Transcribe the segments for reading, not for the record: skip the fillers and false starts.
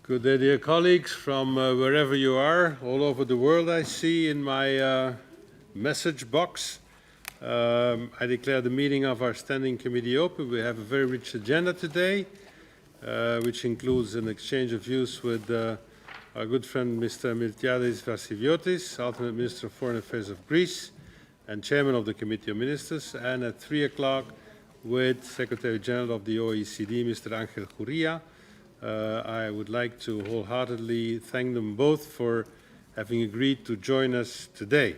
Good day, dear colleagues from wherever you are, all over the world. I see in my message box. I declare the meeting of our Standing Committee open. We have a very rich agenda today, which includes an exchange of views with our good friend Mr. Miltiadis Vassiviotis, alternate Minister of Foreign Affairs of Greece and Chairman of the Committee of Ministers, and at 3 o'clock with Secretary General of the OECD, Mr. Angel Gurria. I would like to wholeheartedly thank them both for having agreed to join us today.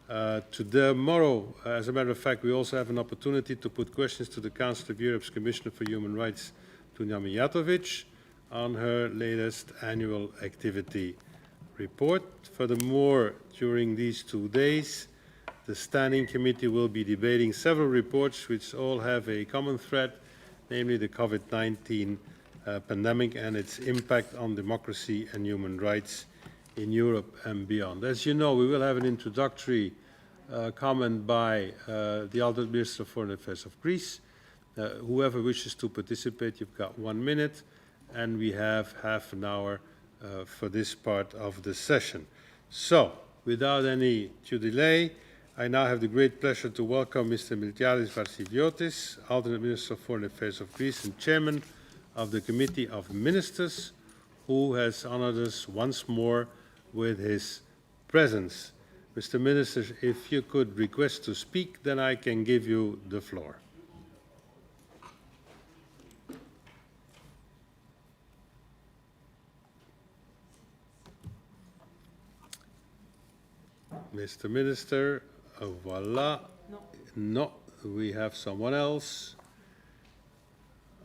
Tomorrow, as a matter of fact, we also have an opportunity to put questions to the Council of Europe's Commissioner for Human Rights, Dunja Mijatovic, on her latest annual activity report. Furthermore, during these 2 days, the Standing Committee will be debating several reports which all have a common thread, namely the COVID-19 pandemic and its impact on democracy and human rights in Europe and beyond. As you know, we will have an introductory comment by the alternate Minister of Foreign Affairs of Greece. Whoever wishes to participate, you've got 1 minute, and we have half an hour for this part of the session. So, without any due delay, I now have the great pleasure to welcome Mr. Miltiadis Vassiviotis, alternate Minister of Foreign Affairs of Greece and Chairman of the Committee of Ministers, who has honored us once more with his presence. Mr. Minister, if you could request to speak, then I can give you the floor. Mr. Minister, voila. No, we have someone else.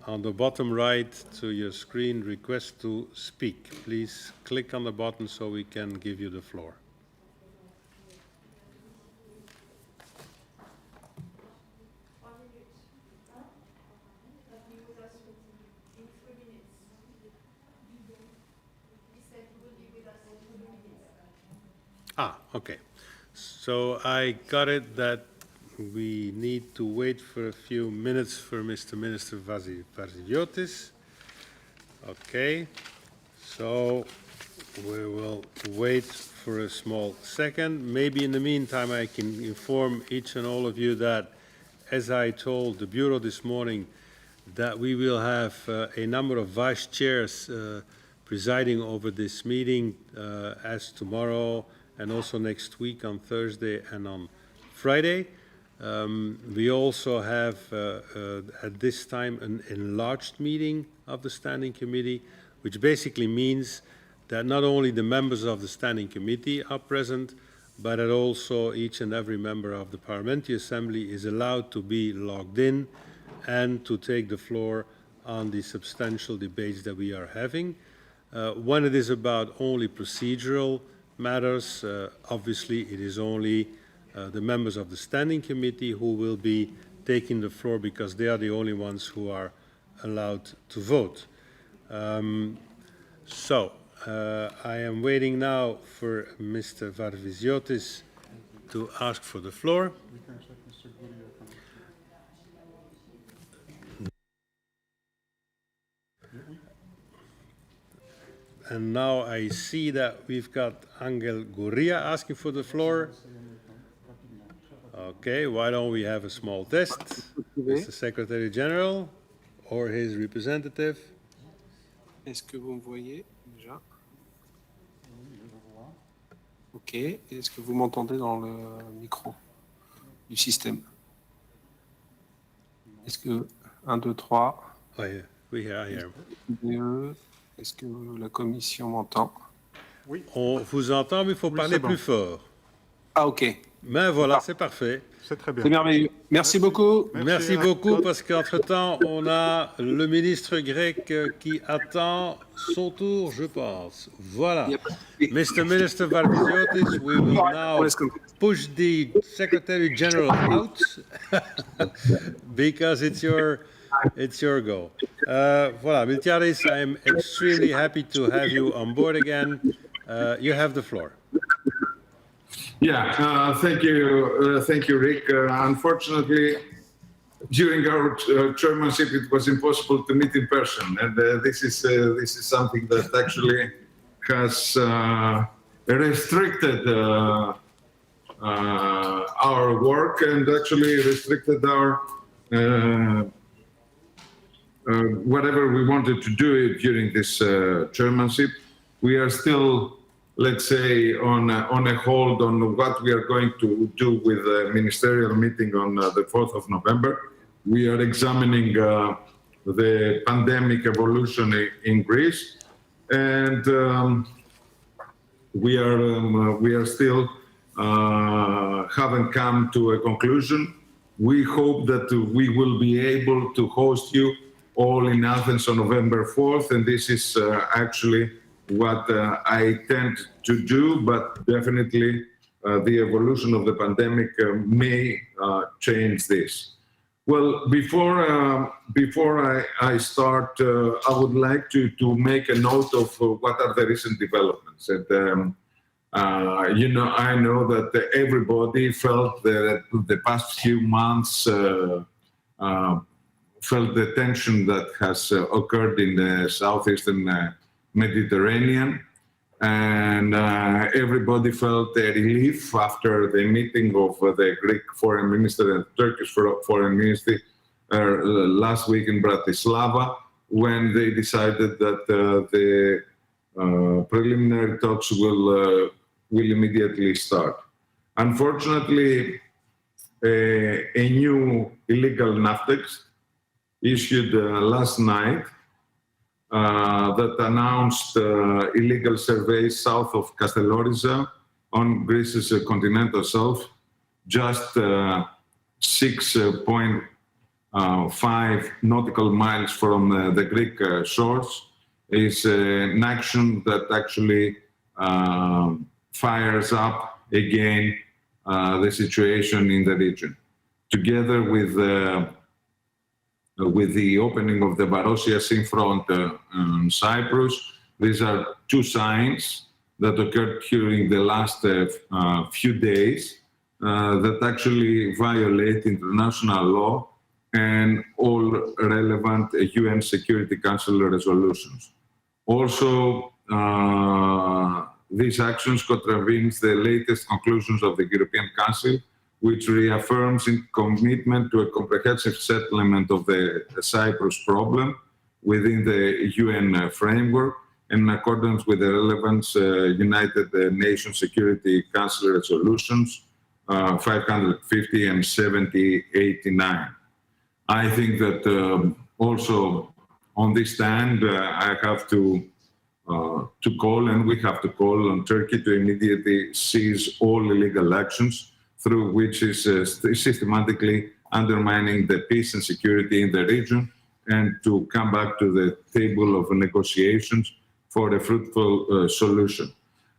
On the bottom right to your screen, request to speak. Please click on the button so we can give you the floor. Okay. So I got it that we need to wait for a few minutes for Mr. Minister Vassiviotis. Okay, so we will wait for a small second. Maybe in the meantime I can inform each and all of you that, as I told the Bureau this morning, that we will have a number of vice chairs presiding over this meeting as tomorrow and also next week on Thursday and on Friday. We also have, at this time, an enlarged meeting of the Standing Committee, which basically means that not only the members of the Standing Committee are present, but that also each and every member of the Parliamentary Assembly is allowed to be logged in and to take the floor on the substantial debates that we are having. When it is about only procedural matters, obviously it is only the members of the Standing Committee who will be taking the floor because they are the only ones who are allowed to vote. I am waiting now for Mr. Vassiviotis to ask for the floor. And now I see that we've got Angel Gurria asking for the floor. Okay, why don't we have a small test? Mr. Secretary General or his representative. Est-ce que vous me voyez déjà? Ok, est-ce que vous m'entendez dans le micro du système? Est-ce que 1, 2, 3? Oh, yeah. We hear you. Est-ce que la commission m'entend? Oui. On vous entend, mais il faut parler plus fort. Ah, ok. Mais voilà, c'est parfait. C'est très bien. C'est merveilleux. Merci beaucoup. Merci beaucoup, parce qu'entre-temps, on a le ministre grec qui attend son tour, je pense. Voilà. Mr. Minister Vassiviotis, we will now push the Secretary General out because it's your go. Voilà, Miltiadis, I'm extremely happy to have you on board again. You have the floor. Yeah, thank you, Rick. Unfortunately, during our chairmanship, it was impossible to meet in person, and this is something that actually has restricted our work and actually restricted our whatever we wanted to do during this chairmanship. We are still, let's say, on a hold on what we are going to do with the ministerial meeting on the 4th of November. We are examining the pandemic evolution in Greece, and we are still haven't come to a conclusion. We hope that we will be able to host you all in Athens on November 4th, and this is actually what I tend to do, but definitely the evolution of the pandemic may change this. Well, before I start, I would like to make a note of what are the recent developments. And, you know, I know that everybody felt that the past few months felt the tension that has occurred in the southeastern Mediterranean, and everybody felt a relief after the meeting of the Greek foreign minister and Turkish foreign minister last week in Bratislava, when they decided that the preliminary talks will immediately start. Unfortunately, a new illegal NAVTEX issued last night that announced illegal surveys south of Castelloriza on Greece's continental shelf, just 6.5 nautical miles from the Greek shores, is an action that actually fires up again the situation in the region. Together with the opening of the Varosia Seafront on Cyprus, these are two signs that occurred during the last few days that actually violate international law and all relevant UN Security Council resolutions. Also, these actions contravenes the latest conclusions of the European Council, which reaffirms its commitment to a comprehensive settlement of the Cyprus problem within the UN framework and in accordance with the relevant United Nations Security Council resolutions 550 and 7089. I think that also on this stand, I have to call, and we have to call on Turkey to immediately cease all illegal actions through which is systematically undermining the peace and security in the region, and to come back to the table of negotiations for a fruitful solution.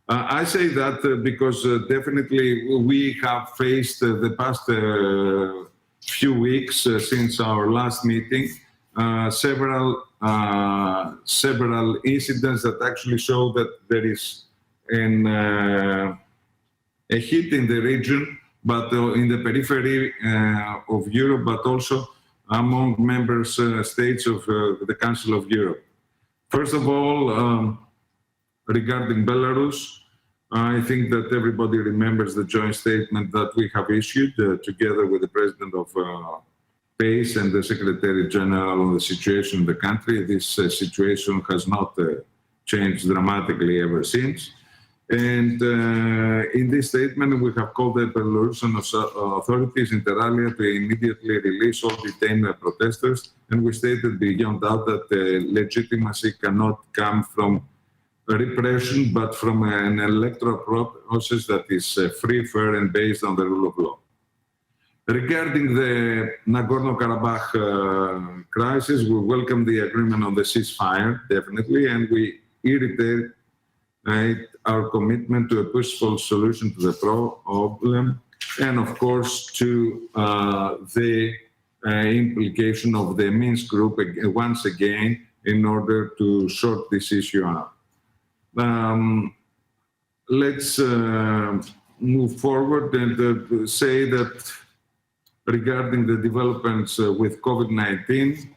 I say that because definitely we have faced the past few weeks since our last meeting several incidents that actually show that there is a hit in the region, but in the periphery of Europe, but also among member states of the Council of Europe. First of all, regarding Belarus, I think that everybody remembers the joint statement that we have issued together with the President of APCE and the Secretary General on the situation in the country. This situation has not changed dramatically ever since. And in this statement, we have called the Belarusian authorities inter alia to immediately release all detained protesters. And we stated beyond doubt that legitimacy cannot come from repression, but from an electoral process that is free, fair, and based on the rule of law. Regarding the Nagorno-Karabakh crisis, we welcome the agreement on the ceasefire, definitely, and we reiterate our commitment to a peaceful solution to the problem, and of course to the implication of the Minsk group once again in order to sort this issue out. Let's move forward and say that regarding the developments with COVID-19.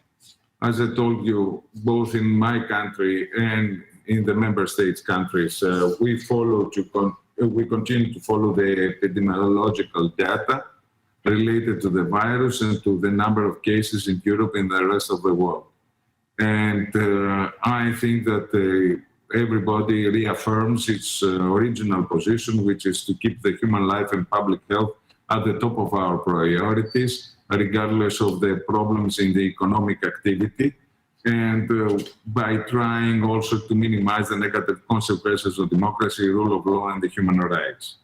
As I told you, both in my country and in the member states countries, we continue to follow the epidemiological data related to the virus and to the number of cases in Europe and the rest of the world. And I think that everybody reaffirms its original position, which is to keep the human life and public health at the top of our priorities, regardless of the problems in the economic activity, and by trying also to minimize the negative consequences of democracy, rule of law, and the human rights.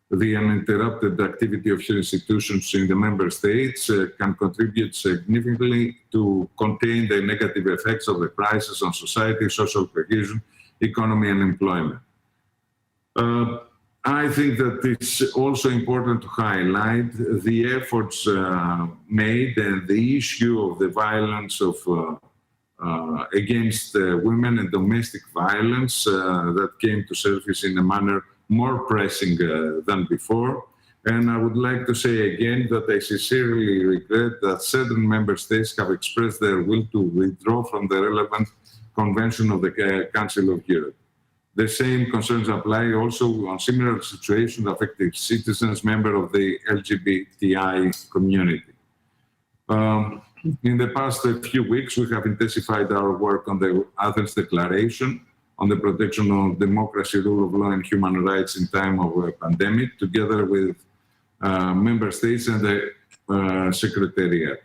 The uninterrupted activity of institutions in the member states can contribute significantly to contain the negative effects of the crisis on society, social cohesion, economy, and employment. I think that it's also important to highlight the efforts made and the issue of the violence against women and domestic violence that came to surface in a manner more pressing than before. And I would like to say again that I sincerely regret that certain member states have expressed their will to withdraw from the relevant convention of the Council of Europe. The same concerns apply also on similar situations affecting citizens, members of the LGBTI community. In the past few weeks, we have intensified our work on the Athens Declaration on the protection of democracy, rule of law, and human rights in time of a pandemic, together with member states and the Secretariat.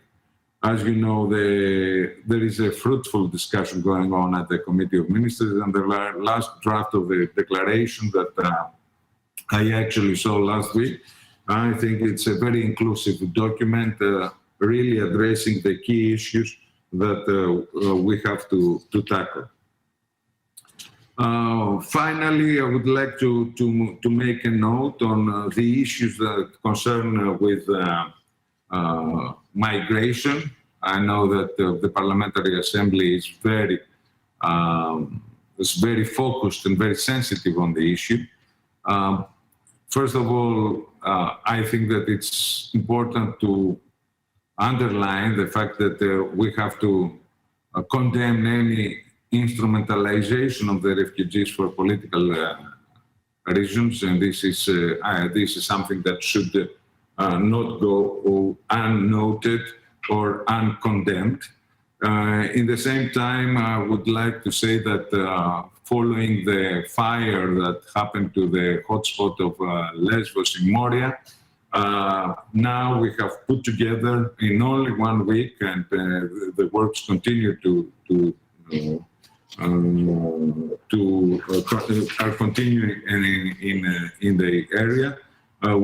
As you know, there is a fruitful discussion going on at the Committee of Ministers, and the last draft of the declaration that I actually saw last week, I think it's a very inclusive document, really addressing the key issues that we have to tackle. Finally, I would like to make a note on the issues that concern with migration. I know that the Parliamentary Assembly is very focused and very sensitive on the issue. First of all, I think that it's important to underline the fact that we have to condemn any instrumentalization of the refugees for political reasons, and this is something that should not go unnoted or uncondemned. In the same time, I would like to say that following the fire that happened to the hotspot of Lesbos in Moria, now we have put together in only 1 week, and the works continue are continuing in the area.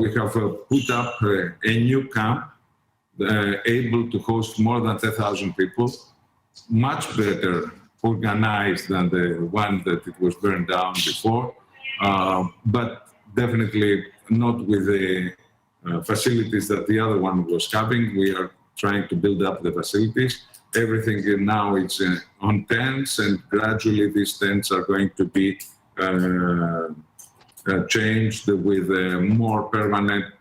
We have put up a new camp able to host more than 10,000 people, much better organized than the one that it was burned down before, but definitely not with the facilities that the other one was having. We are trying to build up the facilities. Everything now is on tents, and gradually these tents are going to be changed with more permanent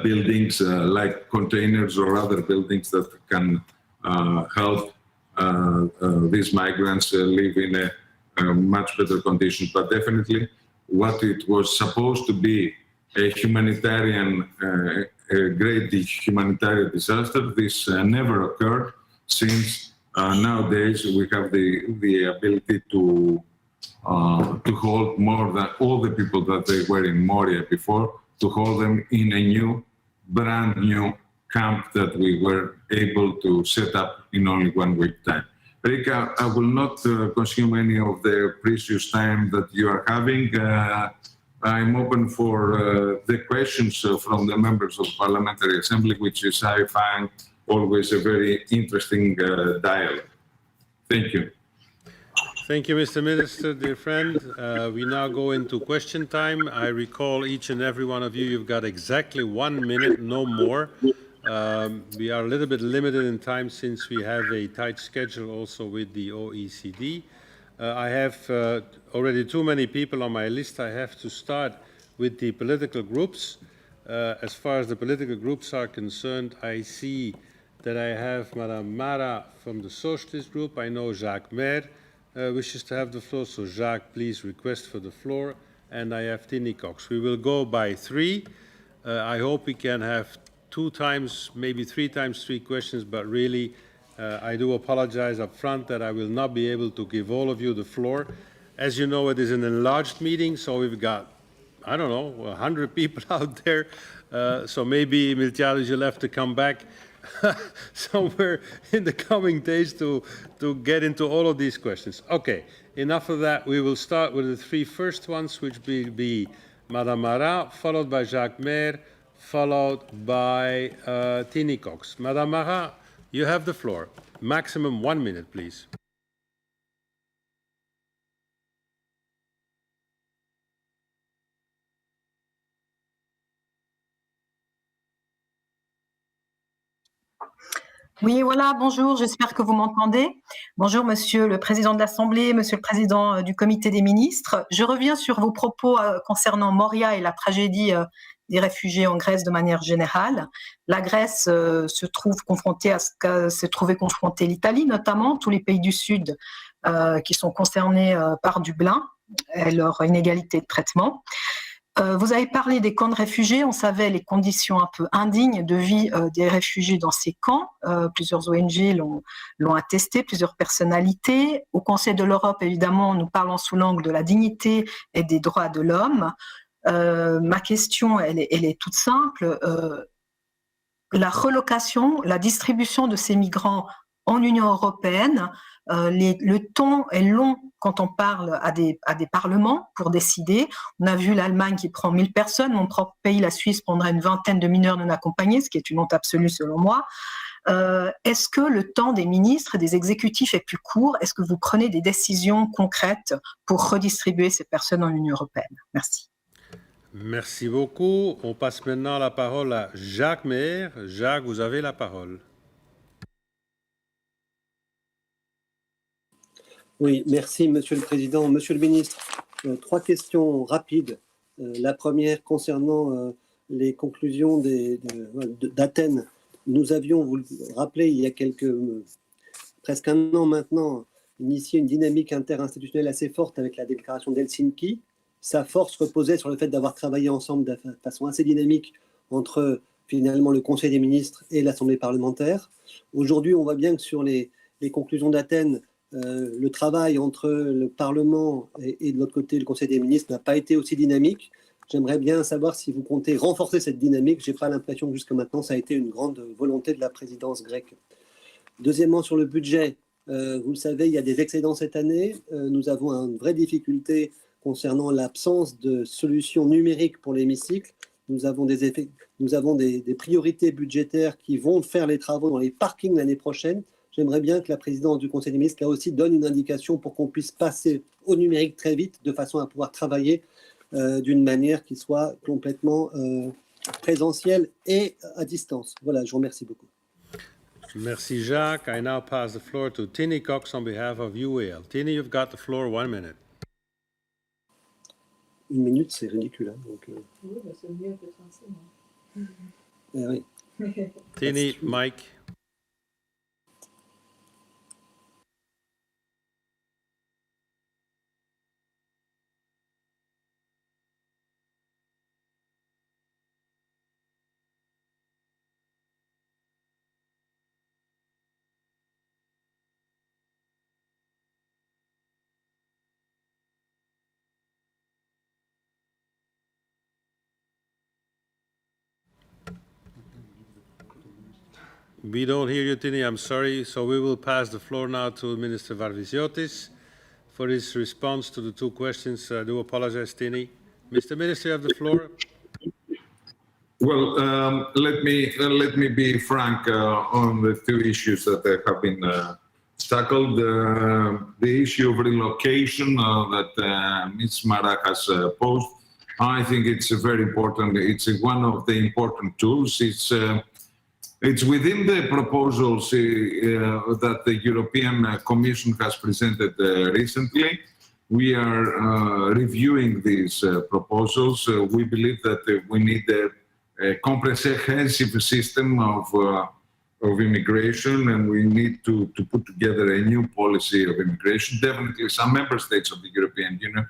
buildings like containers or other buildings that can help these migrants live in a much better condition. But definitely what it was supposed to be a humanitarian, a great humanitarian disaster, this never occurred, since nowadays we have the ability to hold more than all the people that they were in Moria before, to hold them in a brand new camp that we were able to set up in only 1 week time. Rika, I will not consume any of the precious time that you are having. I'm open for the questions from the members of the Parliamentary Assembly, which is, I find, always a very interesting dialogue. Thank you. Thank you, Mr. Minister, dear friend. We now go into question time. I recall each and every one of you, you've got exactly 1 minute, no more. We are a little bit limited in time since we have a tight schedule also with the OECD. I have already too many people on my list. I have to start with the political groups. As far as the political groups are concerned, I see that I have Madame Mara from the Socialist Group. I know Jacques Maire wishes to have the floor, so Jacques, please request for the floor. And I have Tini Cox. We will go by three. I hope we can have 2 times, maybe 3 times 3 questions, but really, I do apologize up front that I will not be able to give all of you the floor. As you know, it is an enlarged meeting, so we've got, I don't know, 100 people out there. So maybe, Miltiades, you'll have to come back somewhere in the coming days to get into all of these questions. Okay, enough of that. We will start with the 3 first ones, which will be Madame Marat, followed by Jacques Maire, followed by Tini Cox. Madame Marat, you have the floor. Maximum 1 minute, please. Oui, voilà, bonjour, j'espère que vous m'entendez. Bonjour, Monsieur le Président de l'Assemblée, Monsieur le Président du Comité des ministres. Je reviens sur vos propos concernant Moria et la tragédie des réfugiés en Grèce de manière générale. La Grèce se trouve confrontée à ce qu'a se trouvait confrontée l'Italie, notamment, tous les pays du Sud qui sont concernés par Dublin et leur inégalité de traitement. Vous avez parlé des camps de réfugiés, on savait les conditions un peu indignes de vie des réfugiés dans ces camps. Plusieurs ONG l'ont attesté, plusieurs personnalités. Au Conseil de l'Europe, évidemment, nous parlons sous l'angle de la dignité et des droits de l'homme. Ma question, elle est toute simple. La relocation, la distribution de ces migrants en Union européenne, le temps est long quand on parle à des parlements pour décider. On a vu l'Allemagne qui prend 1000 personnes, mon propre pays, la Suisse, prendrait une vingtaine de mineurs non accompagnés, ce qui est une honte absolue selon moi. Est-ce que le temps des ministres et des exécutifs est plus court? Est-ce que vous prenez des décisions concrètes pour redistribuer ces personnes en Union européenne? Merci. Merci beaucoup. On passe maintenant la parole à Jacques Maire. Jacques, vous avez la parole. Oui, merci Monsieur le Président. Monsieur le Ministre, 3 questions rapides. La première concernant les conclusions d'Athènes. Nous avions, vous le rappelez, il y a presque un an maintenant, initié une dynamique interinstitutionnelle assez forte avec la déclaration d'Helsinki. Sa force reposait sur le fait d'avoir travaillé ensemble de façon assez dynamique entre finalement le Conseil des ministres et l'Assemblée parlementaire. Aujourd'hui, on voit bien que sur les conclusions d'Athènes, le travail entre le Parlement et de l'autre côté le Conseil des ministres n'a pas été aussi dynamique. J'aimerais bien savoir si vous comptez renforcer cette dynamique. Je n'ai pas l'impression que jusqu'à maintenant, ça a été une grande volonté de la présidence grecque. Deuxièmement, sur le budget, vous le savez, il y a des excédents cette année. Nous avons une vraie difficulté concernant l'absence de solutions numériques pour l'hémicycle. Nous avons des priorités budgétaires qui vont faire les travaux dans les parkings l'année prochaine. J'aimerais bien que la présidence du Conseil des ministres là aussi donne une indication pour qu'on puisse passer au numérique très vite, de façon à pouvoir travailler d'une manière qui soit complètement présentielle et à distance. Voilà, je vous remercie beaucoup. Merci Jacques. I now pass the floor to Tini Cox on behalf of UAL. Tini, you've got the floor, 1 minute. 1 minute, c'est ridicule. Hein, donc, Oui, bah c'est mieux que 35. oui. Tini, Mike. We don't hear you, Tini. I'm sorry. So we will pass the floor now to Minister Varvisiotis for his response to the 2 questions. I do apologize, Tini. Mr. Minister, you have the floor. Well, let me be frank on the 2 issues that have been tackled. The issue of relocation that Ms. Mara has posed, I think it's very important. It's one of the important tools. It's within the proposals that the European Commission has presented recently. we are reviewing these proposals. We believe that we need a comprehensive system of immigration, and we need to put together a new policy of immigration. Definitely, some member states of the European Union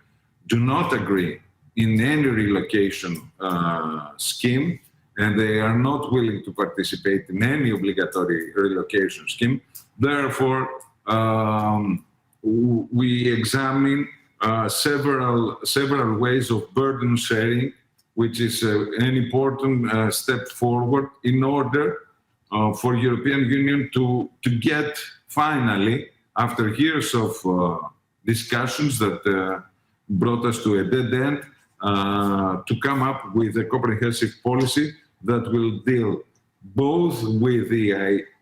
do not agree in any relocation scheme, and they are not willing to participate in any obligatory relocation scheme. Therefore, we examine several ways of burden sharing, which is an important step forward in order for European Union to get finally, after years of discussions that brought us to a dead end, to come up with a comprehensive policy that will deal both with the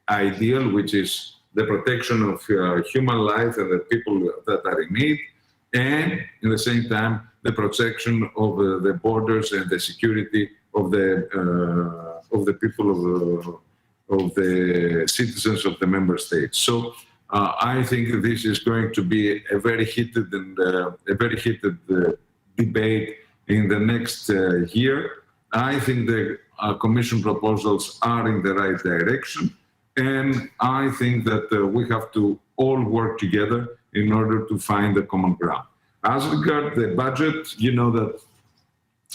ideal, which is the protection of human life and the people that are in need, and at the same time, the protection of the borders and the security of the people of the citizens of the member states. So I think this is going to be a very heated debate in the next year. I think the Commission proposals are in the right direction, and I think that we have to all work together in order to find the common ground. As regards the budget, you know that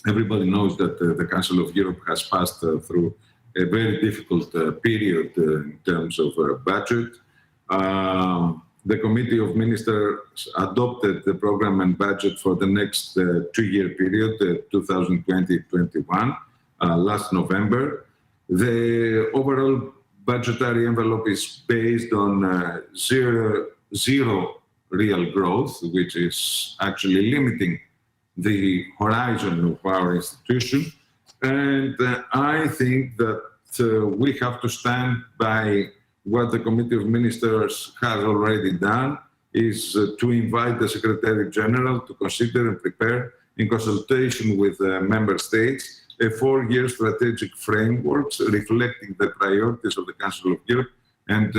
everybody knows that the Council of Europe has passed through a very difficult period in terms of budget. The Committee of Ministers adopted the program and budget for the next two-year period, 2020-21, last November. The overall budgetary envelope is based on zero real growth, which is actually limiting the horizon of our institution. And I think that we have to stand by what the Committee of Ministers has already done, is to invite the Secretary General to consider and prepare, in consultation with member states, a 4-year strategic framework reflecting the priorities of the Council of Europe and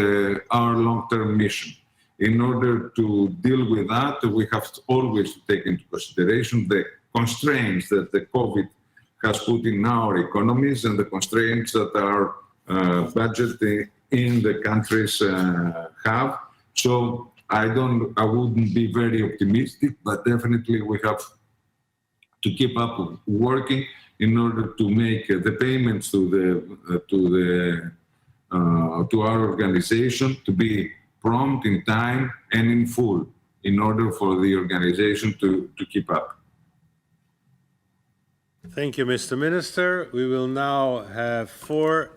our long-term mission. In order to deal with that, we have to always take into consideration the constraints that the COVID has put in our economies and the constraints that our budget in the countries have. So I wouldn't be very optimistic, but definitely we have to keep up working in order to make the payments to our organization to be prompt, in time, and in full, in order for the organization to keep up. Thank you, Mr. Minister. We will now have four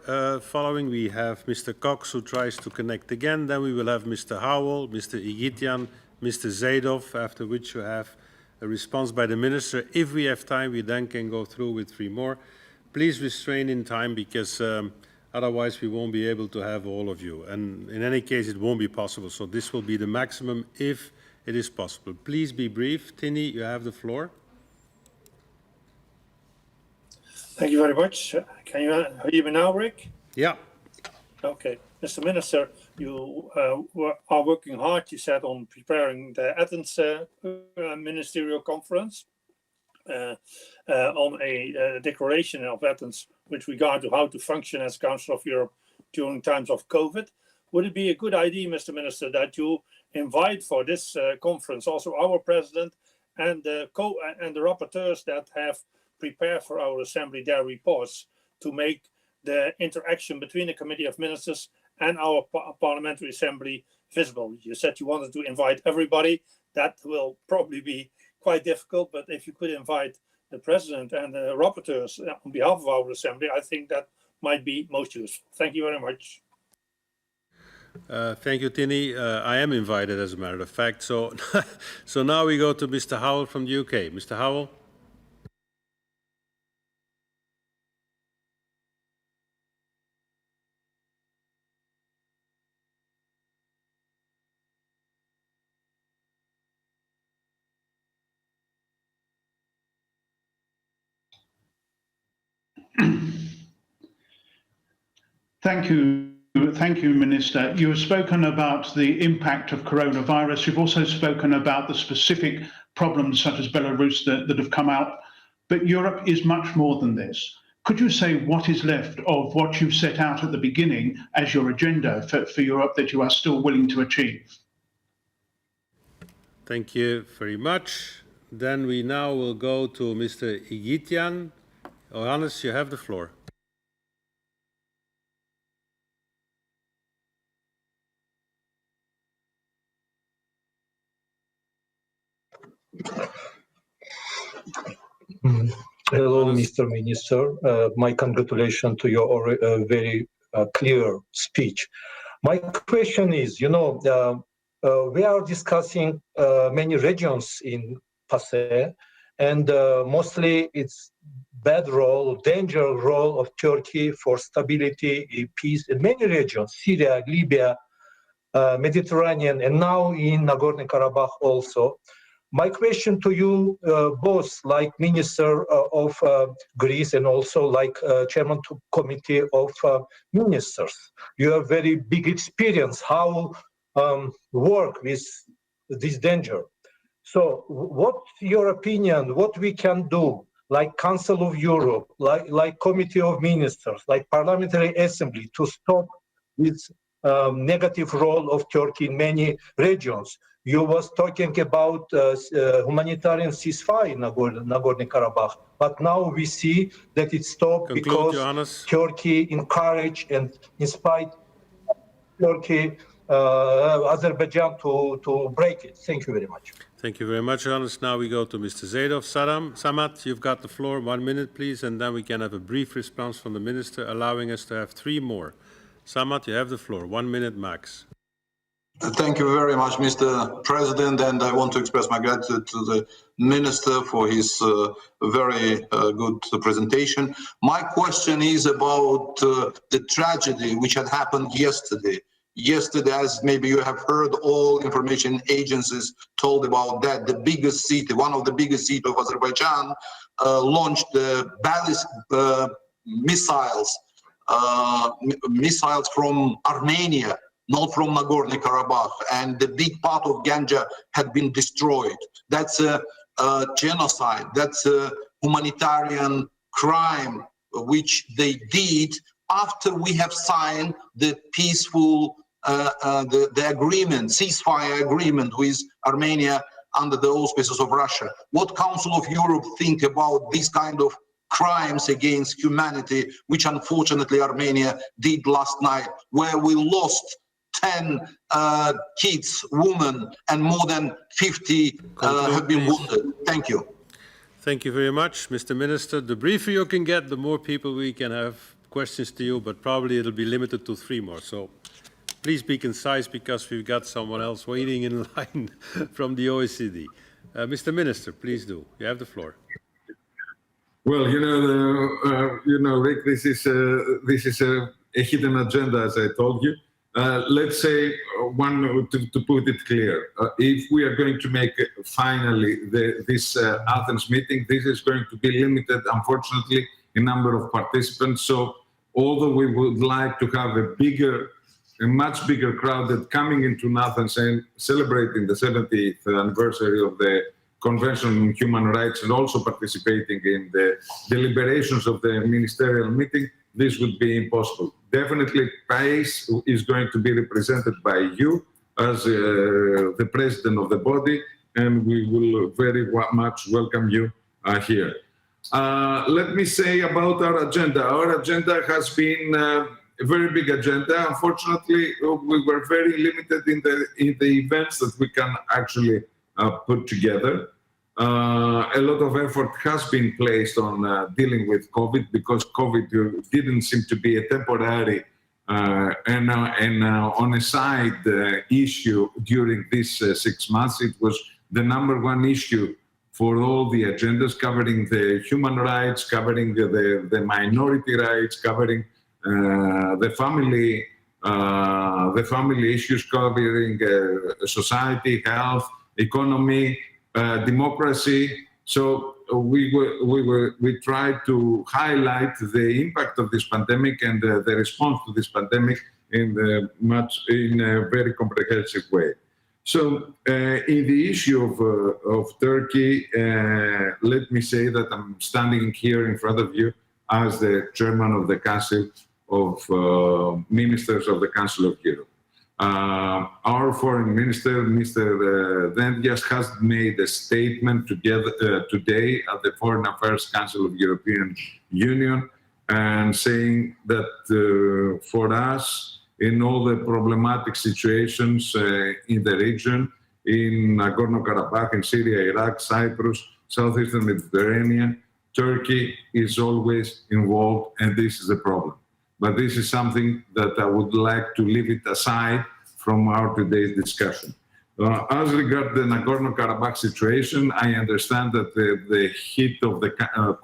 following. We have Mr. Cox, who tries to connect again. Then we will have Mr. Howell, Mr. Igitian, Mr. Zaidov, after which you have a response by the Minister. If we have time, we then can go through with 3 more. Please restrain in time, because otherwise we won't be able to have all of you. And in any case, it won't be possible. So this will be the maximum if it is possible. Please be brief. Tini, you have the floor. Thank you very much. Can you hear me now, Rick? Yeah. Okay. Mr. Minister, you are working hard, you said, on preparing the Athens Ministerial Conference on a declaration of Athens with regard to how to function as Council of Europe during times of COVID. Would it be a good idea, Mr. Minister, that you invite for this conference also our President and the rapporteurs that have prepared for our Assembly their reports to make the interaction between the Committee of Ministers and our Parliamentary Assembly visible? You said you wanted to invite everybody. That will probably be quite difficult, but if you could invite the President and the rapporteurs on behalf of our Assembly, I think that might be most useful. Thank you very much. Thank you, Tini. I am invited, as a matter of fact. So, so now we go to Mr. Howell from the UK. Mr. Howell. Thank you, Thank you, Minister. You have spoken about the impact of coronavirus. You've also spoken about the specific problems such as Belarus that have come out. But Europe is much more than this. Could you say what is left of what you set out at the beginning as your agenda for Europe that you are still willing to achieve? Thank you very much. Then we now will go to Mr. Igitian. Johannes, you have the floor. Hello, Mr. Minister. My congratulations to your very clear speech. My question is, we are discussing many regions in PACE, and mostly it's bad role, danger role of Turkey for stability, peace in many regions, Syria, Libya, Mediterranean, and now in Nagorno-Karabakh also. My question to you, both like Minister of Greece and also like Chairman to Committee of Ministers, you have very big experience how work with this danger. So what's your opinion, what we can do, like Council of Europe, like Committee of Ministers, like Parliamentary Assembly to stop this negative role of Turkey in many regions? You was talking about humanitarian ceasefire in Nagorno-Karabakh, but now we see that it stopped because Johannes. Turkey encouraged and inspired Turkey, Azerbaijan to break it. Thank you very much. Thank you very much, Johannes. Now we go to Mr. Zaidov. Samat, you've got the floor. 1 minute, please, and then we can have a brief response from the Minister, allowing us to have 3 more. Samat, you have the floor. 1 minute max. Thank you very much, Mr. President, and I want to express my gratitude to the Minister for his very good presentation. My question is about the tragedy which had happened yesterday. Yesterday, as maybe you have heard, all information agencies told about that, the biggest city, one of the biggest cities of Azerbaijan, launched the ballistic missiles from Armenia, not from Nagorno-Karabakh, and the big part of Ganja had been destroyed. That's a genocide, that's a humanitarian crime which they did after we have signed the peaceful, the agreement, ceasefire agreement with Armenia under the auspices of Russia. What Council of Europe think about these kind of crimes against humanity, which unfortunately Armenia did last night, where we lost 10 kids, women, and more than 50 have been wounded. Thank you. Thank you very much, Mr. Minister. The briefer you can get, the more people we can have questions to you, but probably it'll be limited to 3 more. So please be concise, because we've got someone else waiting in line from the OECD. Mr. Minister, please do. You have the floor. Well, Rick, this is a hidden agenda, as I told you. Let's say, to put it clear, if we are going to make finally this Athens meeting, this is going to be limited, unfortunately, in number of participants. So although we would like to have a much bigger crowd that coming into Athens and celebrating the 70th anniversary of the Convention on Human Rights and also participating in the deliberations of the ministerial meeting, this would be impossible. Definitely, PACE is going to be represented by you as the president of the body, and we will very much welcome you here. Let me say about our agenda. Our agenda has been a very big agenda. Unfortunately, we were very limited in the events that we can actually put together. A lot of effort has been placed on dealing with COVID, because COVID didn't seem to be a temporary and on a side issue during these 6 months. It was the #1 issue for all the agendas, covering the human rights, covering the minority rights, covering the family issues, covering society, health, economy, democracy. So we tried to highlight the impact of this pandemic and the response to this pandemic in a very comprehensive way. So, in the issue of Turkey, let me say that I'm standing here in front of you as the chairman of the Council of Ministers of the Council of Europe. Our foreign minister, Mr. Dendias, has made a statement today at the Foreign Affairs Council of European Union, and saying that for us, in all the problematic situations in the region, in Nagorno-Karabakh, in Syria, Iraq, Cyprus, Southeastern Mediterranean, Turkey is always involved, and this is a problem. But this is something that I would like to leave it aside from our today's discussion. As regards the Nagorno-Karabakh situation, I understand that the heat of the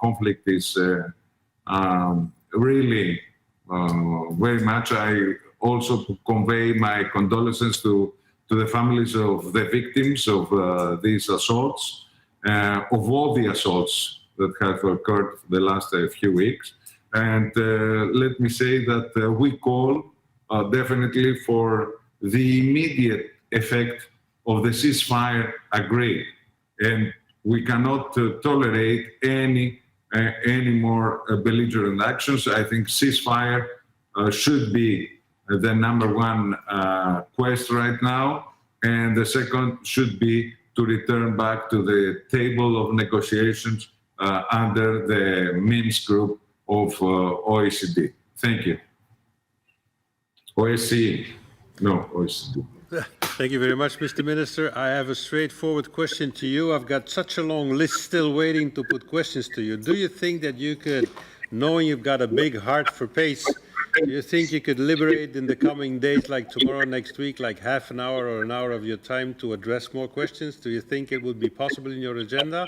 conflict is really very much. I also convey my condolences to the families of the victims of these assaults, of all the assaults that have occurred the last few weeks. And let me say that we call definitely for the immediate effect of the ceasefire agreed. And we cannot tolerate any more belligerent actions. I think ceasefire should be the number one quest right now. And the second should be to return back to the table of negotiations under the Minsk group of OECD. Thank you. OSCE. No, OECD. Thank you very much, Mr. Minister. I have a straightforward question to you. I've got such a long list still waiting to put questions to you. Do you think that you could, knowing you've got a big heart for pace, do you think you could liberate in the coming days, like tomorrow, next week, like half an hour or an hour of your time to address more questions? Do you think it would be possible in your agenda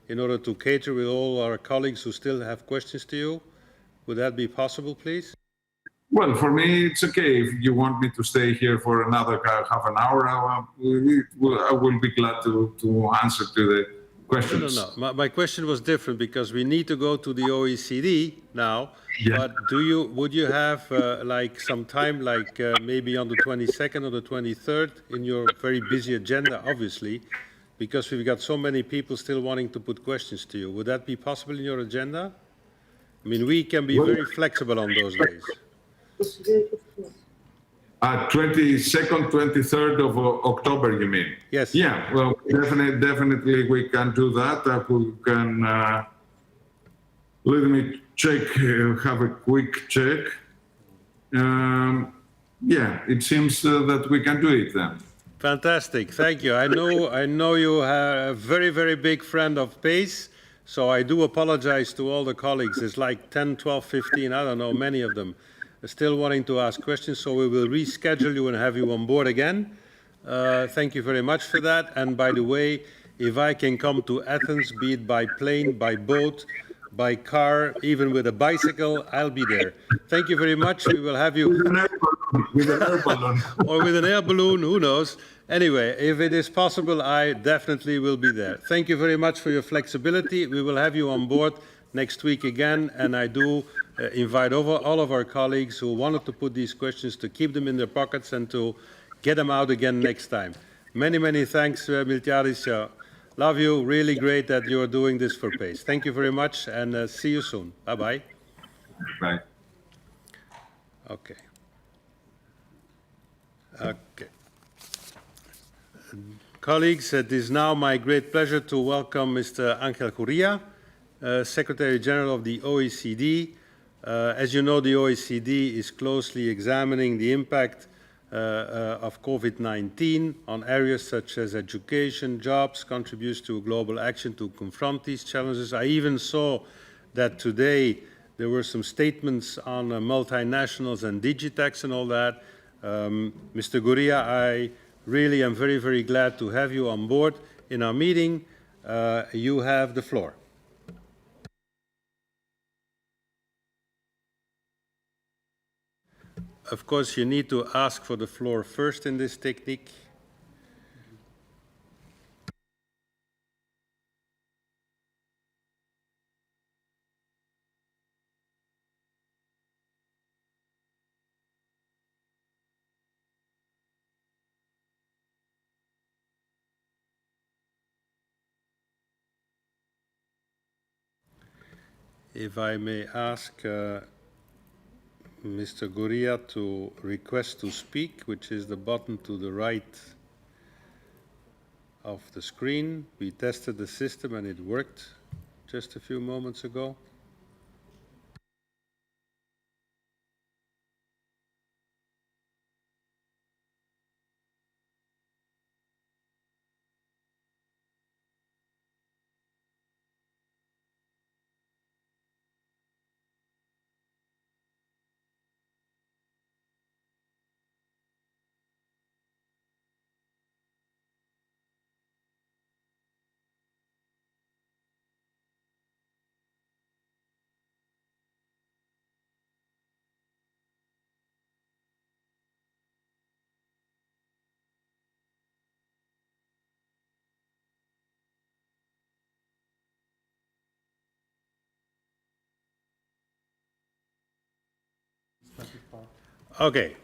in order to cater with all our colleagues who still have questions to you? Would that be possible, please? Well, for me, it's okay. If you want me to stay here for another half an hour, I will be glad to answer to the questions. No. My question was different because we need to go to the OECD now. Yeah. But would you have like some time, like maybe on the 22nd or the 23rd in your very busy agenda, obviously, because we've got so many people still wanting to put questions to you. Would that be possible in your agenda? I mean, we can be very flexible on those days. 22nd, 23rd of October, you mean? Yes. Yeah, well, definitely we can do that. We can, let me check, have a quick check. Yeah, it seems that we can do it then. Fantastic, thank you. I know you are a very, very big friend of PACE, so I do apologize to all the colleagues. It's like 10, 12, 15, I don't know, many of them still wanting to ask questions, so we will reschedule you and have you on board again. Thank you very much for that. And by the way, if I can come to Athens, be it by plane, by boat, by car, even with a bicycle, I'll be there. Thank you very much. We will have you... With an air balloon. Or with an air balloon, who knows. Anyway, if it is possible, I definitely will be there. Thank you very much for your flexibility. We will have you on board next week again, and I do invite over all of our colleagues who wanted to put these questions to keep them in their pockets and to get them out again next time. Many, many thanks, Miltiadis. Love you. Really great that you are doing this for PACE. Thank you very much, and see you soon. Bye-bye. Bye. Okay. Okay. Colleagues, it is now my great pleasure to welcome Mr. Angel Gurria, Secretary General of the OECD. As you know, the OECD is closely examining the impact of COVID-19 on areas such as education, jobs, contributes to global action to confront these challenges. I even saw that today there were some statements on multinationals and digitax and all that. Mr. Gurria, I really am very, very glad to have you on board in our meeting. You have the floor. Of course, you need to ask for the floor first in this technique. if I may ask Mr. Gurria to request to speak, which is the button to the right of the screen. We tested the system and it worked just a few moments ago. Okay.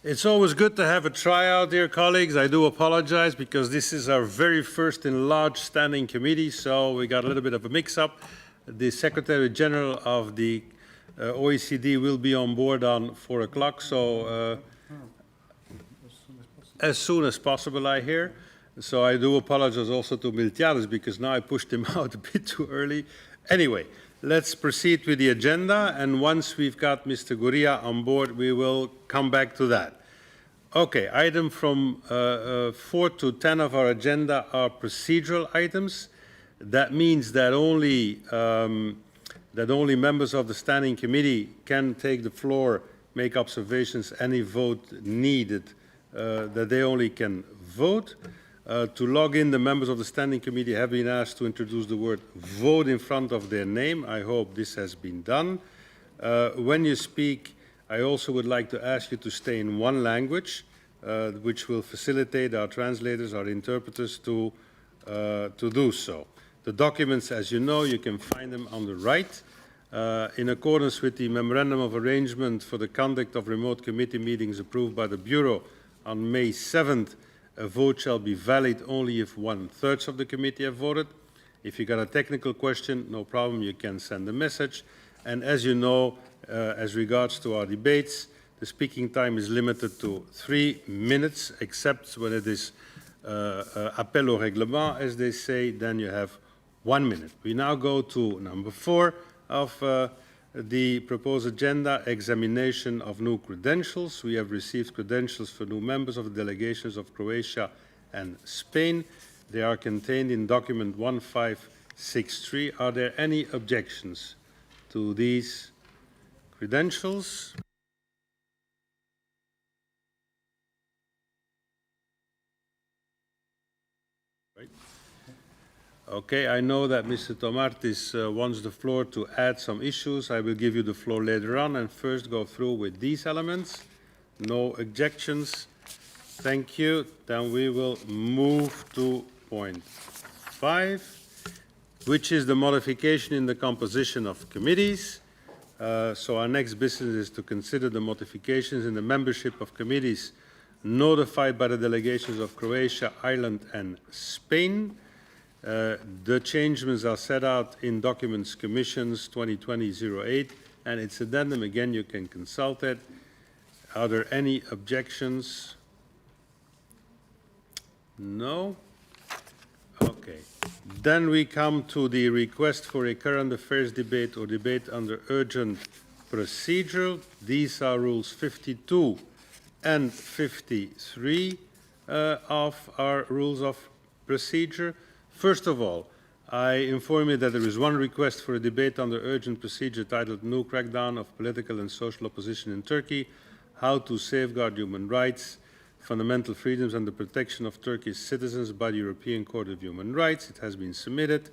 It's always good to have a tryout, dear colleagues. I do apologize because this is our very first enlarged standing committee, so we got a little bit of a mix-up. The Secretary General of the OECD will be on board on 4 o'clock, so as soon as possible, I hear. So I do apologize also to Miltiades because now I pushed him out a bit too early. Anyway, let's proceed with the agenda, and once we've got Mr. Gurria on board, we will come back to that. Okay, item from 4 to 10 of our agenda are procedural items. That means that only members of the Standing Committee can take the floor, make observations, any vote needed, that they only can vote. To log in, the members of the Standing Committee have been asked to introduce the word vote in front of their name. I hope this has been done. When you speak, I also would like to ask you to stay in one language, which will facilitate our translators, our interpreters to do so. The documents, as you know, you can find them on the right. In accordance with the Memorandum of Arrangement for the Conduct of Remote Committee Meetings approved by the Bureau on May 7th, a vote shall be valid only if 1/3 of the committee have voted. If you got a technical question, no problem, you can send a message. And as you know, as regards to our debates, the speaking time is limited to 3 minutes, except when it is appel au règlement, as they say, then you have 1 minute. We now go to number 4 of the proposed agenda, examination of new credentials. We have received credentials for new members of the delegations of Croatia and Spain. They are contained in document 1563. Are there any objections to these credentials? Okay, I know that Mr. Tomartis wants the floor to add some issues. I will give you the floor later on and first go through with these elements. No objections. Thank you. Then we will move to point 5, which is the modification in the composition of committees. So our next business is to consider the modifications in the membership of committees notified by the delegations of Croatia, Ireland and Spain. The changements are set out in documents Commissions 2020-08 and its addendum. Again, you can consult it. Are there any objections? No? Okay. Then we come to the request for a current affairs debate or debate under urgent procedure. These are rules 52 and 53 of our rules of procedure. First of all, I inform you that there is one request for a debate under urgent procedure titled New Crackdown of Political and Social Opposition in Turkey, How to Safeguard Human Rights, Fundamental Freedoms and the Protection of Turkish Citizens by the European Court of Human Rights. It has been submitted.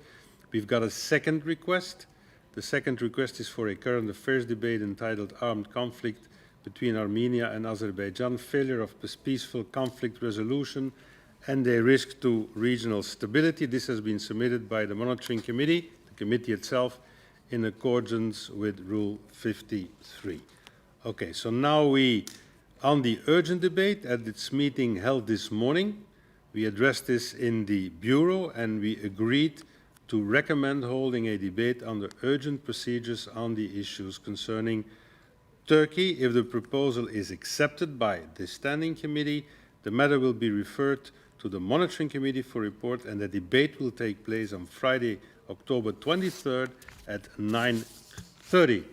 We've got a second request. The second request is for a current affairs debate entitled Armed Conflict between Armenia and Azerbaijan, Failure of Peaceful Conflict Resolution and a risk to regional stability. This has been submitted by the Monitoring Committee, the committee itself, in accordance with Rule 53. Okay, so now on the urgent debate at its meeting held this morning, we addressed this in the Bureau and we agreed to recommend holding a debate under urgent procedures on the issues concerning Turkey. If the proposal is accepted by the Standing Committee, the matter will be referred to the Monitoring Committee for report, and the debate will take place on Friday, October 23rd at 9:30.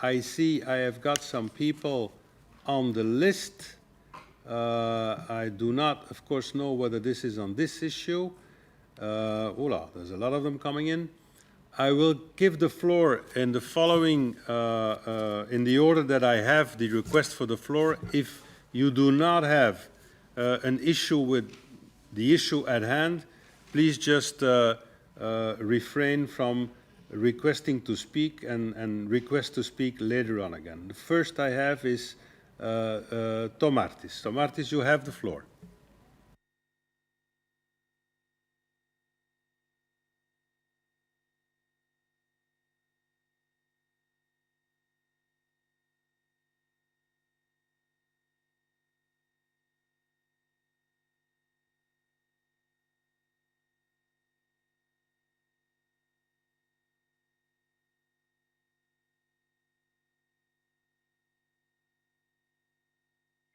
I see I have got some people on the list. I do not, of course, know whether this is on this issue. There's a lot of them coming in. I will give the floor in the following, in the order that I have the request for the floor. If you do not have an issue with the issue at hand, please just refrain from requesting to speak and request to speak later on again. The first I have is Tomartis. Tomartis, you have the floor.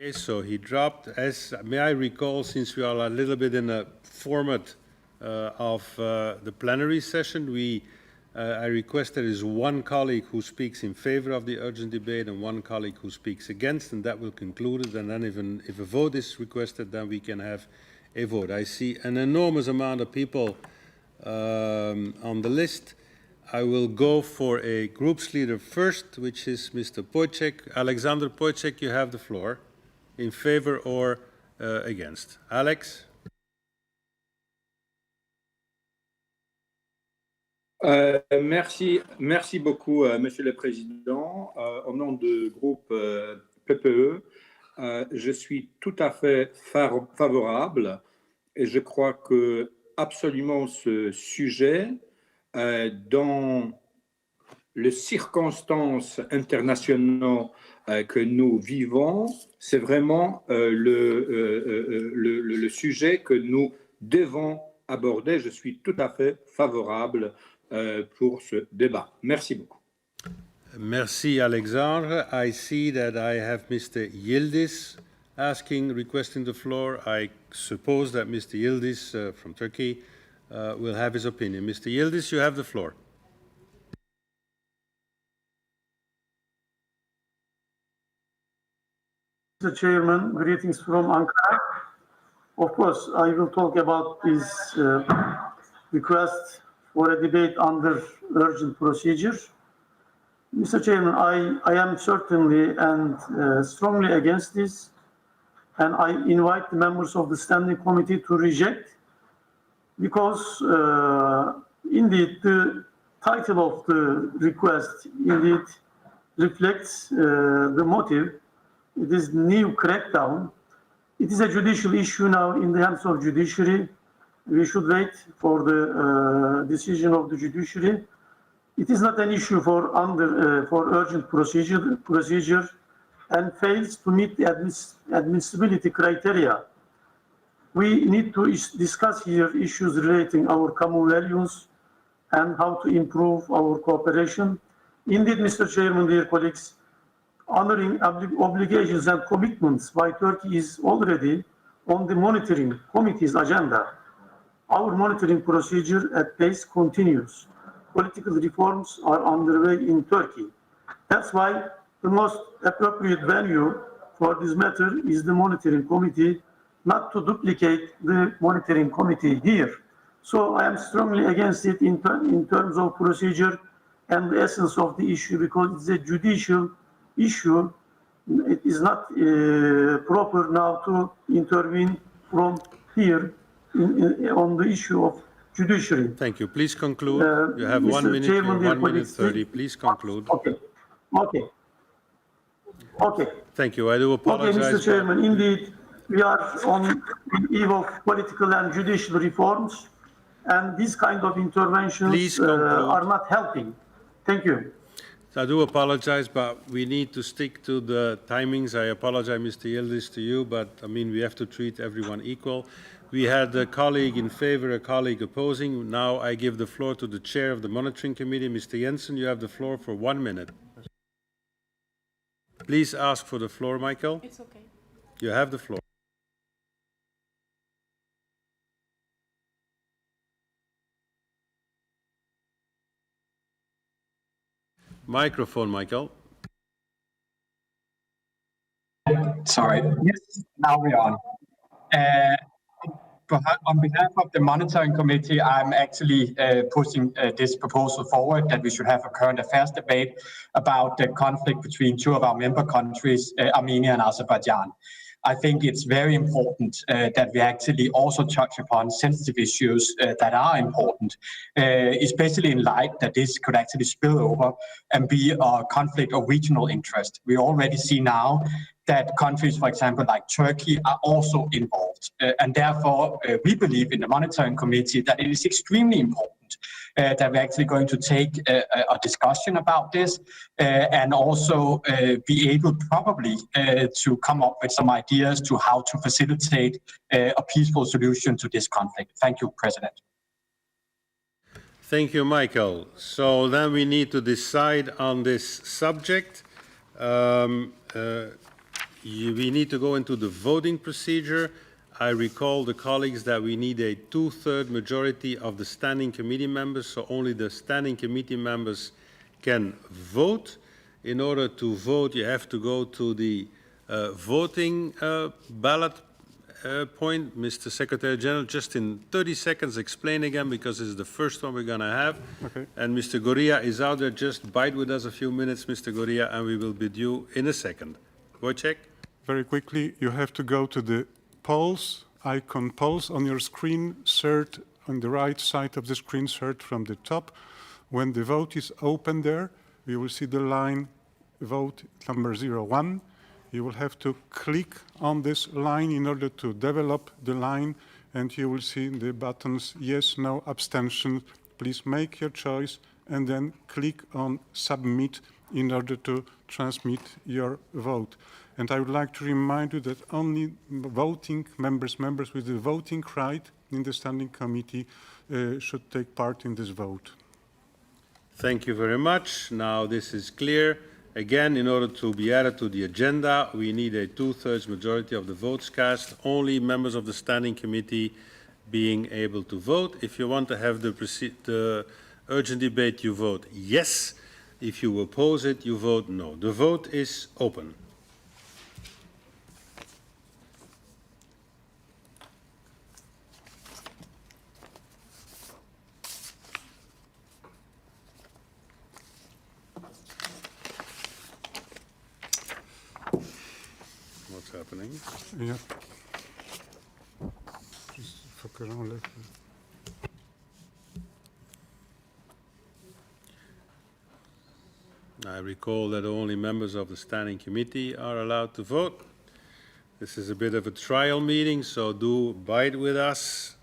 Okay, so he dropped. As may I recall, since we are a little bit in a format of the plenary session, I request there is one colleague who speaks in favor of the urgent debate and one colleague who speaks against, and that will conclude it. And then if a vote is requested, then we can have a vote. I see an enormous amount of people on the list. I will go for a group's leader first, which is Mr. Pojcek. Alexander Pojcek, you have the floor. In favor or against? Alex? Merci beaucoup, Monsieur le Président. Au nom du groupe PPE, je suis tout à fait favorable et je crois que absolument ce sujet, dans les circonstances internationales que nous vivons, c'est vraiment le sujet que nous devons aborder. Je suis tout à fait favorable pour ce débat. Merci beaucoup. Merci, Alexandre. I see that I have Mr. Yildiz requesting the floor. I suppose that Mr. Yildiz from Turkey will have his opinion. Mr. Yildiz, you have the floor. Mr. Chairman, greetings from Ankara. Of course, I will talk about this request for a debate under urgent procedure. Mr. Chairman, I am certainly and strongly against this, and I invite the members of the Standing Committee to reject, because indeed the title of the request indeed reflects the motive. It is new crackdown. It is a judicial issue now in the hands of judiciary. We should wait for the decision of the judiciary. It is not an issue for urgent procedure and fails to meet the admissibility criteria. We need to discuss here issues relating our common values and how to improve our cooperation. Indeed, Mr. Chairman, dear colleagues, honoring obligations and commitments by Turkey is already on the monitoring committee's agenda. Our monitoring procedure at PACE continues. Political reforms are underway in Turkey. That's why the most appropriate venue for this matter is the monitoring committee, not to duplicate the monitoring committee here. So I am strongly against it in terms of procedure and the essence of the issue, because it's a judicial issue. It is not proper now to intervene from here on the issue of judiciary. Thank you. Please conclude. You have Mr. 1 minute, Chairman, 1 minute 30. Please conclude. Okay. Thank you. I do apologize. Okay, Mr. Chairman, indeed, we are on the eve of political and judicial reforms, and these kind of interventions are not helping. Thank you. I do apologize, but we need to stick to the timings. I apologize, Mr. Yildiz, to you, but I mean, we have to treat everyone equal. We had a colleague in favor, a colleague opposing. Now I give the floor to the chair of the monitoring committee, Mr. Jensen. You have the floor for 1 minute. Please ask for the floor, Michael. It's okay. You have the floor. Microphone, Michael. Sorry. Yes, now we're on. On behalf of the Monitoring Committee, I'm actually pushing this proposal forward that we should have a current affairs debate about the conflict between two of our member countries, Armenia and Azerbaijan. I think it's very important that we actually also touch upon sensitive issues that are important, especially in light that this could actually spill over and be a conflict of regional interest. We already see now that countries, for example, like Turkey, are also involved. And therefore, we believe in the Monitoring Committee that it is extremely important that we're actually going to take a discussion about this and also be able probably to come up with some ideas to how to facilitate a peaceful solution to this conflict. Thank you, President. Thank you, Michael. So then we need to decide on this subject. We need to go into the voting procedure. I recall the colleagues that we need a 2/3 majority of the standing committee members, so only the standing committee members can vote. In order to vote, you have to go to the voting ballot point. Mr. Secretary General, just in 30 seconds, explain again, because this is the first one we're going to have. Okay. And Mr. Goria is out there. Just bide with us a few minutes, Mr. Goria, and we will bid you in a second. Wojciech? Very quickly, you have to go to the polls, icon polls on your screen, insert on the right side of the screen, insert from the top. When the vote is open there, you will see the line vote number 01. You will have to click on this line in order to develop the line, and you will see the buttons yes, no, abstention. Please make your choice and then click on submit in order to transmit your vote. And I would like to remind you that only voting members with the voting right in the Standing Committee should take part in this vote. Thank you very much. Now this is clear. Again, in order to be added to the agenda, we need a 2/3 majority of the votes cast, only members of the Standing Committee being able to vote. If you want to have the urgent debate, you vote yes. If you oppose it, you vote no. The vote is open. What's happening? Yeah. Just focus on left. I recall that only members of the Standing Committee are allowed to vote. This is a bit of a trial meeting, so do bide with us.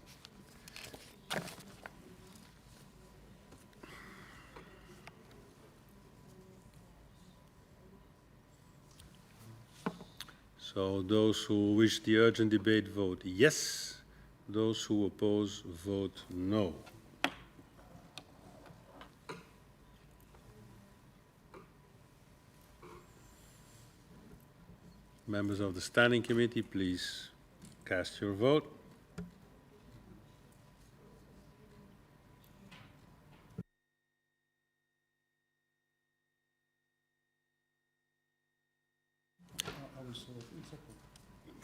So those who wish the urgent debate vote yes. Those who oppose vote no. Members of the Standing Committee, please cast your vote.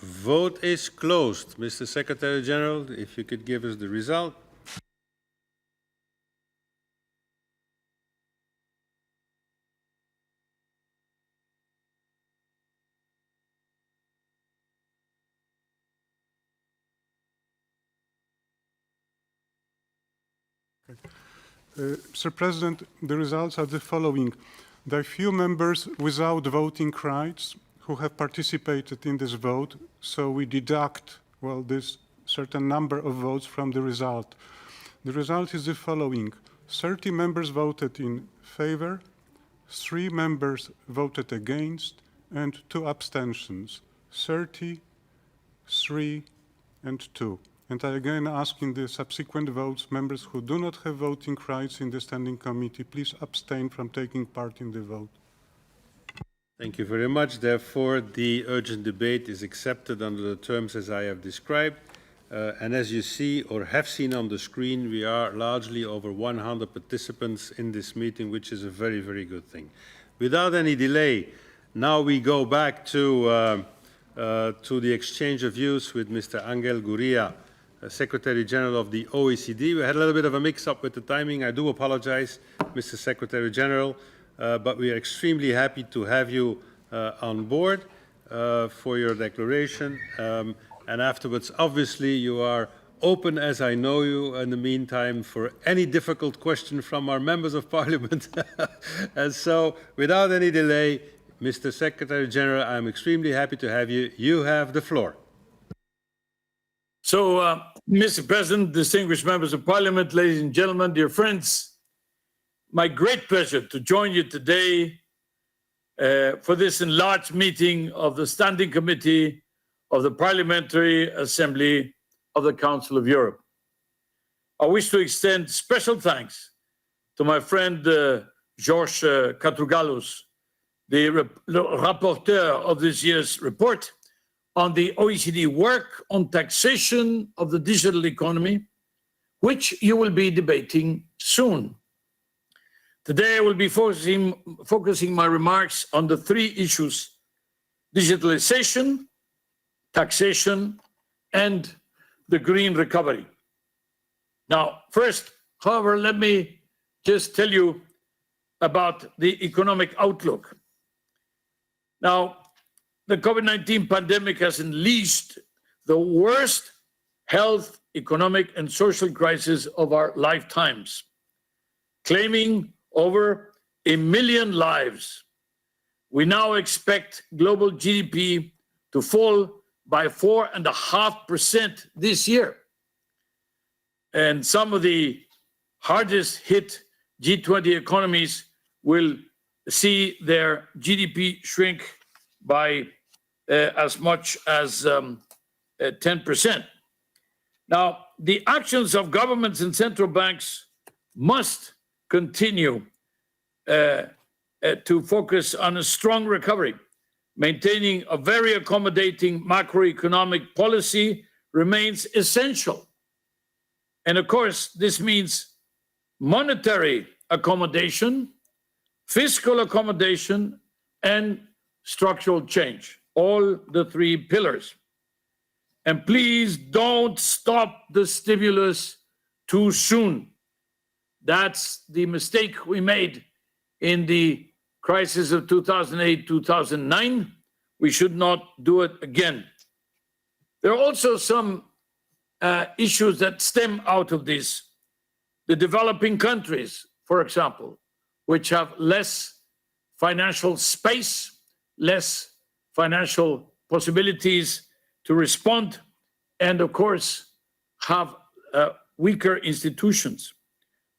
Vote is closed. Mr. Secretary General, if you could give us the result. Mr. President, the results are the following. There are few members without voting rights who have participated in this vote, so we deduct, well, this certain number of votes from the result. The result is the following. 30 members voted in favor, 3 members voted against, and 2 abstentions, 30, 3, and 2. And I again ask in the subsequent votes, members who do not have voting rights in the Standing Committee, please abstain from taking part in the vote. Thank you very much. Therefore, the urgent debate is accepted under the terms as I have described. And as you see or have seen on the screen, we are largely over 100 participants in this meeting, which is a very, very good thing. Without any delay, now we go back to the exchange of views with Mr. Angel Gurria, Secretary General of the OECD. We had a little bit of a mix-up with the timing. I do apologize, Mr. Secretary General, but we are extremely happy to have you on board for your declaration. And afterwards, obviously, you are open, as I know you, in the meantime, for any difficult question from our members of parliament. And so, without any delay, Mr. Secretary General, I'm extremely happy to have you. You have the floor. So, Mr. President, distinguished members of parliament, ladies and gentlemen, dear friends, my great pleasure to join you today for this enlarged meeting of the Standing Committee of the Parliamentary Assembly of the Council of Europe. I wish to extend special thanks to my friend George Katrougalos, the rapporteur of this year's report on the OECD work on taxation of the digital economy, which you will be debating soon. Today I will be focusing my remarks on the 3 issues: digitalization, taxation, and the green recovery. Now, first, however, let me just tell you about the economic outlook. Now, the COVID-19 pandemic has unleashed the worst health, economic, and social crisis of our lifetimes, claiming over 1 million lives. We now expect global GDP to fall by 4.5% this year. And some of the hardest hit G20 economies will see their GDP shrink by as much as 10%. Now, the actions of governments and central banks must continue to focus on a strong recovery. Maintaining a very accommodating macroeconomic policy remains essential. And of course, this means monetary accommodation, fiscal accommodation, and structural change, all the 3 pillars. And please don't stop the stimulus too soon. That's the mistake we made in the crisis of 2008-2009. We should not do it again. There are also some issues that stem out of this. The developing countries, for example, which have less financial space, less financial possibilities to respond, and of course, have weaker institutions.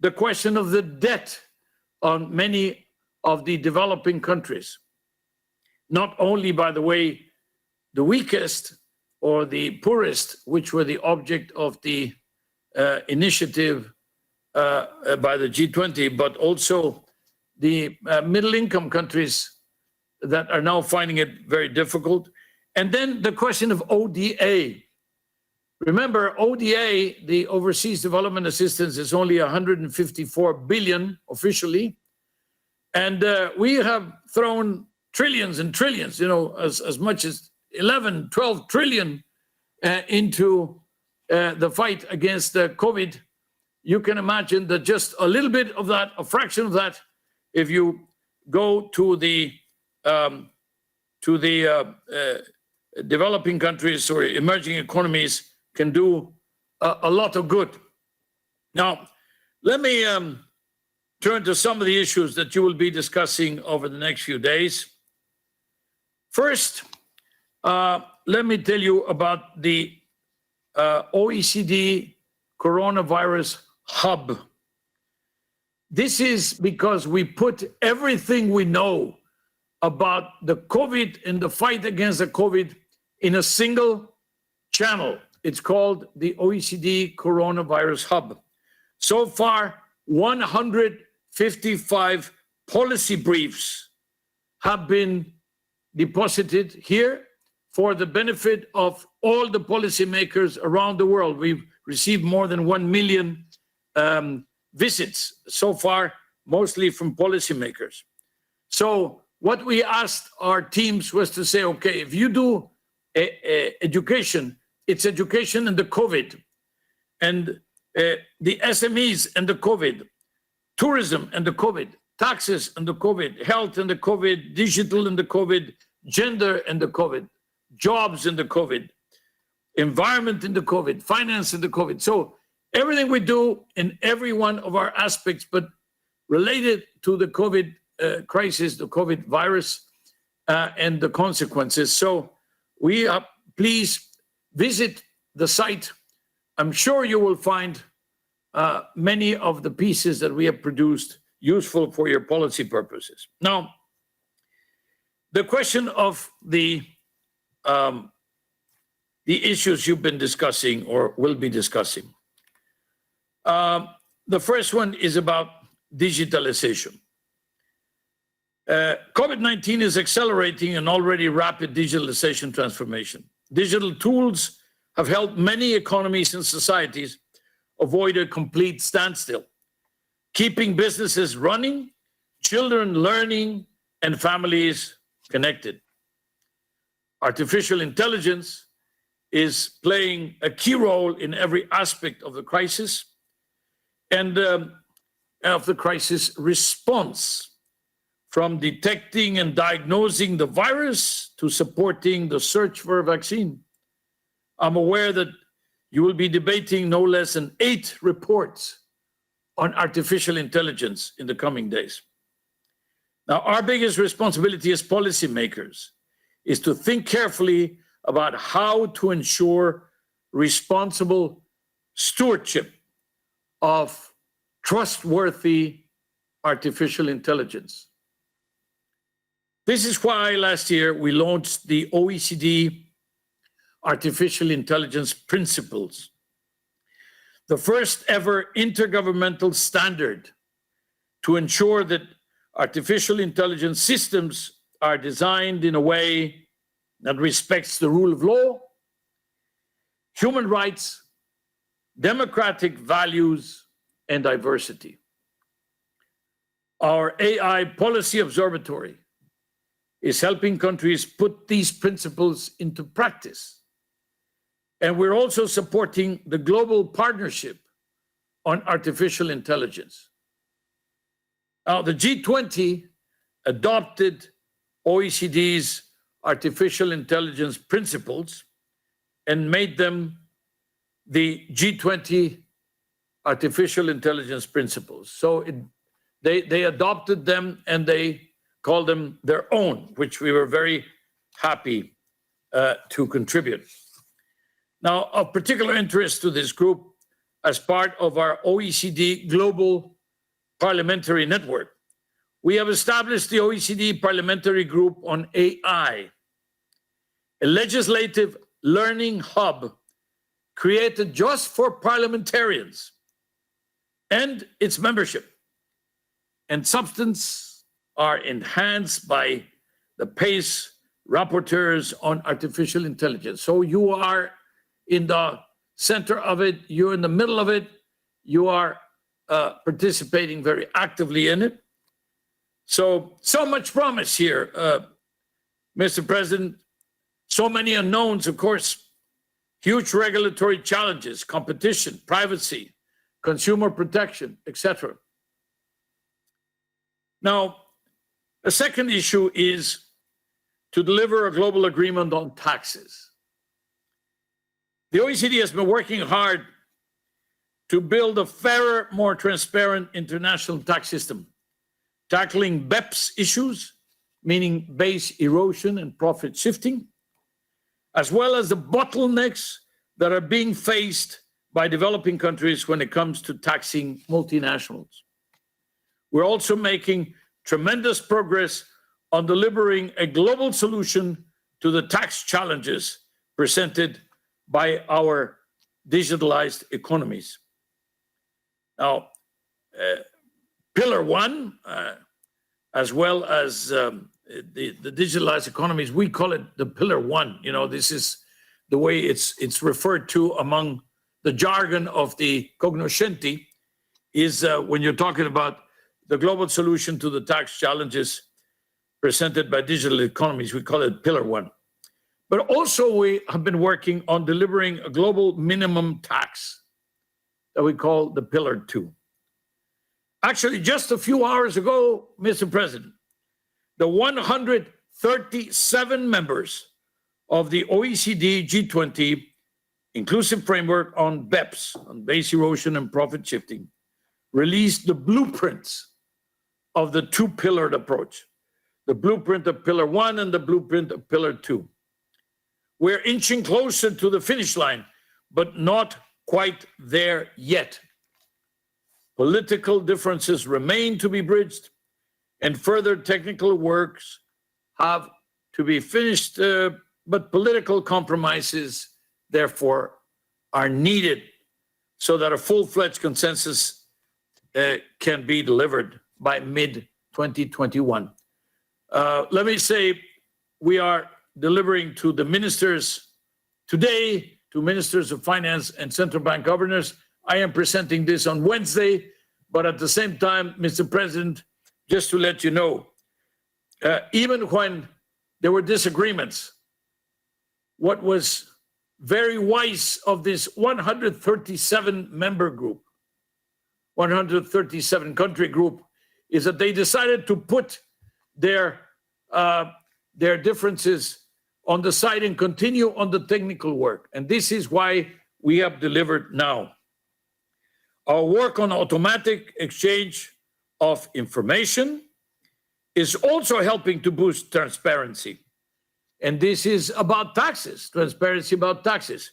The question of the debt on many of the developing countries, not only, by the way, the weakest or the poorest, which were the object of the initiative by the G20, but also the middle-income countries that are now finding it very difficult. And then the question of ODA. Remember, ODA, the Overseas Development Assistance, is only 154 billion officially. And we have thrown trillions and trillions, as much as 11, 12 trillion into the fight against COVID. You can imagine that just a little bit of that, a fraction of that, if you go to the developing countries or emerging economies, can do a lot of good. Now, let me turn to some of the issues that you will be discussing over the next few days. First, let me tell you about the OECD coronavirus hub. this is because we put everything we know about the COVID and the fight against the COVID in a single channel. It's called the OECD Coronavirus Hub. So far, 155 policy briefs have been deposited here for the benefit of all the policymakers around the world. We've received more than 1 million visits so far, mostly from policymakers. So what we asked our teams was to say, okay, if you do education, it's education and the COVID, and the SMEs and the COVID, tourism and the COVID, taxes and the COVID, health and the COVID, digital and the COVID, gender and the COVID, jobs and the COVID, environment and the COVID, finance and the COVID. So everything we do in every one of our aspects, but related to the COVID crisis, the COVID virus, and the consequences. So we are, please visit the site. I'm sure you will find many of the pieces that we have produced useful for your policy purposes. Now, the question of the issues you've been discussing or will be discussing. The first one is about digitalization. COVID-19 is accelerating an already rapid digitalization transformation. Digital tools have helped many economies and societies avoid a complete standstill, keeping businesses running, children learning, and families connected. Artificial intelligence is playing a key role in every aspect of the crisis and of the crisis response, from detecting and diagnosing the virus to supporting the search for a vaccine. I'm aware that you will be debating no less than 8 reports on artificial intelligence in the coming days. Now, our biggest responsibility as policymakers is to think carefully about how to ensure responsible stewardship of trustworthy artificial intelligence. This is why last year we launched the OECD Artificial Intelligence Principles, the first ever intergovernmental standard to ensure that artificial intelligence systems are designed in a way that respects the rule of law, human rights, democratic values, and diversity. Our AI Policy Observatory is helping countries put these principles into practice. And we're also supporting the Global Partnership on Artificial Intelligence. Now, the G20 adopted OECD's artificial intelligence principles and made them the G20 artificial intelligence principles. So they adopted them and they called them their own, which we were very happy to contribute. Now, of particular interest to this group, as part of our OECD Global Parliamentary Network, we have established the OECD Parliamentary Group on AI, a legislative learning hub created just for parliamentarians and its membership and substance are enhanced by the PACE rapporteurs on artificial intelligence. So you are in the center of it, you're in the middle of it, you are participating very actively in it. So much promise here, Mr. President. So many unknowns, of course, huge regulatory challenges, competition, privacy, consumer protection, etc. Now, the second issue is to deliver a global agreement on taxes. The OECD has been working hard to build a fairer, more transparent international tax system, tackling BEPS issues, meaning base erosion and profit shifting, as well as the bottlenecks that are being faced by developing countries when it comes to taxing multinationals. We're also making tremendous progress on delivering a global solution to the tax challenges presented by our digitalized economies. Now, Pillar 1, as well as the digitalized economies, we call it the Pillar 1. You know, this is the way it's referred to among the jargon of the cognoscenti, is when you're talking about the global solution to the tax challenges presented by digital economies, we call it Pillar 1. But also we have been working on delivering a global minimum tax that we call the Pillar 2. Actually, just a few hours ago, Mr. President, the 137 members of the OECD G20 Inclusive Framework on BEPS, on base erosion and profit shifting, released the blueprints of the two-pillared approach, the blueprint of Pillar 1 and the blueprint of Pillar 2. We're inching closer to the finish line, but not quite there yet. Political differences remain to be bridged, and further technical works have to be finished, but political compromises, therefore, are needed so that a full-fledged consensus can be delivered by mid-2021. Let me say, we are delivering to the ministers today, to ministers of finance and central bank governors. I am presenting this on Wednesday, but at the same time, Mr. President, just to let you know, even when there were disagreements, what was very wise of this 137-member group, 137-country group, is that they decided to put their differences on the side and continue on the technical work. And this is why we have delivered now. Our work on automatic exchange of information is also helping to boost transparency. And this is about taxes, transparency about taxes.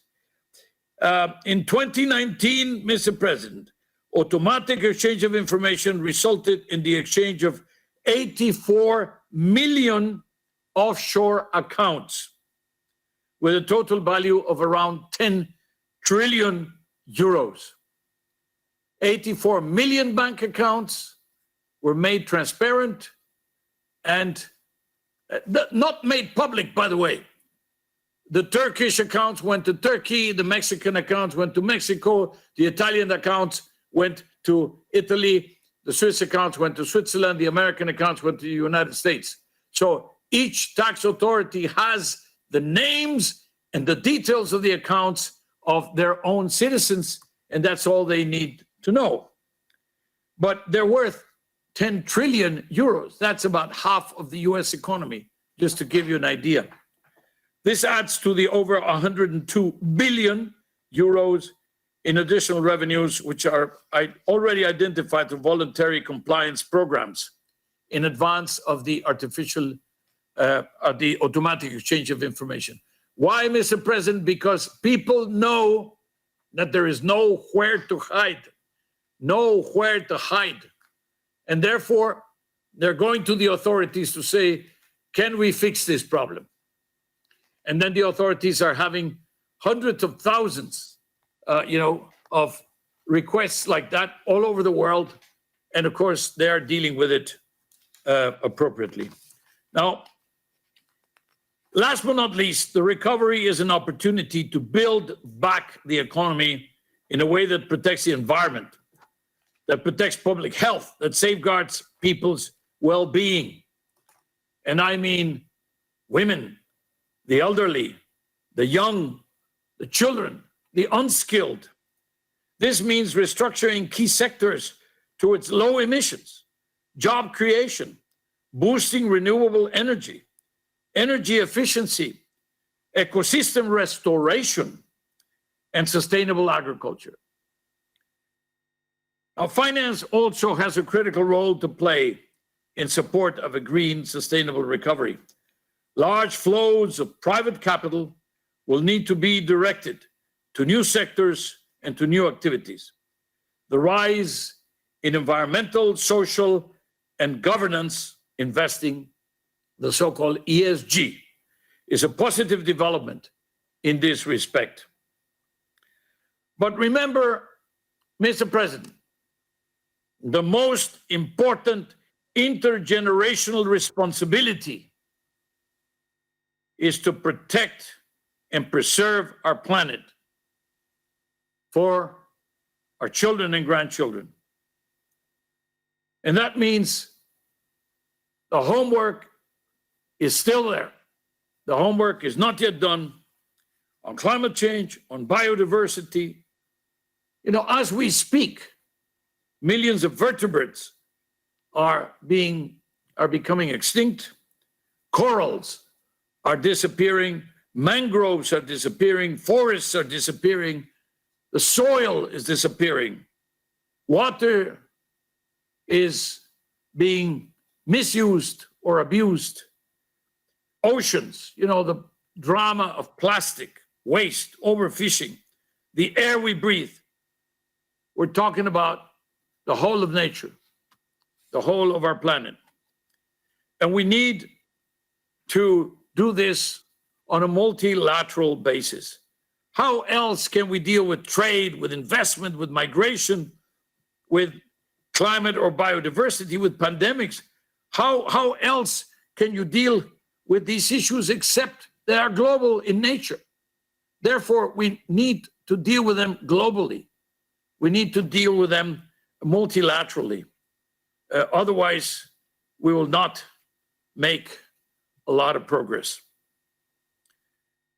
In 2019, Mr. President, automatic exchange of information resulted in the exchange of 84 million offshore accounts with a total value of around 10 trillion euros. 84 million bank accounts were made transparent and not made public, by the way. The Turkish accounts went to Turkey, the Mexican accounts went to Mexico, the Italian accounts went to Italy, the Swiss accounts went to Switzerland, the American accounts went to the United States. So each tax authority has the names and the details of the accounts of their own citizens, and that's all they need to know. But they're worth 10 trillion euros. That's about half of the US economy, just to give you an idea. This adds to the over 102 billion euros in additional revenues, which are already identified through voluntary compliance programs in advance of the the automatic exchange of information. Why, Mr. President? Because people know that there is nowhere to hide, nowhere to hide. And therefore, they're going to the authorities to say, can we fix this problem? And then the authorities are having hundreds of thousands, of requests like that all over the world. And of course, they are dealing with it appropriately. Now, last but not least, the recovery is an opportunity to build back the economy in a way that protects the environment, that protects public health, that safeguards people's well-being. And I mean women, the elderly, the young, the children, the unskilled. This means restructuring key sectors towards low emissions, job creation, boosting renewable energy, energy efficiency, ecosystem restoration, and sustainable agriculture. Now, finance also has a critical role to play in support of a green, sustainable recovery. Large flows of private capital will need to be directed to new sectors and to new activities. The rise in environmental, social, and governance investing, the so-called ESG, is a positive development in this respect. But remember, Mr. President, the most important intergenerational responsibility is to protect and preserve our planet for our children and grandchildren. And that means the homework is still there. The homework is not yet done on climate change, on biodiversity. You know, as we speak, millions of vertebrates are becoming extinct. Corals are disappearing. Mangroves are disappearing. Forests are disappearing. The soil is disappearing. Water is being misused or abused. Oceans, you know, the drama of plastic, waste, overfishing, the air we breathe. We're talking about the whole of nature, the whole of our planet. And we need to do this on a multilateral basis. How else can we deal with trade, with investment, with migration, with climate or biodiversity, with pandemics? How else can you deal with these issues except they are global in nature? Therefore, we need to deal with them globally. We need to deal with them multilaterally. Otherwise, we will not make a lot of progress.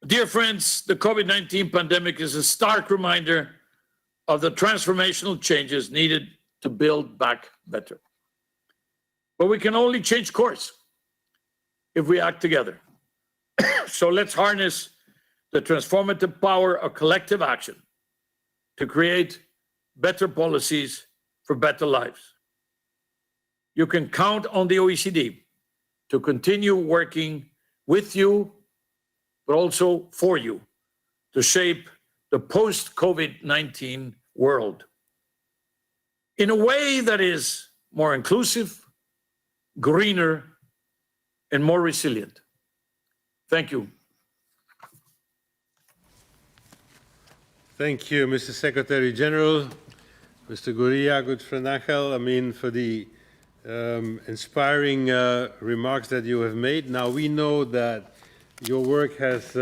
Dear friends, the COVID-19 pandemic is a stark reminder of the transformational changes needed to build back better. But we can only change course if we act together. So let's harness the transformative power of collective action to create better policies for better lives. You can count on the OECD to continue working with you, but also for you, to shape the post-COVID-19 world in a way that is more inclusive, greener, and more resilient. Thank you. Thank you, Mr. Secretary General, Mr. Gurria, good friend Angel, for the inspiring remarks that you have made. Now we know that your work has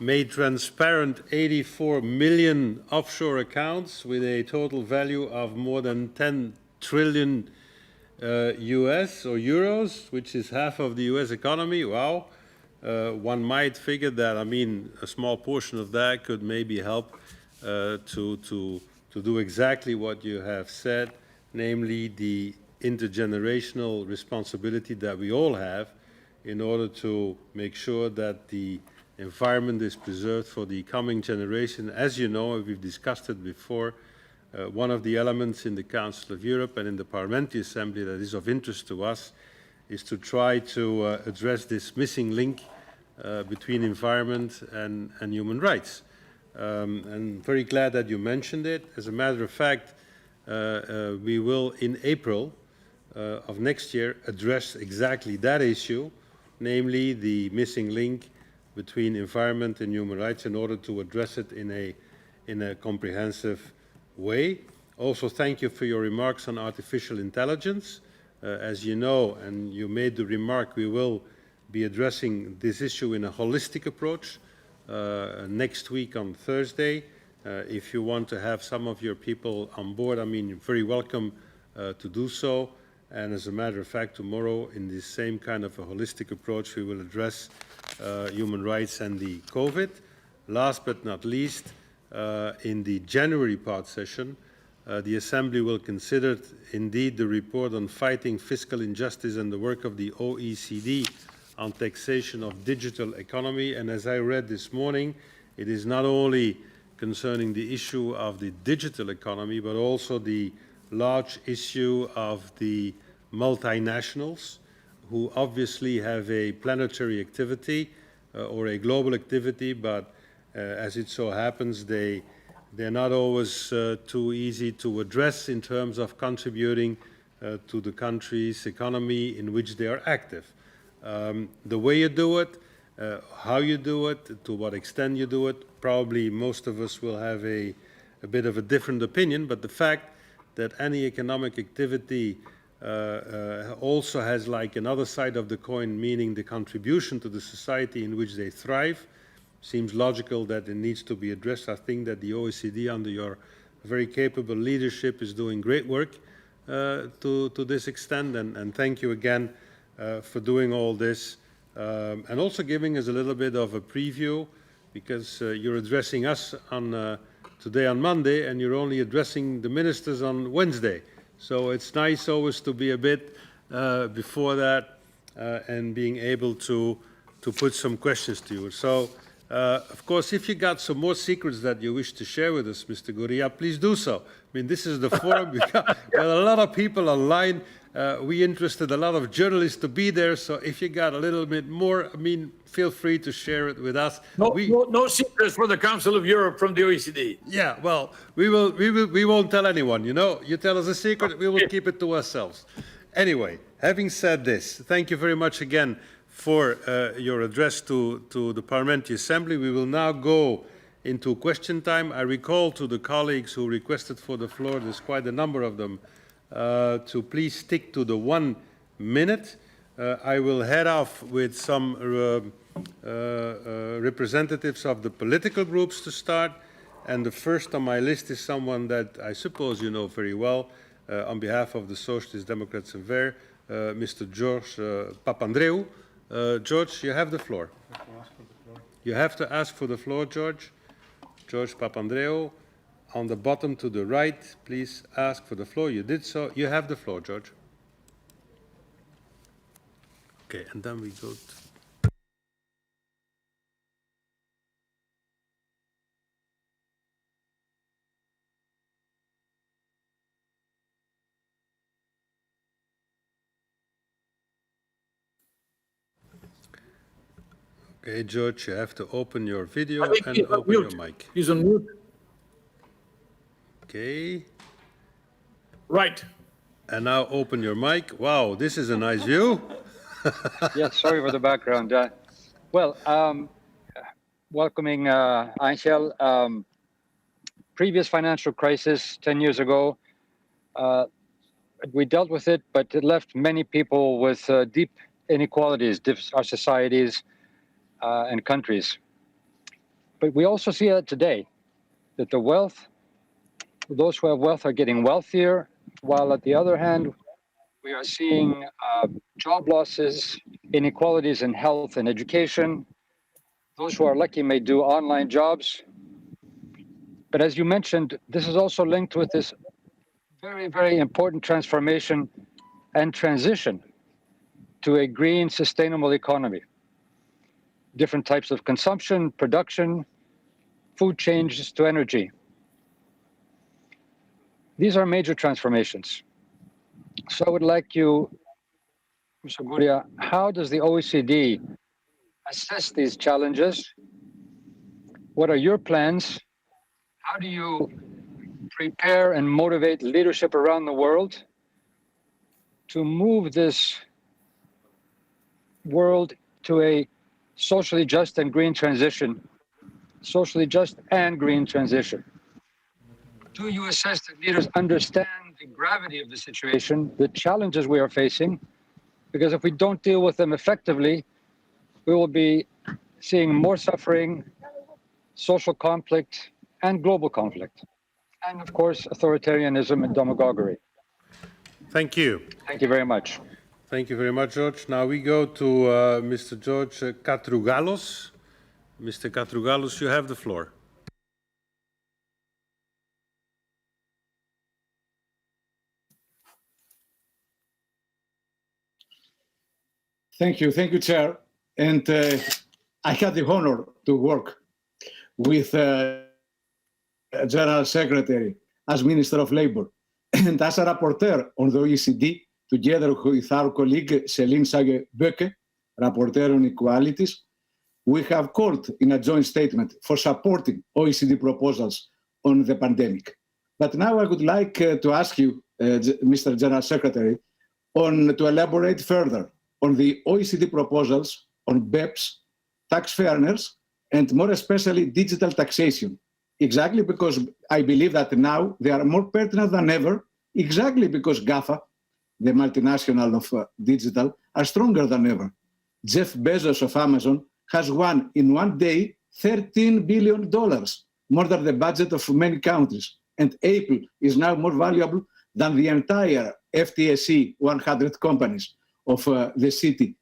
made transparent 84 million offshore accounts with a total value of more than 10 trillion US or euros, which is half of the US economy. Wow. One might figure that, a small portion of that could maybe help to do exactly what you have said, namely the intergenerational responsibility that we all have in order to make sure that the environment is preserved for the coming generation. As you know, we've discussed it before, one of the elements in the Council of Europe and in the Parliamentary Assembly that is of interest to us is to try to address this missing link between environment and human rights. I'm very glad that you mentioned it. As a matter of fact, we will, in April of next year, address exactly that issue, namely the missing link between environment and human rights, in order to address it in a comprehensive way. Also, thank you for your remarks on artificial intelligence. As you know, and you made the remark, we will be addressing this issue in a holistic approach next week on Thursday. If you want to have some of your people on board, you're very welcome to do so. And as a matter of fact, tomorrow, in this same kind of a holistic approach, we will address human rights and the COVID. Last but not least, in the January part session, the Assembly will consider indeed the report on fighting fiscal injustice and the work of the OECD on taxation of digital economy. And as I read this morning, it is not only concerning the issue of the digital economy, but also the large issue of the multinationals who obviously have a planetary activity or a global activity, but as it so happens, they they're not always too easy to address in terms of contributing to the country's economy in which they are active. The way you do it, how you do it, to what extent you do it, probably most of us will have a bit of a different opinion, but the fact that any economic activity also has like another side of the coin, meaning the contribution to the society in which they thrive, seems logical that it needs to be addressed. I think that the OECD, under your very capable leadership, is doing great work to this extent, and thank you again for doing all this, and also giving us a little bit of a preview, because you're addressing us on today on Monday, and you're only addressing the ministers on Wednesday. So it's nice always to be a bit before that and being able to put some questions to you. So, of course, if you got some more secrets that you wish to share with us, Mr. Gurria, please do so. I mean, this is the forum. We got a lot of people online. We interested a lot of journalists to be there. So if you got a little bit more, I mean, feel free to share it with us. No secrets for the Council of Europe from the OECD. Yeah, well, we won't tell anyone, you know. You tell us a secret, we will keep it to ourselves. Anyway, having said this, thank you very much again for your address to the Parliamentary Assembly. We will now go into question time. I recall to the colleagues who requested for the floor, there's quite a number of them, to please stick to the 1 minute. I will head off with some representatives of the political groups to start, and the first on my list is someone that I suppose you know very well, on behalf of the Socialist Democrats and Ver, Mr. George Papandreou. George, you have the floor. You have to ask for the floor, George. George Papandreou, on the bottom to the right, please ask for the floor. You did so. You have the floor, George. Okay, and then we go to... Okay, George, you have to open your video and open your mic. He's on mute. Okay. Right. And now open your mic. Wow, this is a nice view. Yeah, sorry for the background. Welcoming Angel. Previous financial crisis 10 years ago, we dealt with it, but it left many people with deep inequalities, our societies and countries. But we also see that today, that the wealth, those who have wealth are getting wealthier, while at the other hand, we are seeing job losses, inequalities in health and education. Those who are lucky may do online jobs. But as you mentioned, this is also linked with this very, very important transformation and transition to a green, sustainable economy. Different types of consumption, production, food changes to energy. These are major transformations. So I would like you, Mr. Gurria, how does the OECD assess these challenges? What are your plans? How do you prepare and motivate leadership around the world to move this world to a socially just and green transition? Socially just and green transition. Do you assess that leaders understand the gravity of the situation, the challenges we are facing? Because if we don't deal with them effectively, we will be seeing more suffering, social conflict, and global conflict. And of course, authoritarianism and demagoguery. Thank you. Thank you very much. Thank you very much, George. Now we go to Mr. George Katrougalos. Mr. Katrougalos, you have the floor. Thank you, Chair. And I had the honor to work with General Secretary as Minister of Labour and as a rapporteur on the OECD, together with our colleague Céline Sage-Böke, rapporteur on equalities. We have called in a joint statement for supporting OECD proposals on the pandemic. But now I would like to ask you, Mr. General Secretary, to elaborate further on the OECD proposals on BEPS, tax fairness, and more especially digital taxation. Exactly because I believe that now they are more pertinent than ever, exactly because GAFA, the multinational of digital, are stronger than ever. Jeff Bezos of Amazon has won in one day $13 billion, more than the budget of many countries. And Apple is now more valuable than the entire FTSE 100 companies of the City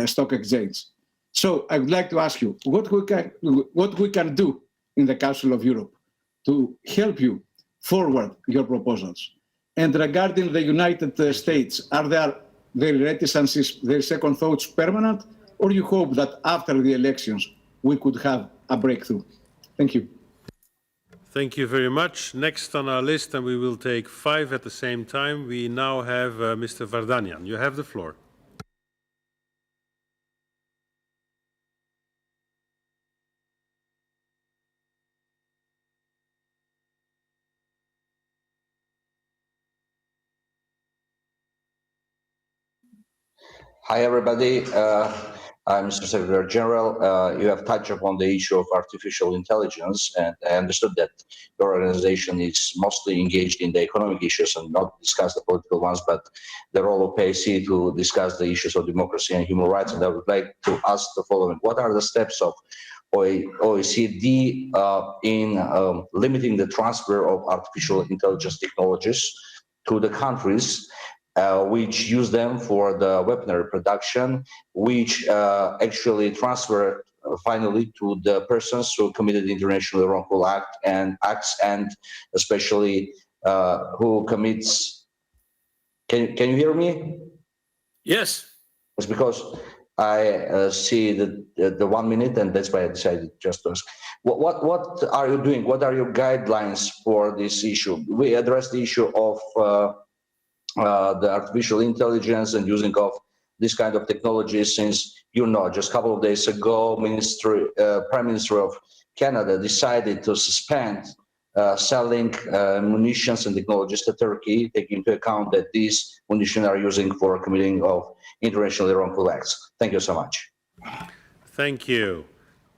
Stock Exchange. So I would like to ask you what we can do in the Council of Europe to help you forward your proposals. And regarding the United States, are their reticences, their second thoughts permanent, or you hope that after the elections we could have a breakthrough? Thank you. Thank you very much. Next on our list, and we will take 5 at the same time, we now have Mr. Vardanyan. You have the floor. Hi, everybody. I'm Mr. Secretary General. You have touched upon the issue of artificial intelligence, and I understood that your organization is mostly engaged in the economic issues and not discuss the political ones, but the role of APCE to discuss the issues of democracy and human rights. And I would like to ask the following. What are the steps of OECD in limiting the transfer of artificial intelligence technologies to the countries which use them for the weaponry production, which actually transfer finally to the persons who committed internationally wrongful acts, and especially who commits. Can you hear me? Yes. It's because I see the 1 minute, and that's why I decided just to ask. What are you doing? What are your guidelines for this issue? We address the issue of the artificial intelligence and using of this kind of technology since, just a couple of days ago, Prime Minister of Canada decided to suspend selling munitions and technologies to Turkey, taking into account that these munitions are using for committing of internationally wrongful acts. Thank you so much. Thank you.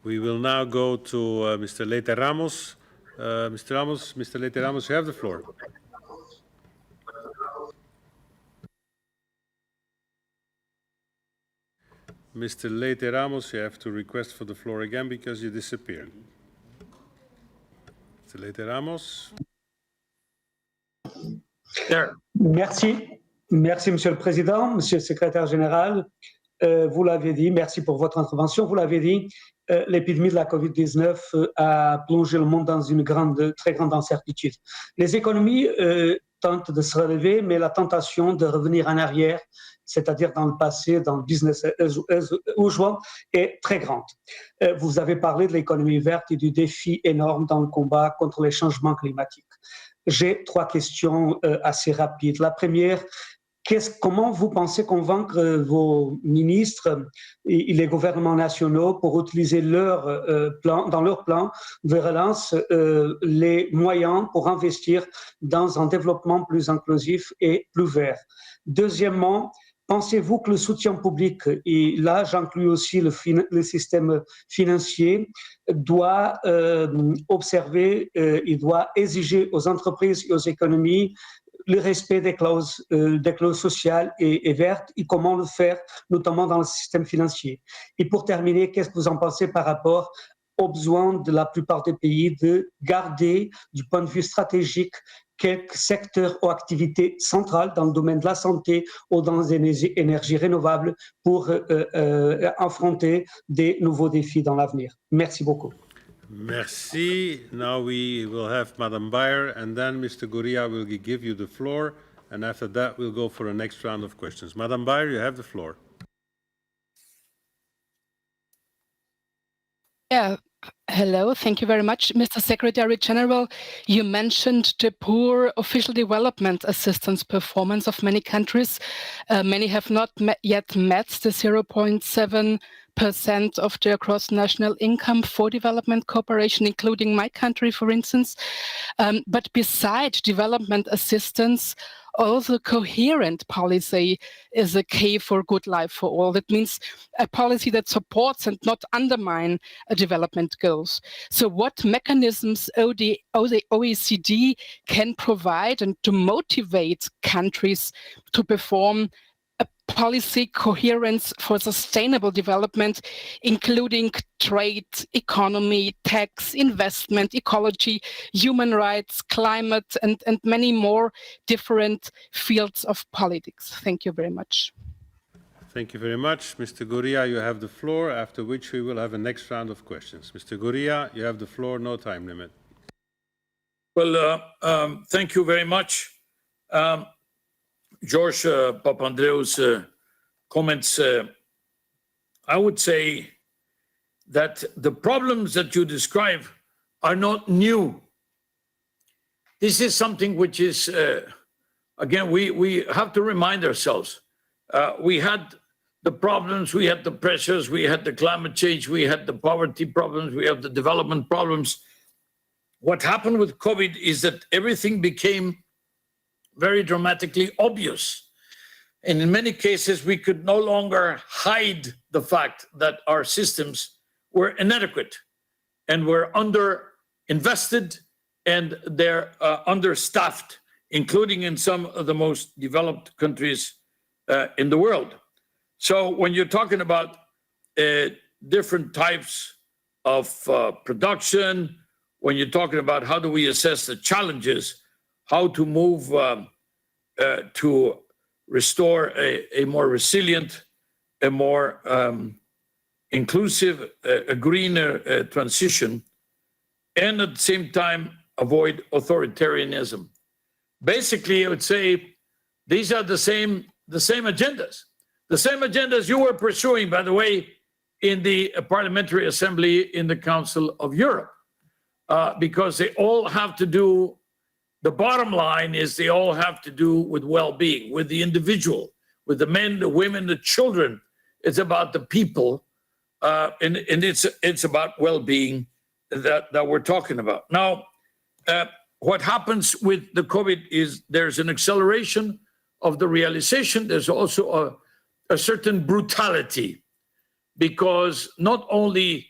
We will now go to Mr. Leite Ramos. Mr. Leite Ramos, you have the floor. Mr. Leite Ramos, you have to request for the floor again because you disappeared. Mr. Leite Ramos. There. Merci, Monsieur le Président, Monsieur le Secrétaire Général. Vous l'avez dit, merci pour votre intervention. Vous l'avez dit, l'épidémie de la COVID-19 a plongé le monde dans une très grande incertitude. Les économies tentent de se relever, mais la tentation de revenir en arrière, c'est-à-dire dans le passé, dans le business as usual, est très grande. Vous avez parlé de l'économie verte et du défi énorme dans le combat contre les changements climatiques. J'ai 3 questions assez rapides. La première, comment vous pensez convaincre vos ministres et les gouvernements nationaux pour utiliser dans leur plan de relance les moyens pour investir dans un développement plus inclusif et plus vert? Deuxièmement, pensez-vous que le soutien public, et là j'inclus aussi le système financier, doit observer, il doit exiger aux entreprises et aux économies le respect des clauses sociales et vertes, et comment le faire, notamment dans le système financier? Et pour terminer, qu'est-ce que vous en pensez par rapport aux besoins de la plupart des pays de garder, du point de vue stratégique, quelques secteurs ou activités centrales dans le domaine de la santé ou dans les énergies renouvelables pour affronter des nouveaux défis dans l'avenir? Merci beaucoup. Merci. Now we will have Madam Bayer, and then Mr. Gurria will give you the floor, and after that we'll go for a next round of questions. Madam Bayer, you have the floor. Yeah. Hello, thank you very much. Mr. Secretary General, you mentioned the poor official development assistance performance of many countries. Many have not yet met the 0.7% percent of their gross national income for development cooperation, including my country, for instance. But beside development assistance, also coherent policy is a key for good life for all. That means a policy that supports and not undermine development goals. So what mechanisms the OECD can provide and to motivate countries to perform a policy coherence for sustainable development, including trade, economy, tax, investment, ecology, human rights, climate, and many more different fields of politics. Thank you very much. Thank you very much. Mr. Gurria, you have the floor, after which we will have a next round of questions. Mr. Gurria, you have the floor, no time limit. Well, thank you very much. George Papandreou's comments, I would say that the problems that you describe are not new. This is something which is, again, we have to remind ourselves. We had the problems, we had the pressures, we had the climate change, we had the poverty problems, we have the development problems. What happened with COVID is that everything became very dramatically obvious. And in many cases, we could no longer hide the fact that our systems were inadequate and were underinvested and they're understaffed, including in some of the most developed countries in the world. So when you're talking about different types of production, when you're talking about how do we assess the challenges, how to move to restore a more resilient, a more inclusive, a greener transition, and at the same time avoid authoritarianism. Basically, I would say these are the same agendas. The same agendas you were pursuing, by the way, in the Parliamentary Assembly in the Council of Europe, because they all have to do, the bottom line is they all have to do with well-being, with the individual, with the men, the women, the children. It's about the people, and it's about well-being that we're talking about. Now, what happens with the COVID is there's an acceleration of the realization. There's also a certain brutality, because not only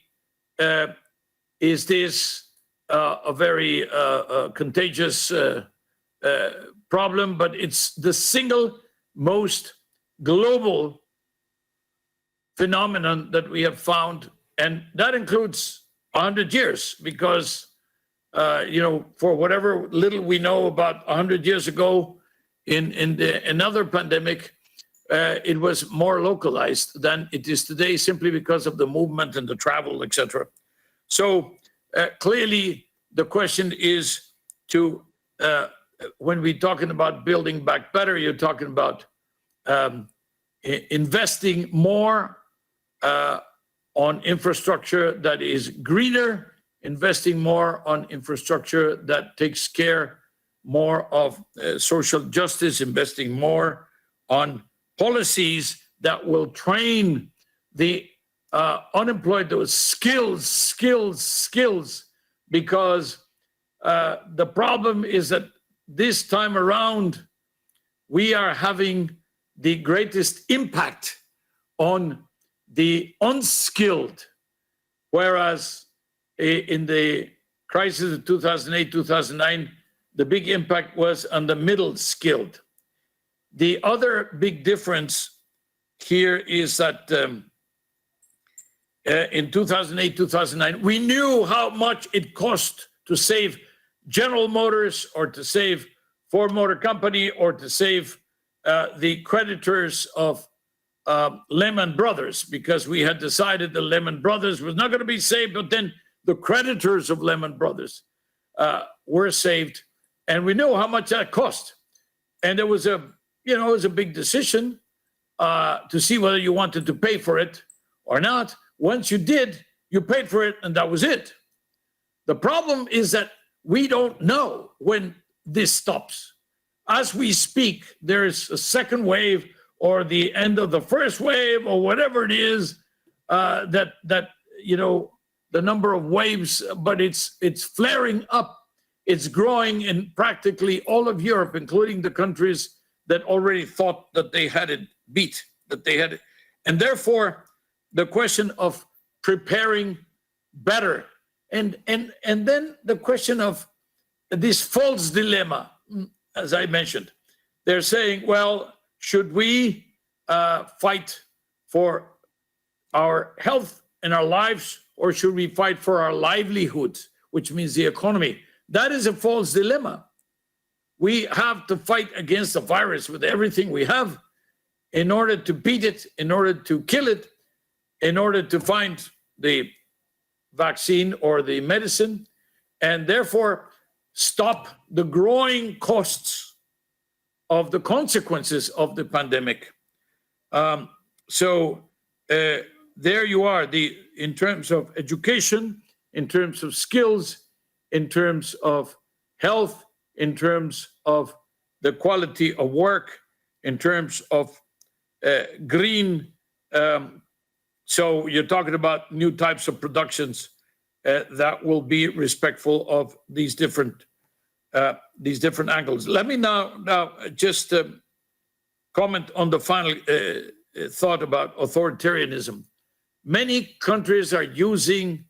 is this a very contagious problem, but it's the single most global phenomenon that we have found, and that includes 100 years, because for whatever little we know about 100 years ago in another pandemic, it was more localized than it is today, simply because of the movement and the travel, etc. So clearly, the question is to, when we're talking about building back better, you're talking about investing more on infrastructure that is greener, investing more on infrastructure that takes care more of social justice, investing more on policies that will train the unemployed, those skills, because the problem is that this time around, we are having the greatest impact on the unskilled, whereas in the crisis of 2008, 2009, the big impact was on the middle skilled. The other big difference here is that in 2008, 2009, we knew how much it cost to save General Motors, or to save Ford Motor Company, or to save the creditors of Lehman Brothers, because we had decided the Lehman Brothers was not going to be saved, but then the creditors of Lehman Brothers were saved, and we knew how much that cost. And it was a big decision to see whether you wanted to pay for it or not. Once you did, you paid for it, and that was it. The problem is that we don't know when this stops. As we speak, there's a second wave, or the end of the first wave, or whatever it is. that you know, the number of waves, but it's flaring up. It's growing in practically all of Europe, including the countries that already thought that they had it beat, that they had it. And therefore, the question of preparing better, and then the question of this false dilemma, as I mentioned. They're saying, well, should we fight for our health and our lives, or should we fight for our livelihood, which means the economy? That is a false dilemma. We have to fight against the virus with everything we have in order to beat it, in order to kill it, in order to find the vaccine or the medicine, and therefore stop the growing costs of the consequences of the pandemic. So there you are, in terms of education, in terms of skills, in terms of health, in terms of the quality of work, in terms of green. So you're talking about new types of productions that will be respectful of these different angles. Let me now just comment on the final thought about authoritarianism. Many countries are using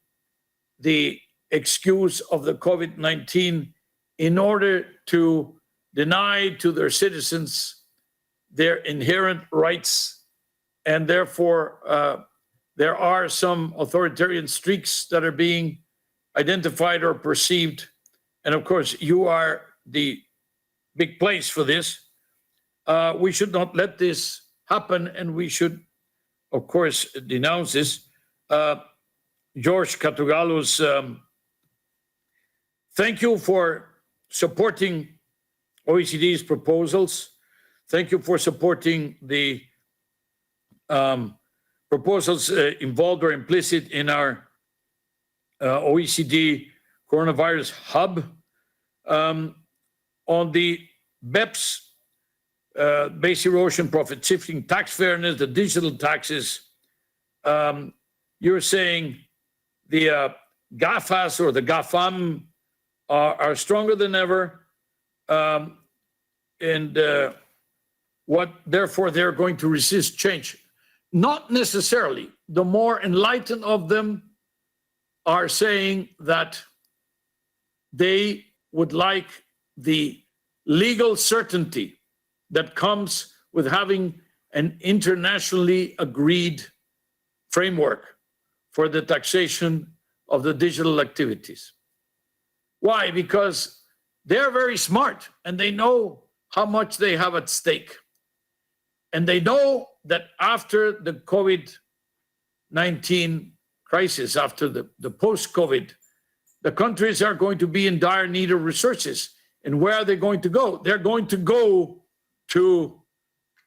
the excuse of the COVID-19 in order to deny to their citizens their inherent rights, and therefore there are some authoritarian streaks that are being identified or perceived. And of course, you are the big place for this. We should not let this happen, and we should, of course, denounce this. George Katougalos, thank you for supporting OECD's proposals. Thank you for supporting the proposals involved or implicit in our OECD coronavirus hub. On the BEPS, base erosion, profit shifting, tax fairness, the digital taxes, you're saying the GAFAs or the GAFAM are stronger than ever, and therefore they're going to resist change. Not necessarily. The more enlightened of them are saying that they would like the legal certainty that comes with having an internationally agreed framework for the taxation of the digital activities. Why? Because they're very smart and they know how much they have at stake. And they know that after the COVID-19 crisis, after the post-COVID, the countries are going to be in dire need of resources. And where are they going to go? They're going to go to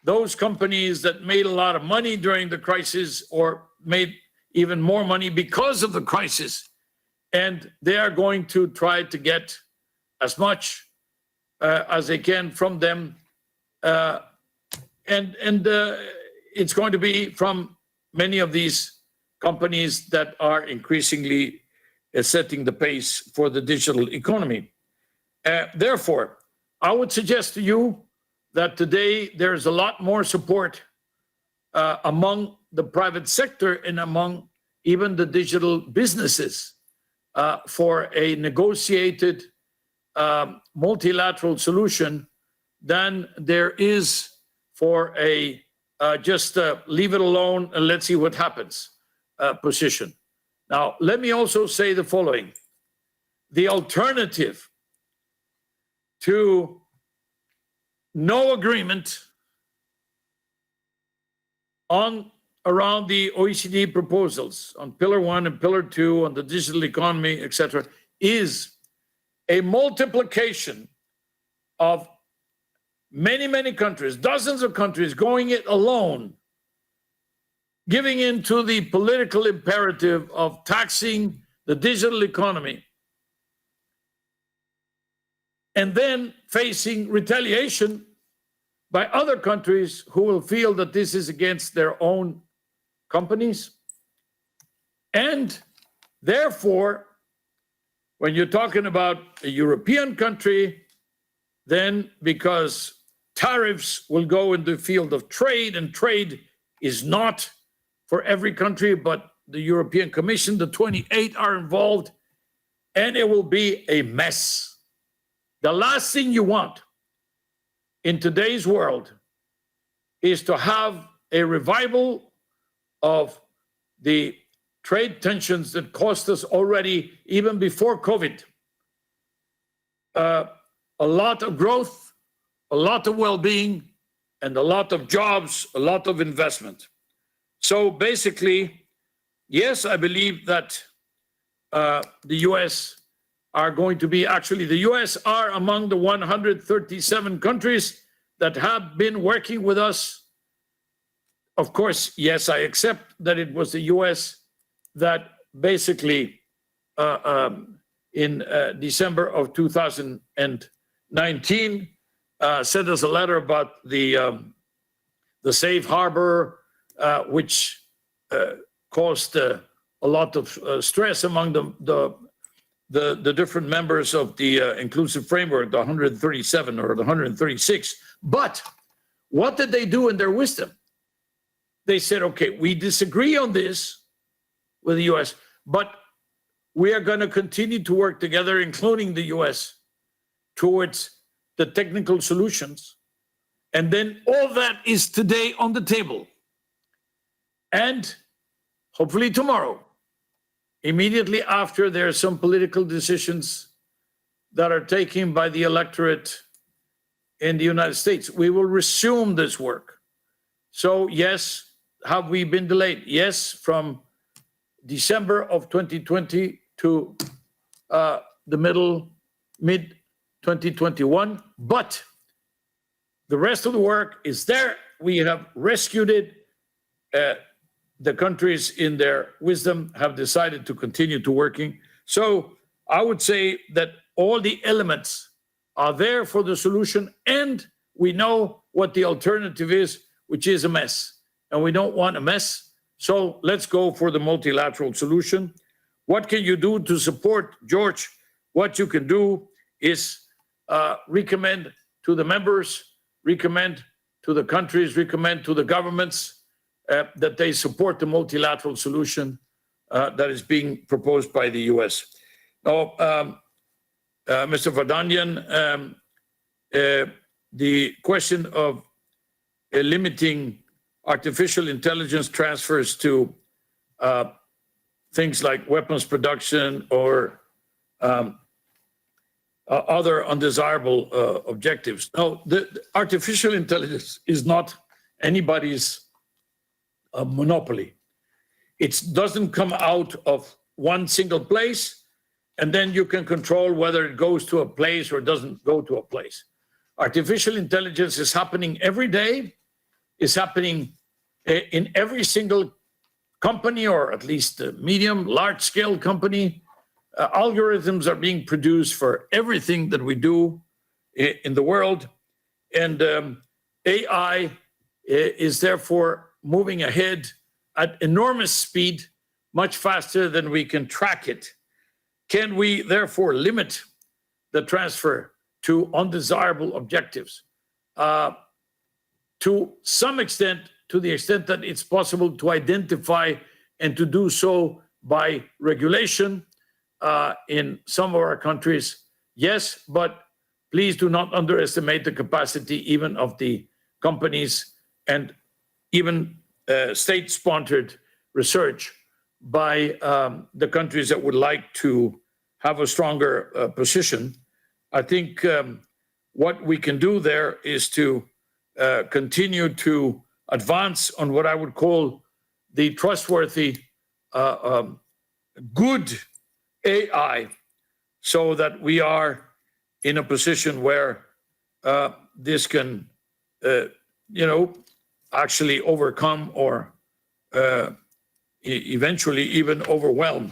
those companies that made a lot of money during the crisis or made even more money because of the crisis. And they are going to try to get as much as they can from them. And it's going to be from many of these companies that are increasingly setting the pace for the digital economy. Therefore, I would suggest to you that today there's a lot more support among the private sector and among even the digital businesses for a negotiated multilateral solution than there is for a just leave it alone and let's see what happens position. Now, let me also say the following. The alternative to no agreement around the OECD proposals on Pillar 1 and Pillar 2 on the digital economy, etc., is a multiplication of many, many countries, dozens of countries going it alone, giving in to the political imperative of taxing the digital economy, and then facing retaliation by other countries who will feel that this is against their own companies, And therefore, when you're talking about a European country, then because tariffs will go in the field of trade, and trade is not for every country, but the European Commission, the 28 are involved, and it will be a mess. The last thing you want in today's world is to have a revival of the trade tensions that cost us already, even before COVID, a lot of growth, a lot of well-being, and a lot of jobs, a lot of investment. So basically, yes, I believe that the US are going to be, actually, the US are among the 137 countries that have been working with us. Of course, yes, I accept that it was the US that basically in December of 2019 sent us a letter about the safe harbor, which caused a lot of stress among the different members of the inclusive framework, the 137 or the 136. But what did they do in their wisdom? They said, okay, we disagree on this with the US, but we are going to continue to work together, including the US, towards the technical solutions. And then all that is today on the table. And hopefully tomorrow, immediately after there are some political decisions that are taken by the electorate in the United States, we will resume this work. So yes, have we been delayed? Yes, from December of 2020 to the mid 2021, but the rest of the work is there. We have rescued it. The countries in their wisdom have decided to continue to working. So I would say that all the elements are there for the solution, and we know what the alternative is, which is a mess. And we don't want a mess. So let's go for the multilateral solution. What can you do to support, George? What you can do is recommend to the members, recommend to the countries, recommend to the governments that they support the multilateral solution that is being proposed by the US. Now, Mr. Vardanyan, the question of limiting artificial intelligence transfers to things like weapons production or other undesirable objectives. No, the artificial intelligence is not anybody's monopoly. It doesn't come out of one single place, and then you can control whether it goes to a place or doesn't go to a place. Artificial intelligence is happening every day. Is happening in every single company, or at least a medium, large-scale company. Algorithms are being produced for everything that we do in the world. And AI is therefore moving ahead at enormous speed, much faster than we can track it. Can we therefore limit the transfer to undesirable objectives? To some extent, to the extent that it's possible to identify and to do so by regulation in some of our countries, yes, but please do not underestimate the capacity even of the companies and even state-sponsored research by the countries that would like to have a stronger position. I think what we can do there is to continue to advance on what I would call the trustworthy, good AI, so that we are in a position where this can, actually overcome or eventually even overwhelm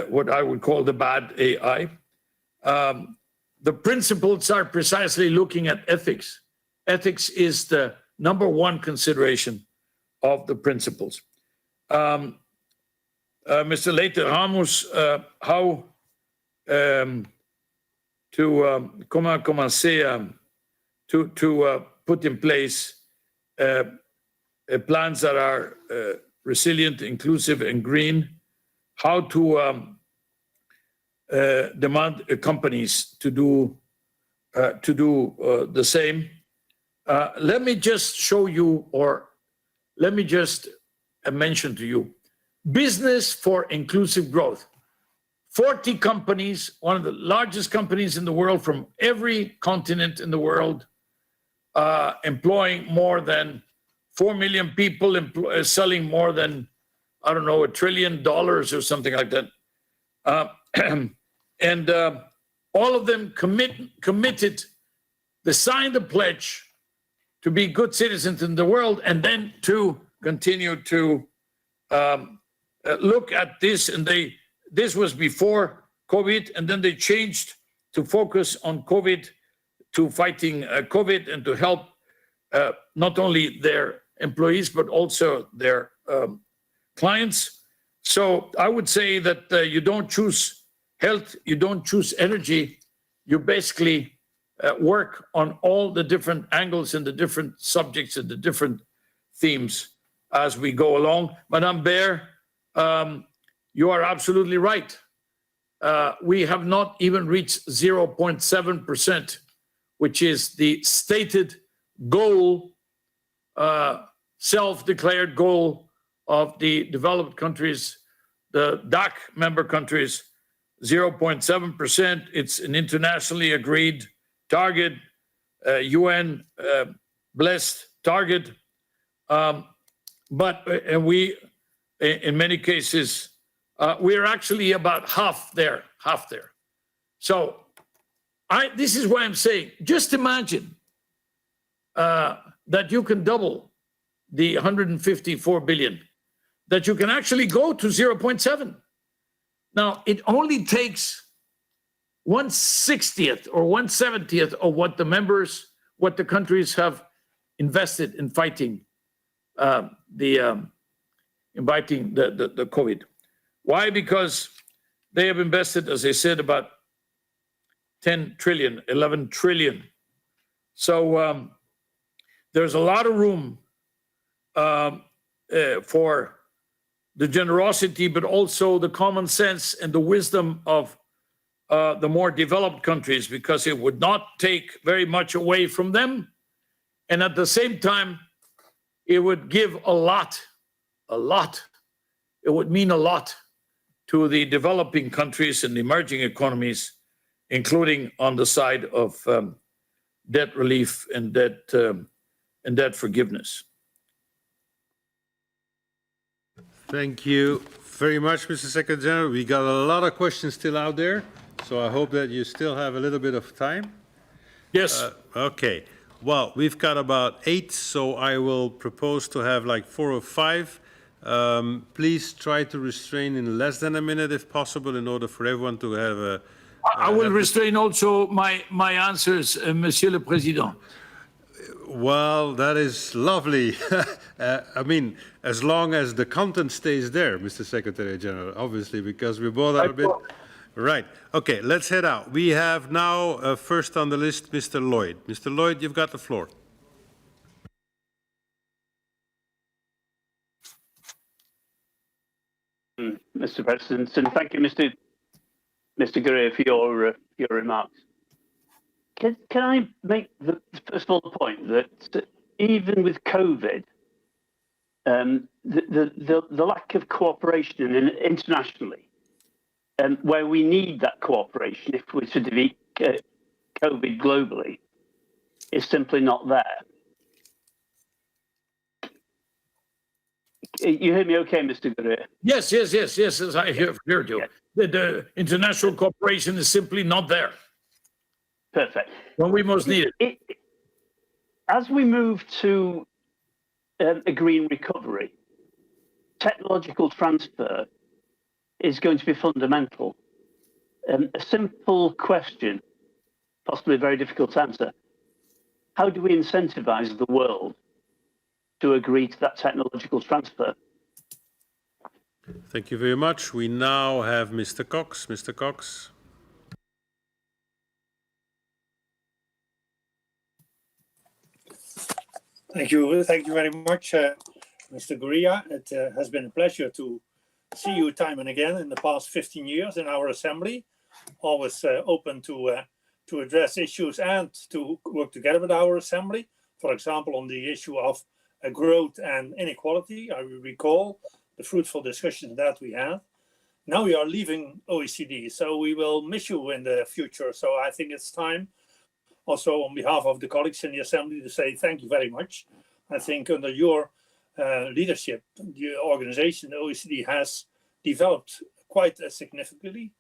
what I would call the bad AI. The principles are precisely looking at ethics. Ethics is the number one consideration of the principles. Mr. Leiter Ramos, how to put in place plans that are resilient, inclusive, and green, how to demand companies to do the same. Let me just show you, or let me just mention to you, Business for Inclusive Growth. 40 companies, one of the largest companies in the world from every continent in the world, employing more than 4 million people, selling more than, I don't know, $1 trillion or something like that. And all of them committed, they signed a pledge to be good citizens in the world and then to continue to look at this. And this was before COVID, and then they changed to focus on COVID, to fighting COVID, and to help not only their employees, but also their clients. So I would say that you don't choose health, you don't choose energy, you basically work on all the different angles and the different subjects and the different themes as we go along. Madame Baer, you are absolutely right. We have not even reached 0.7%, which is the stated goal, self-declared goal of the developed countries, the DAC member countries, 0.7%. It's an internationally agreed target, UN blessed target. But we, in many cases, we're actually about half there. So this is why I'm saying, just imagine that you can double the 154 billion, that you can actually go to 0.7. Now, it only takes 1/60th or 1/70th of what the countries have invested in fighting the COVID. Why? Because they have invested, as I said, about 10 trillion, 11 trillion. So there's a lot of room for the generosity, but also the common sense and the wisdom of the more developed countries, because it would not take very much away from them. And at the same time, it would give a lot. It would mean a lot to the developing countries and emerging economies, including on the side of debt relief and debt forgiveness. Thank you very much, Mr. Secretary General. We got a lot of questions still out there, so I hope that you still have a little bit of time. Yes. Okay. Well, we've got about 8, so I will propose to have like 4 or 5. Please try to restrain in less than a minute if possible, in order for everyone to have a... I will restrain also my answers, Monsieur le Président. Well, that is lovely. I mean, as long as the content stays there, Mr. Secretary General, obviously, because we both are a bit... Right. Okay, let's head out. We have now first on the list, Mr. Lloyd. Mr. Lloyd, you've got the floor. Mr. President, and thank you, Mr. Gurria, for your remarks. Can I make the first of all the point that even with COVID, the lack of cooperation internationally, where we need that cooperation if we're to defeat COVID globally, is simply not there. You hear me okay, Mr. Gurria? Yes, as I heard you. Yeah. The international cooperation is simply not there. Perfect. When we most need it. As we move to a green recovery, technological transfer is going to be fundamental. A simple question, possibly a very difficult to answer. How do we incentivize the world to agree to that technological transfer? Thank you very much. We now have Mr. Cox. Mr. Cox. Thank you very much, Mr. Gurria. It has been a pleasure to see you time and again in the past 15 years in our assembly. Always open to address issues and to work together with our assembly. For example, on the issue of growth and inequality, I recall the fruitful discussions that we had. Now we are leaving OECD, so we will miss you in the future. So I think it's time also on behalf of the colleagues in the Assembly to say thank you very much. I think under your leadership, the organization, the OECD, has developed quite significantly.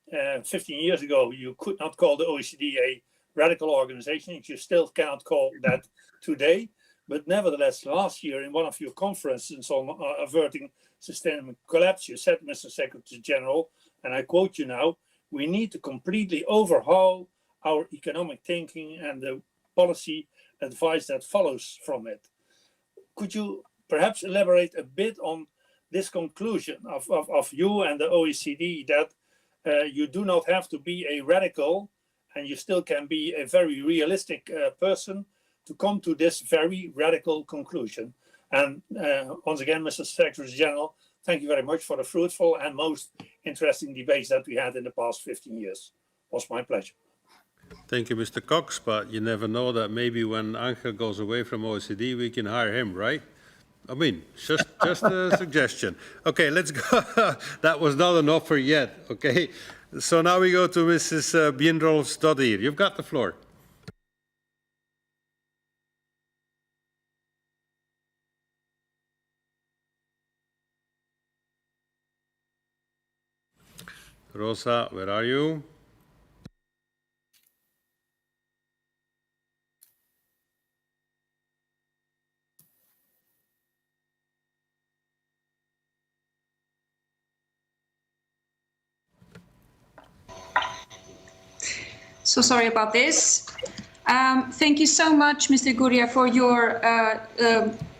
15 years ago, you could not call the OECD a radical organization. You still cannot call that today. But nevertheless, last year in one of your conferences on averting sustainable collapse, you said, Mr. Secretary General, and I quote you now, we need to completely overhaul our economic thinking and the policy advice that follows from it. Could you perhaps elaborate a bit on this conclusion of you and the OECD that you do not have to be a radical and you still can be a very realistic person to come to this very radical conclusion? And once again, Mr. Secretary General, thank you very much for the fruitful and most interesting debates that we had in the past 15 years. It was my pleasure. Thank you, Mr. Cox, but you never know that maybe when Angel goes away from OECD, we can hire him, right? I mean, just a suggestion. Okay, let's go. That was not an offer yet, okay? So now we go to Mrs. Bienrolf-Stodir. You've got the floor. Rosa, where are you? So sorry about this. Thank you so much, Mr. Gurria, for your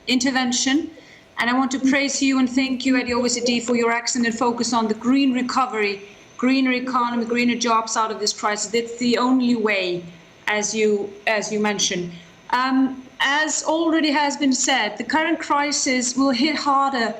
intervention. And I want to praise you and thank you at the OECD for your excellent focus on the green recovery, greener economy, greener jobs out of this crisis. That's the only way, as you mentioned. As already has been said, the current crisis will hit harder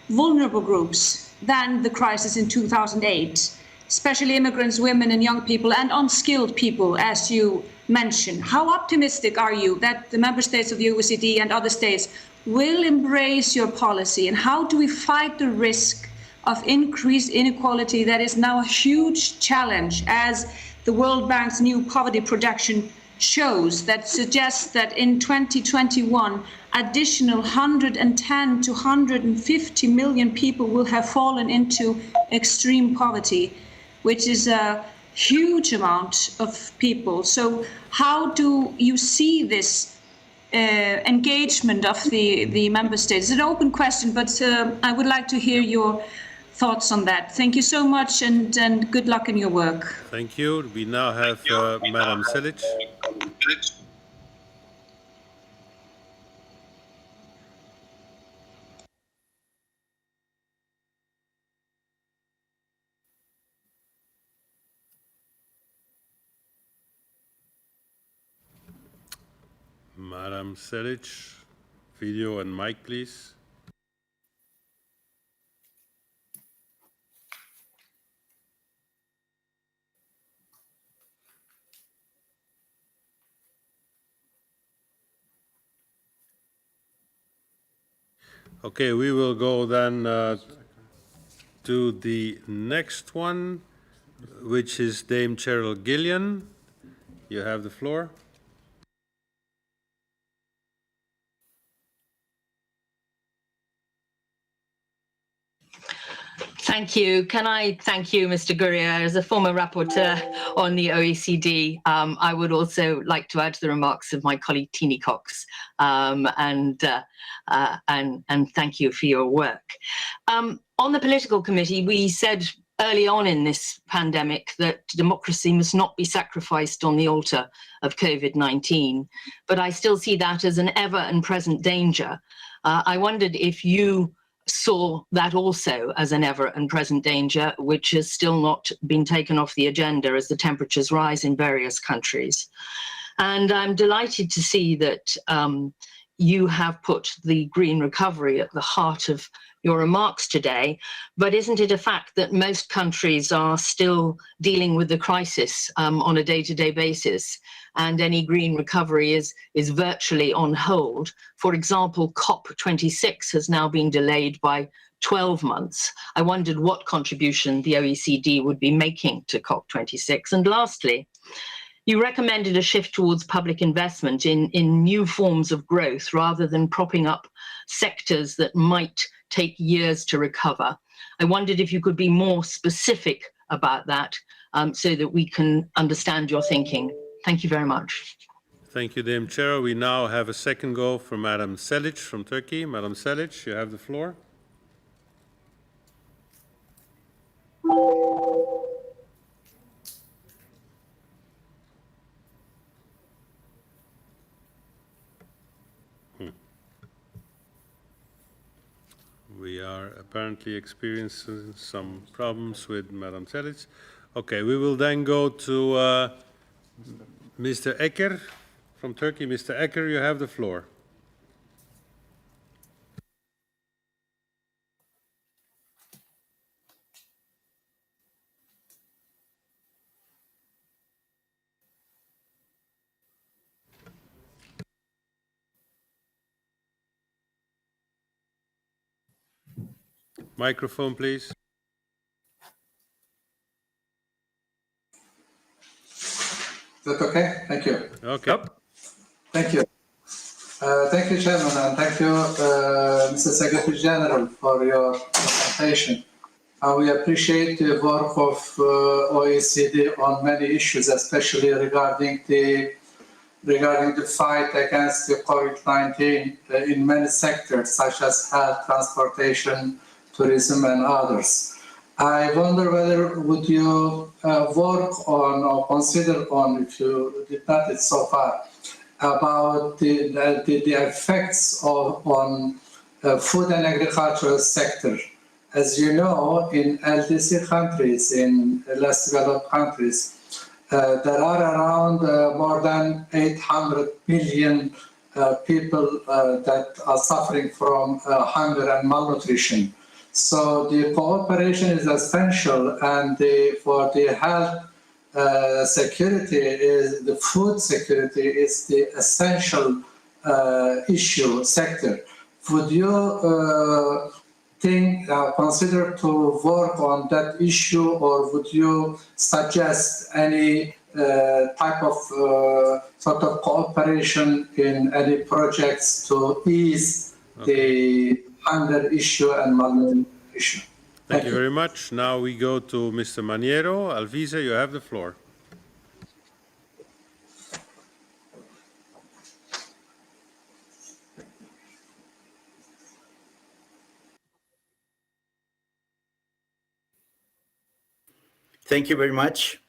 vulnerable groups than the crisis in 2008. Especially immigrants, women and young people and unskilled people, as you mentioned. How optimistic are you that the member states of the OECD and other states will embrace your policy? And how do we fight the risk of increased inequality that is now a huge challenge, as the World Bank's new poverty projection shows, that suggests that in 2021, additional 110 to 150 million people will have fallen into extreme poverty, which is a huge amount of people. So how do you see this engagement of the member states? It's an open question, but I would like to hear your thoughts on that. Thank you so much and good luck in your work. Thank you. We now have Madam Silic. Madam Silic, video and mic, please. Okay, we will go then to the next one, which is Dame Cheryl Gillian. You have the floor. Thank you. Can I thank you, Mr. Gurria, as a former rapporteur on the OECD. I would also like to add to the remarks of my colleague Tini Cox, and thank you for your work. On the political committee, we said early on in this pandemic that democracy must not be sacrificed on the altar of COVID-19, but I still see that as an ever and present danger. I wondered if you saw that also as an ever and present danger, which has still not been taken off the agenda as the temperatures rise in various countries. And I'm delighted to see that you have put the green recovery at the heart of your remarks today. But isn't it a fact that most countries are still dealing with the crisis on a day-to-day basis, and any green recovery is virtually on hold? For example, COP26 has now been delayed by 12 months. I wondered what contribution the OECD would be making to COP26. And lastly, you recommended a shift towards public investment in new forms of growth rather than propping up sectors that might take years to recover. I wondered if you could be more specific about that so that we can understand your thinking. Thank you very much. Thank you, Dame Chair. We now have a second go from Madam Selic from Turkey. Madam Selic, you have the floor. We are apparently experiencing some problems with Madam Selic. Okay, we will then go to Mr. Eker from Turkey. Mr. Eker, you have the floor. Microphone, please. Is that okay? Thank you. Okay. Yep. Thank you. Thank you, Chairman, and thank you, Mr. Secretary General, for your presentation. We appreciate the work of OECD on many issues, especially regarding the fight against the COVID-19 in many sectors, such as health, transportation, tourism, and others. I wonder whether would you work on or consider on, if you did not it so far, about the effects on food and agricultural sector. As you know, in LDC countries, in less developed countries, there are around more than 800 million people that are suffering from hunger and malnutrition. So the cooperation is essential, and for the health security, the food security is the essential issue sector. Would you consider to work on that issue, or would you suggest any type of sort of cooperation in any projects to ease the hunger issue and malnutrition issue? Thank you very much. Now we go to Mr. Maniero. Alvise, you have the floor. Thank you very much.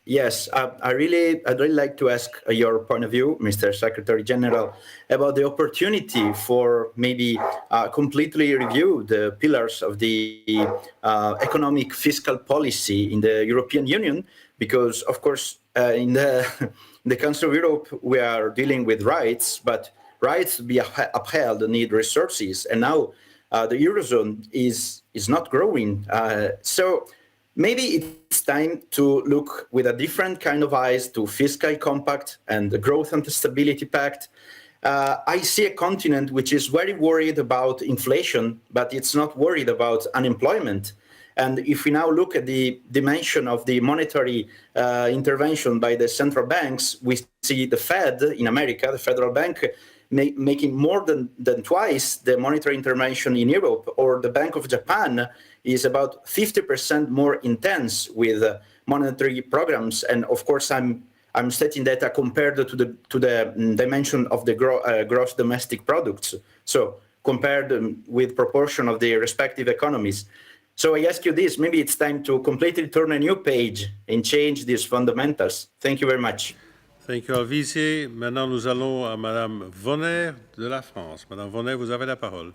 Yes, I'd really like to ask your point of view, Mr. Secretary General, about the opportunity for maybe completely review the pillars of the economic fiscal policy in the European Union, because, of course, in the Council of Europe, we are dealing with rights, but rights to be upheld need resources, and now the Eurozone is not growing. So maybe it's time to look with a different kind of eyes to fiscal compact and the growth and stability pact. I see a continent which is very worried about inflation, but it's not worried about unemployment. And if we now look at the dimension of the monetary intervention by the central banks, we see the Fed in America, the Federal Bank, making more than twice the monetary intervention in Europe, or the Bank of Japan is about 50% more intense with monetary programs. And of course, I'm stating data compared to the dimension of the gross domestic products. So compared with proportion of the respective economies. So I ask you this, maybe it's time to completely turn a new page and change these fundamentals. Thank you very much. Thank you, Alvise. Maintenant, nous allons à Madame Vonner de la France. Madame Vonner, vous avez la parole.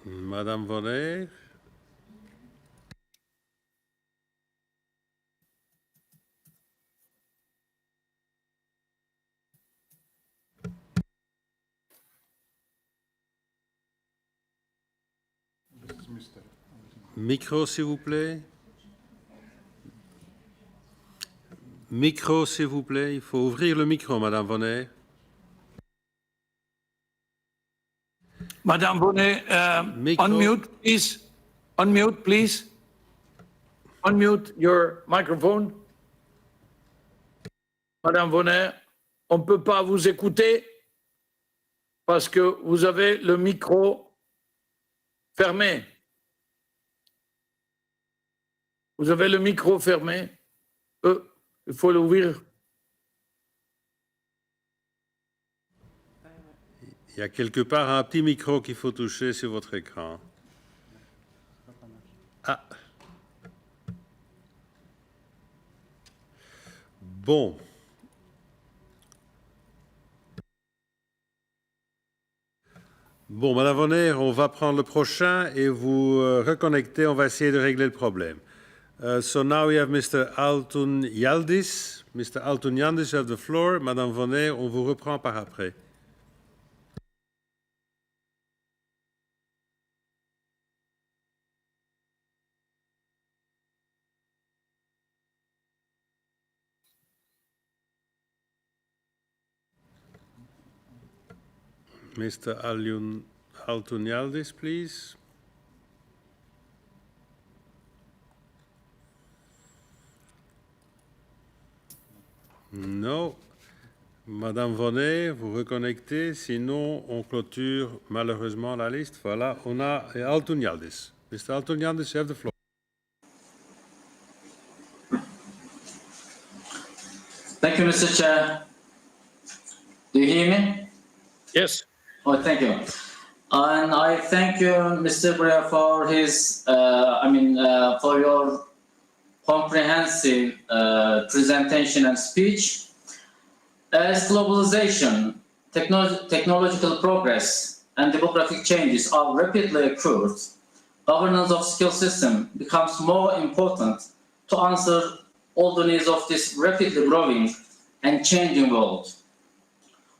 Madame Vonner. Micro, s'il vous plaît. Micro, s'il vous plaît. Il faut ouvrir le micro, Madame Vonner. Madame Bonnet, unmute, please. Unmute, please. Unmute your microphone. Madame Bonnet, on ne peut pas vous écouter parce que vous avez le micro fermé. Vous avez le micro fermé. Il faut l'ouvrir. Il y a quelque part un petit micro qu'il faut toucher sur votre écran. Ah. Bon. Bon, Madame Vonner, on va prendre le prochain et vous reconnecter. On va essayer de régler le problème. So now we have Mr. Altun Yaldis. Mr. Altun Yaldis, you have the floor. Madame Vonner, on vous reprend par après. Mr. Altun Yaldis, please. Non. Madame Vonner, vous reconnectez, sinon on clôture malheureusement la liste. Voilà, on a Altun Yaldis. Mr. Altun Yaldis, you have the floor. Thank you, Mr. Chair. Do you hear me? Yes. Oh, thank you. And I thank you, Mr. Brea, for his, for your comprehensive presentation and speech. As globalization, technological progress, and demographic changes are rapidly occurred, governance of skill system becomes more important to answer all the needs of this rapidly growing and changing world.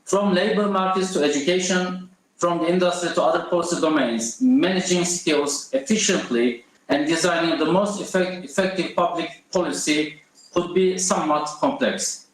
From labor markets to education, from the industry to other policy domains, managing skills efficiently and designing the most effective public policy could be somewhat complex.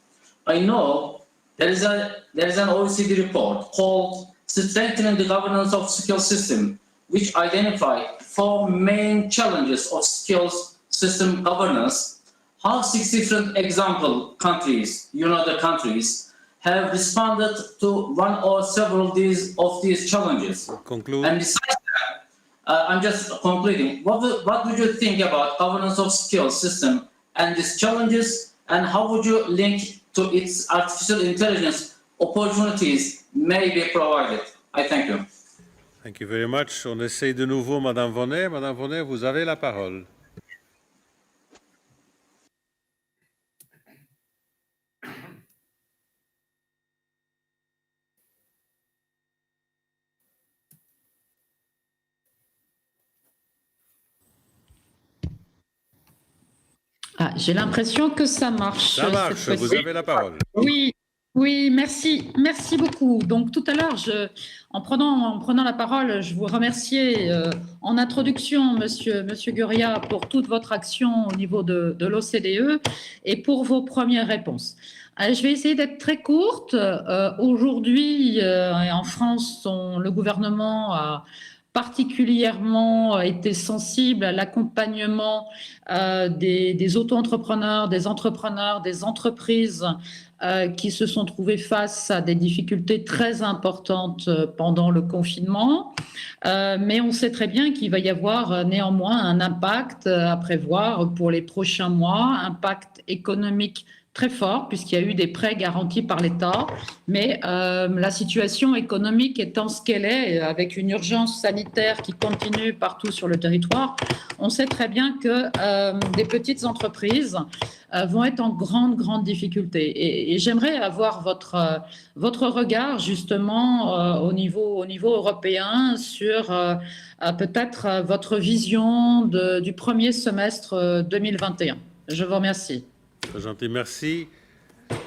I know there is an OECD report called Strengthening the Governance of Skill System, which identified 4 main challenges of skills system governance. How 6 different example countries, the countries, have responded to one or several of these challenges. Conclude. And besides that, I'm just concluding. What would you think about governance of skills system and these challenges, and how would you link to its artificial intelligence opportunities may be provided? I thank you. Thank you very much. On essaye de nouveau, Madame Vonner. Madame Vonner, vous avez la parole. Ah, j'ai l'impression que ça marche. Ça marche, vous avez la parole. Oui, merci beaucoup. Donc tout à l'heure, en prenant la parole, je vous remerciais en introduction, Monsieur Guria, pour toute votre action au niveau de l'OCDE et pour vos premières réponses. Je vais essayer d'être très courte. Aujourd'hui, en France, le gouvernement a particulièrement été sensible à l'accompagnement des auto-entrepreneurs, des entrepreneurs, des entreprises qui se sont trouvés face à des difficultés très importantes pendant le confinement. Mais on sait très bien qu'il va y avoir néanmoins un impact à prévoir pour les prochains mois, impact économique très fort, puisqu'il y a eu des prêts garantis par l'État, mais la situation économique étant ce qu'elle est, avec une urgence sanitaire qui continue partout sur le territoire, on sait très bien que des petites entreprises vont être en grande difficulté. Et j'aimerais avoir votre regard justement au niveau européen sur peut-être votre vision du premier semestre 2021. Je vous remercie. Très gentil, merci.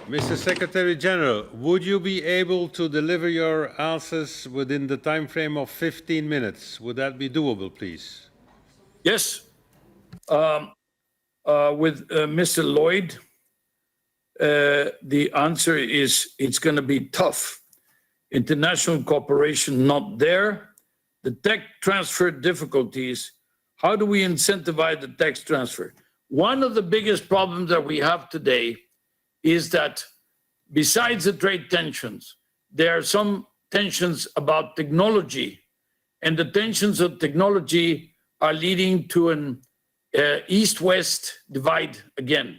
Mr. Secretary General, would you be able to deliver your answers within the time frame of 15 minutes? Would that be doable, please? Yes. With Mr. Lloyd, the answer is it's going to be tough. International cooperation not there. The tech transfer difficulties. How do we incentivize the tech transfer? One of the biggest problems that we have today is that besides the trade tensions, there are some tensions about technology, and the tensions of technology are leading to an East-West divide again.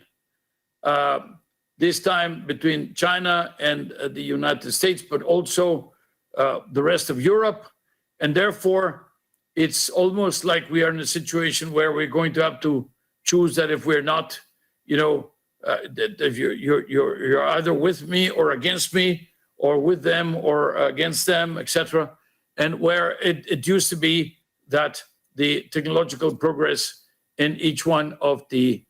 This time between China and the United States, but also the rest of Europe. And therefore, it's almost like we are in a situation where we're going to have to choose that if we're not, if you're either with me or against me, or with them or against them, etc. And where it used to be that the technological progress in each one of the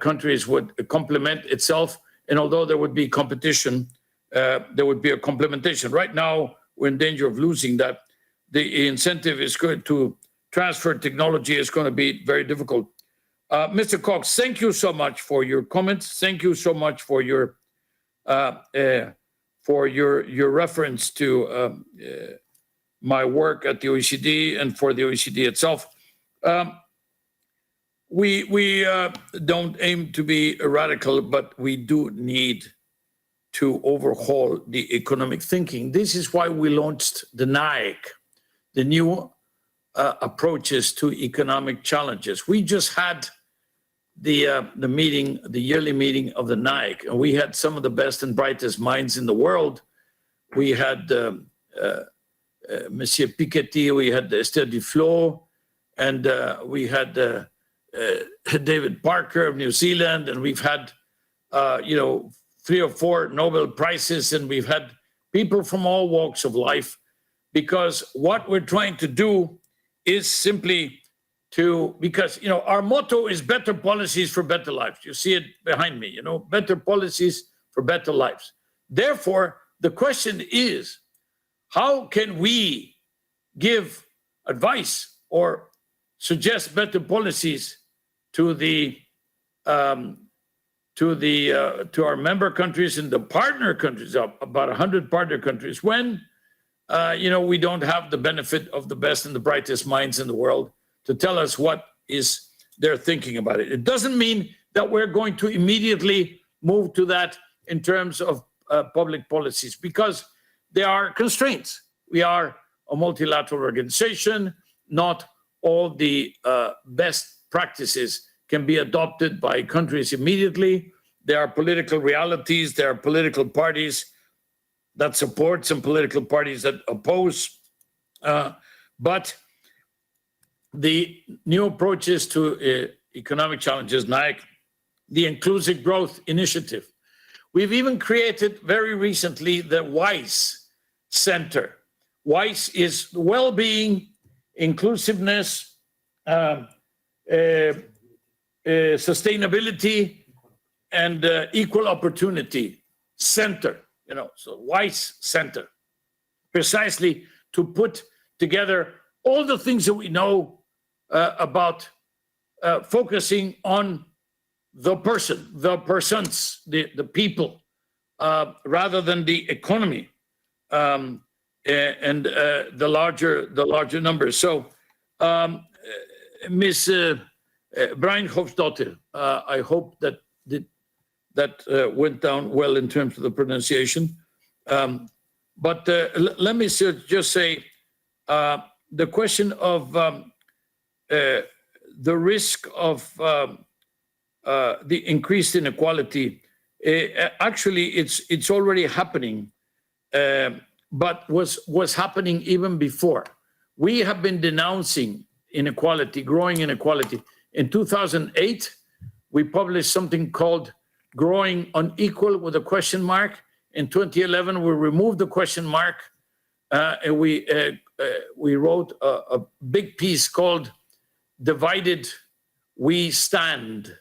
countries would complement itself. And although there would be competition, there would be a complementation. Right now, we're in danger of losing that. The incentive is good to transfer technology is going to be very difficult. Mr. Cox, thank you so much for your comments. Thank you so much for your reference to my work at the OECD and for the OECD itself. We don't aim to be radical, but we do need to overhaul the economic thinking. This is why we launched the NAEC, the new approaches to economic challenges. We just had the meeting, the yearly meeting of the NAEC, and we had some of the best and brightest minds in the world. We had Monsieur Piketty, we had Esther Duflo, and we had David Parker of New Zealand, and we've had 3 or 4 Nobel Prizes, and we've had people from all walks of life, because what we're trying to do is simply because our motto is better policies for better lives. You see it behind me, better policies for better lives. Therefore, the question is, how can we give advice or suggest better policies to our member countries and the partner countries, about 100 partner countries, when we don't have the benefit of the best and the brightest minds in the world to tell us what is their thinking about it. It doesn't mean that we're going to immediately move to that in terms of public policies, because there are constraints. We are a multilateral organization. Not all the best practices can be adopted by countries immediately. There are political realities. There are political parties that support, some political parties that oppose. But the new approaches to economic challenges, like the Inclusive Growth Initiative. We've even created very recently the WISE Center. WISE is well-being, inclusiveness, sustainability, and equal opportunity center. So WISE Center, precisely to put together all the things that we know about focusing on the person, the persons, the people, rather than the economy and the larger numbers. So, Ms. Breinhofsdottir, I hope that went down well in terms of the pronunciation. But let me just say, the question of the risk of the increased inequality Actually, it's already happening, but was happening even before. We have been denouncing inequality, growing inequality. In 2008, we published something called Growing Unequal with a question mark. In 2011, we removed the question mark, and we wrote a big piece called Divided We Stand,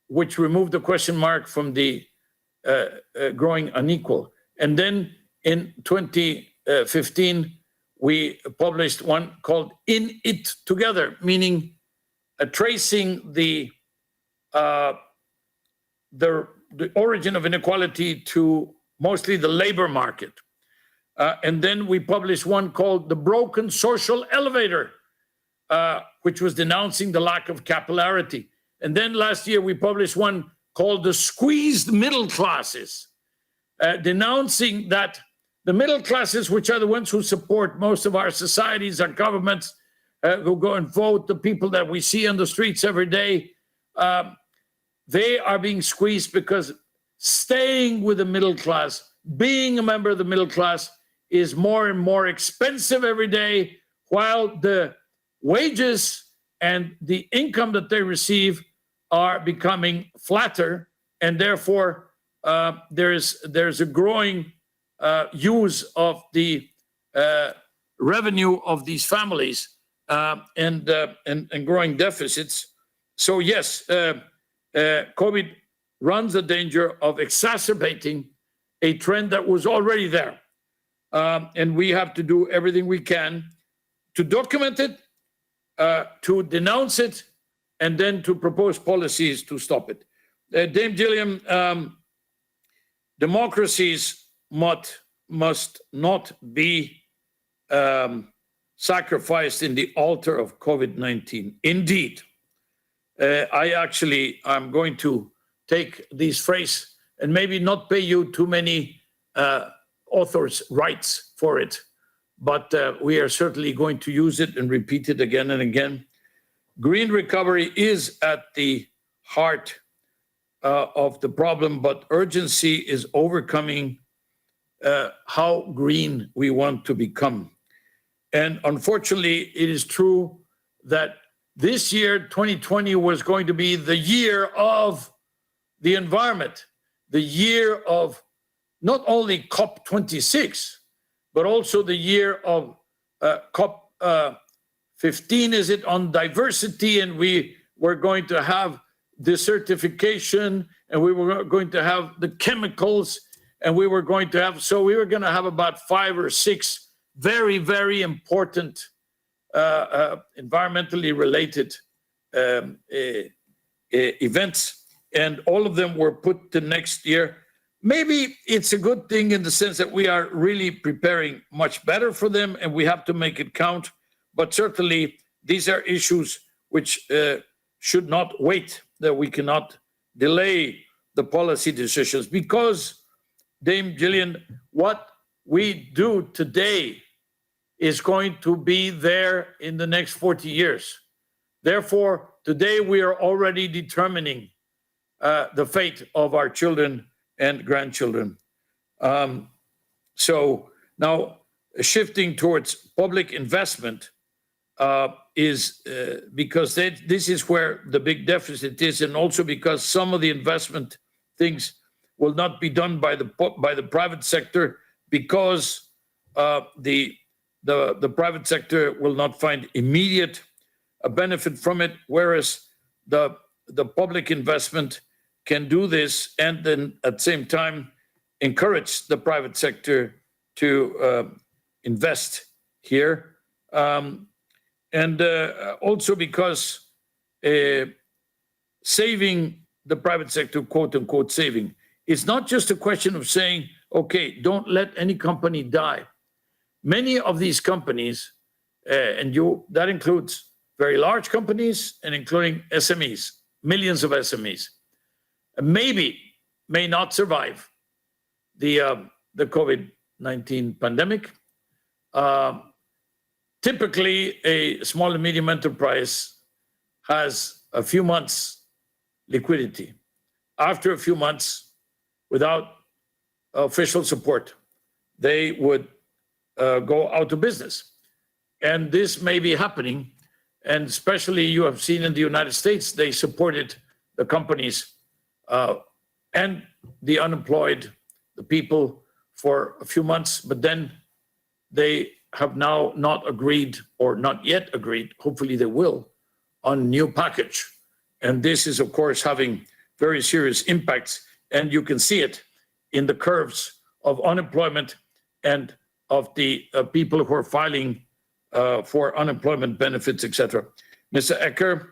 which removed the question mark from the growing unequal. And then in 2015, we published one called In It Together, meaning tracing the origin of inequality to mostly the labor market. And then we published one called The Broken Social Elevator, which was denouncing the lack of capillarity. And then last year we published one called The Squeezed Middle Classes, denouncing that the middle classes, which are the ones who support most of our societies, our governments, who go and vote, the people that we see on the streets every day, they are being squeezed because staying with the middle class, being a member of the middle class, is more and more expensive every day, while the wages and the income that they receive are becoming flatter, and therefore there's a growing use of the revenue of these families and growing deficits. So yes, COVID runs the danger of exacerbating a trend that was already there. And we have to do everything we can to document it, to denounce it, and then to propose policies to stop it. Dame Gilliam, democracies must not be sacrificed in the altar of COVID-19. Indeed, I'm going to take this phrase and maybe not pay you too many authors' rights for it, but we are certainly going to use it and repeat it again and again. Green recovery is at the heart of the problem, but urgency is overcoming how green we want to become. And unfortunately, it is true that this year, 2020, was going to be the year of the environment, the year of not only COP26, but also the year of COP 15, is it, on diversity, and we were going to have desertification, and we were going to have the chemicals, and we were going to have about 5 or 6 very, very important environmentally related events, and all of them were put to next year. Maybe it's a good thing in the sense that we are really preparing much better for them, and we have to make it count. But certainly, these are issues which should not wait, that we cannot delay the policy decisions, because, Dame Gillian, what we do today is going to be there in the next 40 years. Therefore, today we are already determining the fate of our children and grandchildren. So now shifting towards public investment is because this is where the big deficit is, and also because some of the investment things will not be done by the private sector, because the private sector will not find immediate benefit from it, whereas the public investment can do this, and then at the same time encourage the private sector to invest here. And also because saving the private sector, quote unquote saving, is not just a question of saying, okay, don't let any company die. Many of these companies, that includes very large companies and including SMEs, millions of SMEs, may not survive the COVID-19 pandemic. Typically, a small and medium enterprise has a few months liquidity. after a few months, without official support, they would go out of business. And this may be happening. And especially you have seen in the United States, they supported the companies and the unemployed, the people, for a few months, but then they have now not agreed, or not yet agreed, hopefully they will, on new package. And this is, of course, having very serious impacts. And you can see it in the curves of unemployment and of the people who are filing for unemployment benefits, etc. Mr. Ecker,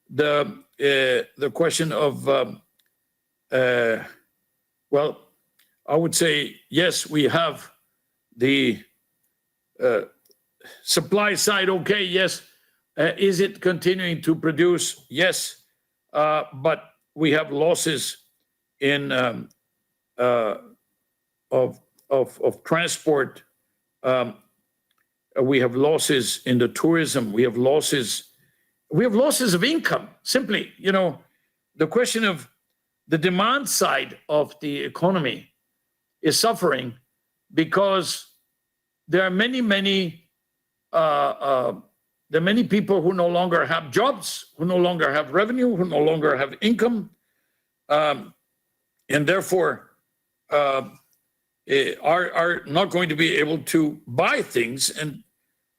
the question of, well, I would say, yes, we have the supply side, okay, yes. Is it continuing to produce? Yes, but we have losses in of transport. We have losses in the tourism. We have losses of income. Simply, you know, the question of the demand side of the economy is suffering because there are many people who no longer have jobs, who no longer have revenue, who no longer have income, and therefore are not going to be able to buy things. And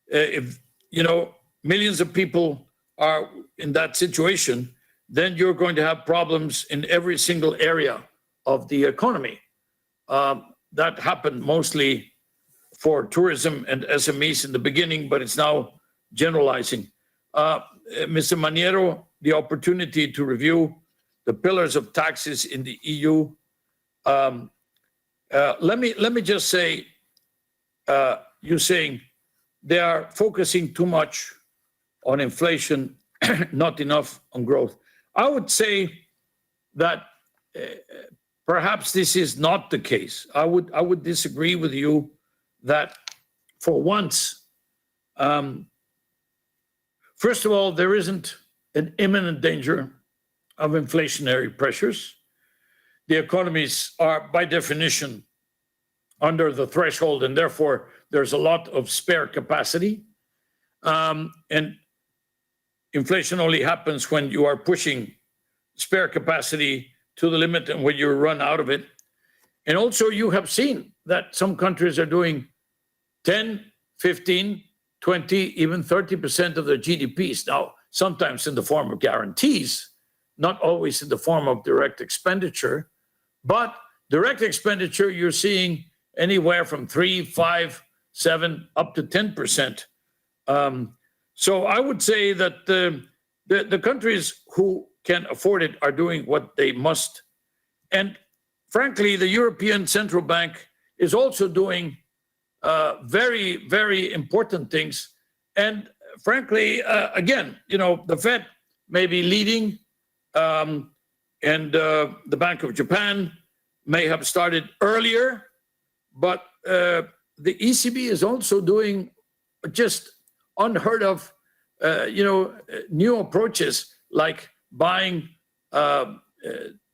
if, you know, millions of people are in that situation, then you're going to have problems in every single area of the economy. That happened mostly for tourism and SMEs in the beginning, but it's now generalizing. Mr. Maniero, the opportunity to review the pillars of taxes in the EU. Let me just say, you're saying they are focusing too much on inflation, not enough on growth. I would say that perhaps this is not the case. I would disagree with you that for once, first of all, there isn't an imminent danger of inflationary pressures. The economies are, by definition, under the threshold, and therefore there's a lot of spare capacity. And inflation only happens when you are pushing spare capacity to the limit and when you run out of it. And also you have seen that some countries are doing 10, 15, 20, even 30% of their GDPs. Now, sometimes in the form of guarantees, not always in the form of direct expenditure, but direct expenditure, you're seeing anywhere from 3, 5, 7, up to 10%. So I would say that the countries who can afford it are doing what they must. And frankly, the European Central Bank is also doing very, very important things. And frankly, again, you know, the Fed may be leading, and the Bank of Japan may have started earlier, but the ECB is also doing just unheard of, you know, new approaches like buying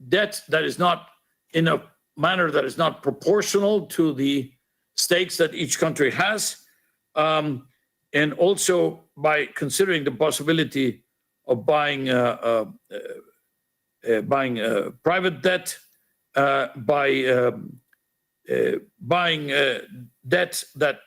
debt that is not in a manner that is not proportional to the stakes that each country has, and also by considering the possibility of buying private debt, by buying debt that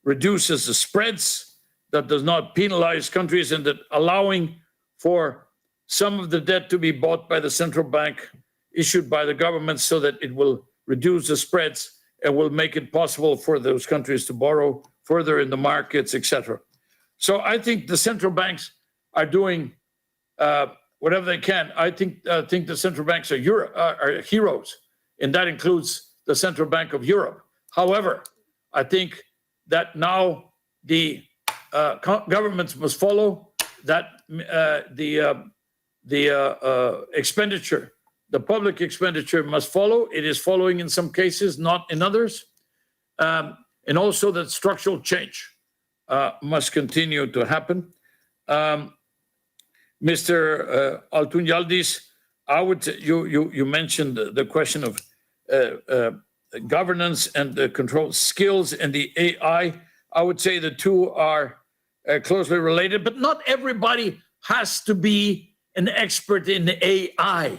reduces the spreads, that does not penalize countries, and that allowing for some of the debt to be bought by the central bank, issued by the government, so that it will reduce the spreads and will make it possible for those countries to borrow further in the markets, etc. So I think the central banks are doing whatever they can. I think the central banks are heroes, and that includes the Central Bank of Europe. However, I think that now the governments must follow that the expenditure, the public expenditure must follow. It is following in some cases, not in others. And also that structural change must continue to happen. Mr. Altunyaldis, you mentioned the question of governance and the control skills and the AI. I would say the two are closely related, but not everybody has to be an expert in AI.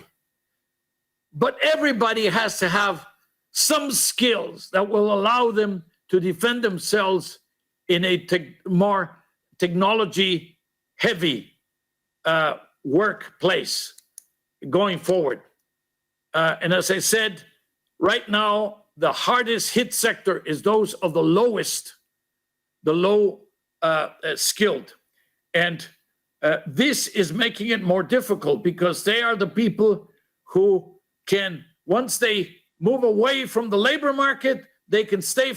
But everybody has to have some skills that will allow them to defend themselves in a more technology-heavy workplace going forward. And as I said, right now, the hardest hit sector is those of the low skilled. And this is making it more difficult because they are the people who can, once they move away from the labor market, they can stay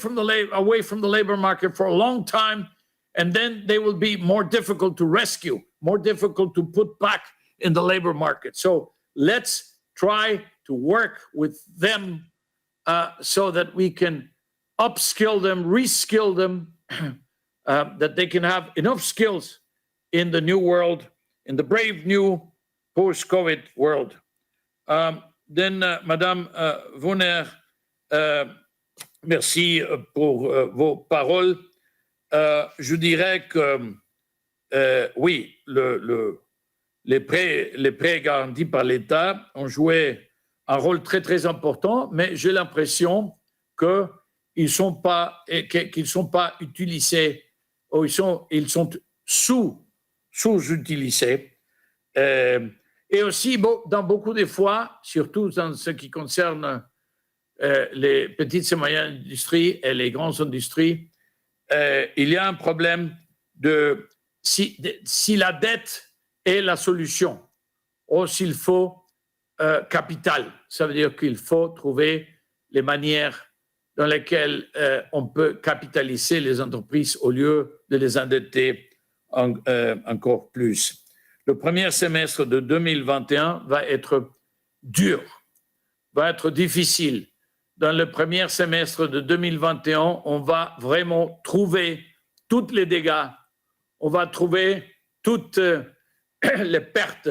away from the labor market for a long time, and then they will be more difficult to rescue, more difficult to put back in the labor market. So let's try to work with them so that we can upskill them, reskill them, that they can have enough skills in the new world, in the brave new post-COVID world. Then, Madame Vonner, merci pour vos paroles. Je dirais que oui, les prêts garantis par l'État ont joué un rôle très très important, mais j'ai l'impression qu'ils ne sont pas utilisés, ou ils sont sous-utilisés. Et aussi, dans beaucoup de fois, surtout dans ce qui concerne les petites et moyennes industries et les grandes industries, il y a un problème de si la dette est la solution ou s'il faut capital. Ça veut dire qu'il faut trouver les manières dans lesquelles on peut capitaliser les entreprises au lieu de les endetter encore plus. Le premier semestre de 2021 va être dur, va être difficile. Dans le premier semestre de 2021, on va vraiment trouver tous les dégâts, on va trouver toutes les pertes,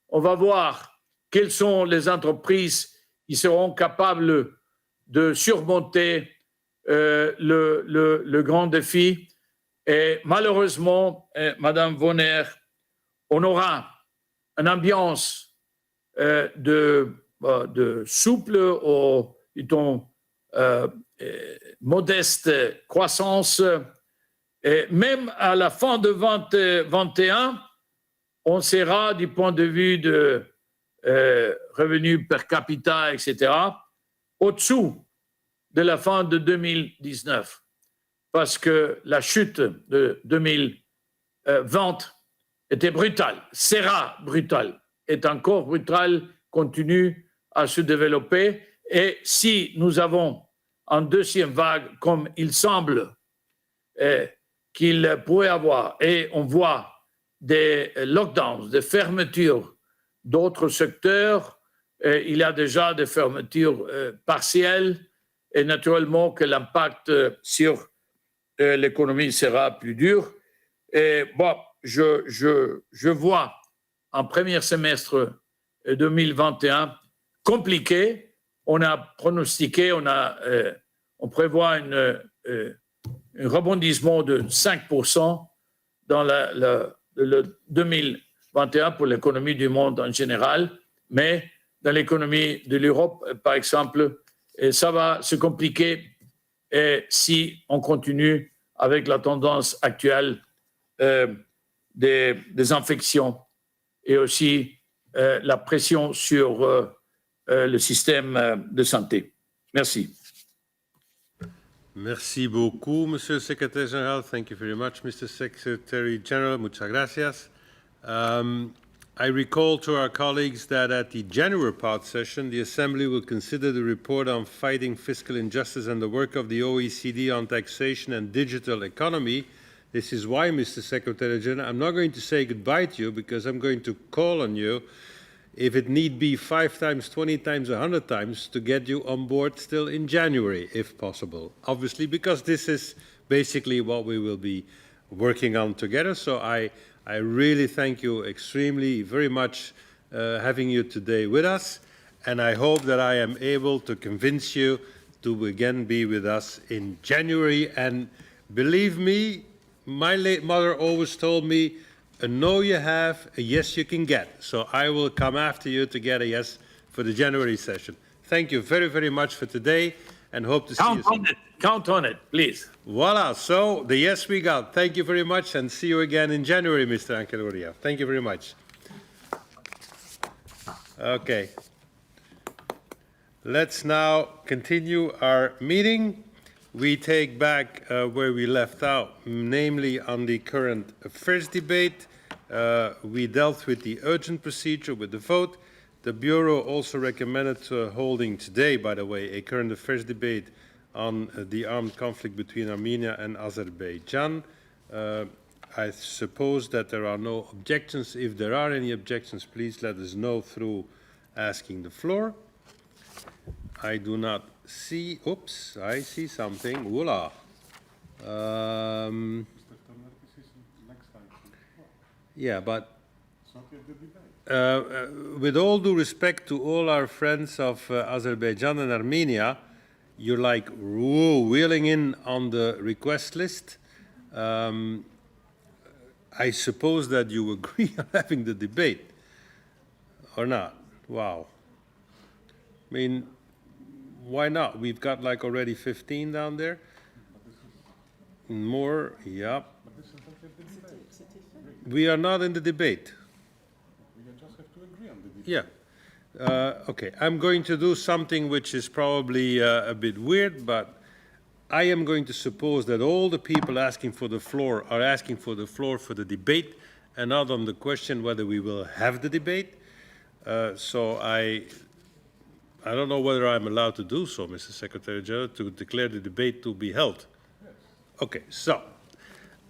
on va voir quelles sont les entreprises qui seront capables de surmonter le grand défi. Et malheureusement, Madame Vonner, on aura une ambiance de souple ou, disons, modeste croissance. Et même à la fin de 2021, on sera, du point de vue de revenus per capita, etc., au-dessous de la fin de 2019. Parce que la chute de 2020 était brutale, sera brutale, est encore brutale, continue à se développer. Et si nous avons une deuxième vague, comme il semble qu'il pourrait avoir, et on voit des lockdowns, des fermetures d'autres secteurs, il y a déjà des fermetures partielles, et naturellement que l'impact sur l'économie sera plus dur. Et bon, je vois un premier semestre 2021 compliqué. On a pronostiqué, on prévoit un rebondissement de 5% dans le 2021 pour l'économie du monde en général, mais dans l'économie de l'Europe, par exemple, ça va se compliquer si on continue avec la tendance actuelle des infections et aussi la pression sur le système de santé. Merci. Merci beaucoup, Monsieur le Secrétaire Général. Thank you very much, Mr. Secretary General. Muchas gracias. I recall to our colleagues that at the January part session, the Assembly will consider the report on fighting fiscal injustice and the work of the OECD on taxation and digital economy. This is why, Mr. Secretary General, I'm not going to say goodbye to you because I'm going to call on you, if it need be 5 times, 20 times, 100 times, to get you on board still in January, if possible. Obviously, because this is basically what we will be working on together. So I really thank you extremely, very much having you today with us, and I hope that I am able to convince you to again be with us in January. And believe me, my late mother always told me, a no you have, a yes you can get. So I will come after you to get a yes for the January session. Thank you very, very much for today, and hope to see you soon. Count on it, please. Voila, so the yes we got. Thank you very much, and see you again in January, Mr. Ankelouria. Thank you very much. Okay. Let's now continue our meeting. We take back where we left out, namely on the current affairs debate. We dealt with the urgent procedure with the vote. The Bureau also recommended holding today, by the way, a current affairs debate on the armed conflict between Armenia and Azerbaijan. I suppose that there are no objections. If there are any objections, please let us know through asking the floor. I do not see, oops, I see something, voila. Yeah, but with all due respect to all our friends of Azerbaijan and Armenia, you're like wheeling in on the request list. I suppose that you agree on having the debate, or not? Wow. I mean, why not? We've got like already 15 down there. More, yeah. We are not in the debate. Yeah. Okay, I'm going to do something which is probably a bit weird, but I am going to suppose that all the people asking for the floor are asking for the floor for the debate and not on the question whether we will have the debate. So I don't know whether I'm allowed to do so, Mr. Secretary General, to declare the debate to be held. Okay, so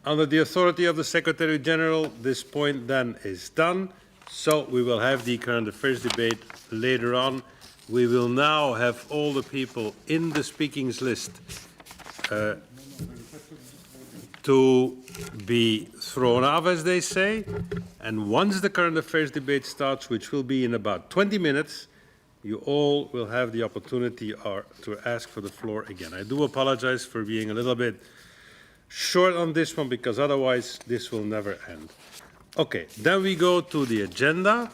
under the authority of the Secretary General, this point then is done. So we will have the current affairs debate later on. We will now have all the people in the speakings list to be thrown off, as they say. And once the current affairs debate starts, which will be in about 20 minutes, you all will have the opportunity to ask for the floor again. I do apologize for being a little bit short on this one, because otherwise this will never end. Okay, then we go to the agenda.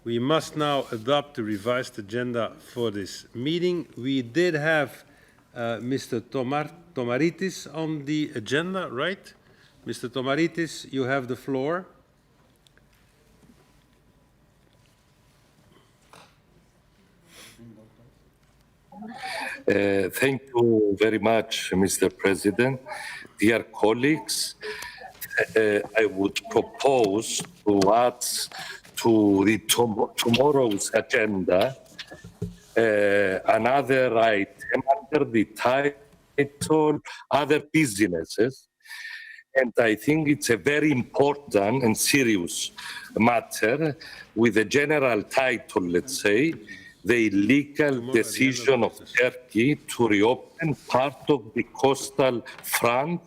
We must now adopt the revised agenda for this meeting. We did have Mr. Tomaritis on the agenda, right? Mr. Tomaritis, you have the floor. Thank you very much, Mr. President. Dear colleagues, I would propose to add to the tomorrow's agenda another item under the title Other Businesses. And I think it's a very important and serious matter with a general title, let's say, the illegal decision of Turkey to reopen part of the coastal front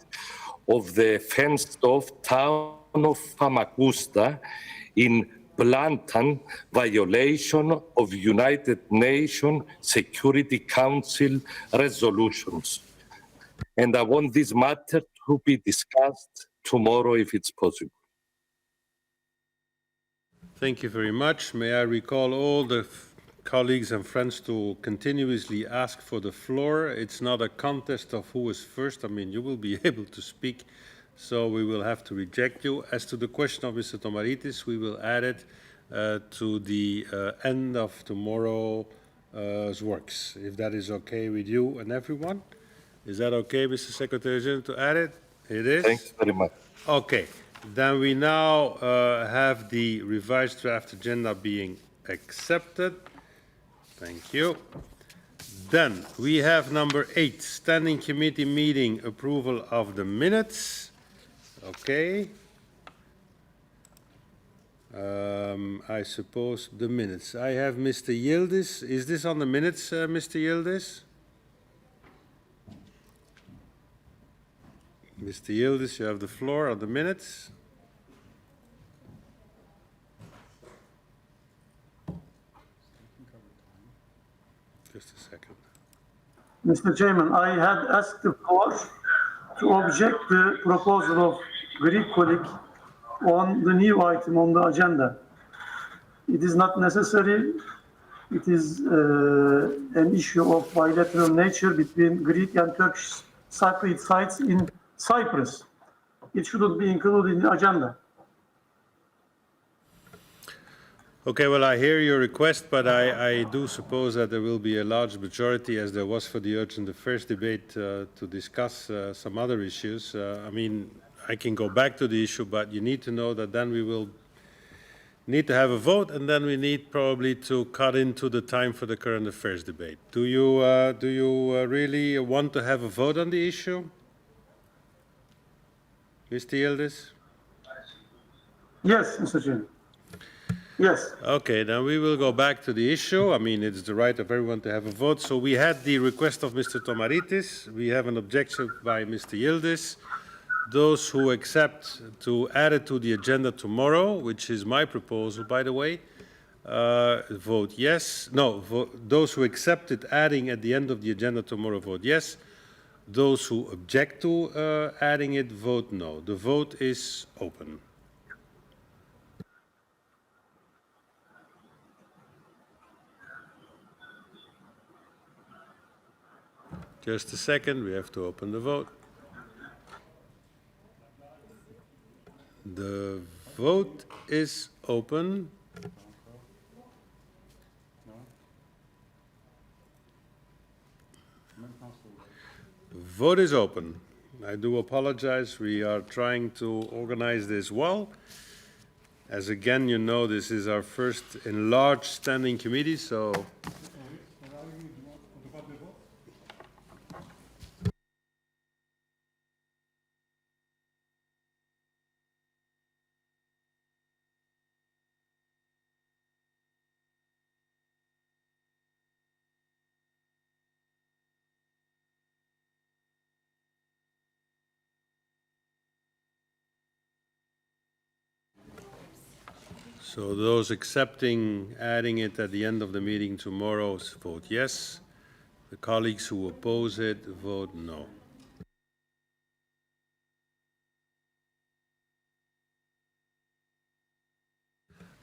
of the fenced-off town of Famagusta in blatant violation of United Nations Security Council resolutions. And I want this matter to be discussed tomorrow if it's possible. Thank you very much. May I recall all the colleagues and friends to continuously ask for the floor. It's not a contest of who is first. I mean, you will be able to speak, so we will have to reject you. As to the question of Mr. Tomaritis, we will add it to the end of tomorrow's works, if that is okay with you and everyone. Is that okay, Mr. Secretary General, to add it? It is? Thanks very much. Okay. Then we now have the revised draft agenda being accepted. Thank you. Then we have number 8, Standing Committee meeting approval of the minutes. Okay. I suppose the minutes. I have Mr. Yildiz. Is this on the minutes, Mr. Yildiz? Mr. Yildiz, you have the floor on the minutes. Just a second. Mr. Chairman, I had asked the floor to object the proposal of Greek colleague on the new item on the agenda. It is not necessary. It is an issue of bilateral nature between Greek and Turkish sacred sites in Cyprus. It shouldn't be included in the agenda. Okay, well, I hear your request, but I do suppose that there will be a large majority, as there was for the urgent affairs debate, to discuss some other issues. I mean, I can go back to the issue, but you need to know that then we will need to have a vote, and then we need probably to cut into the time for the current affairs debate. Do you really want to have a vote on the issue, Mr. Yildiz? Yes, Mr. Chairman. Yes. Okay, then we will go back to the issue. I mean, it's the right of everyone to have a vote. So we had the request of Mr. Tomaritis. We have an objection by Mr. Yildiz. Those who accept to add it to the agenda tomorrow, which is my proposal, by the way, vote yes. No, those who accept it adding at the end of the agenda tomorrow, vote yes. Those who object to adding it, vote no. The vote is open. Just a second, we have to open the vote. The vote is open. Vote is open. I do apologize. We are trying to organize this well. As again, you know, this is our first enlarged standing committee, so those accepting adding it at the end of the meeting tomorrow, vote yes. The colleagues who oppose it, vote no.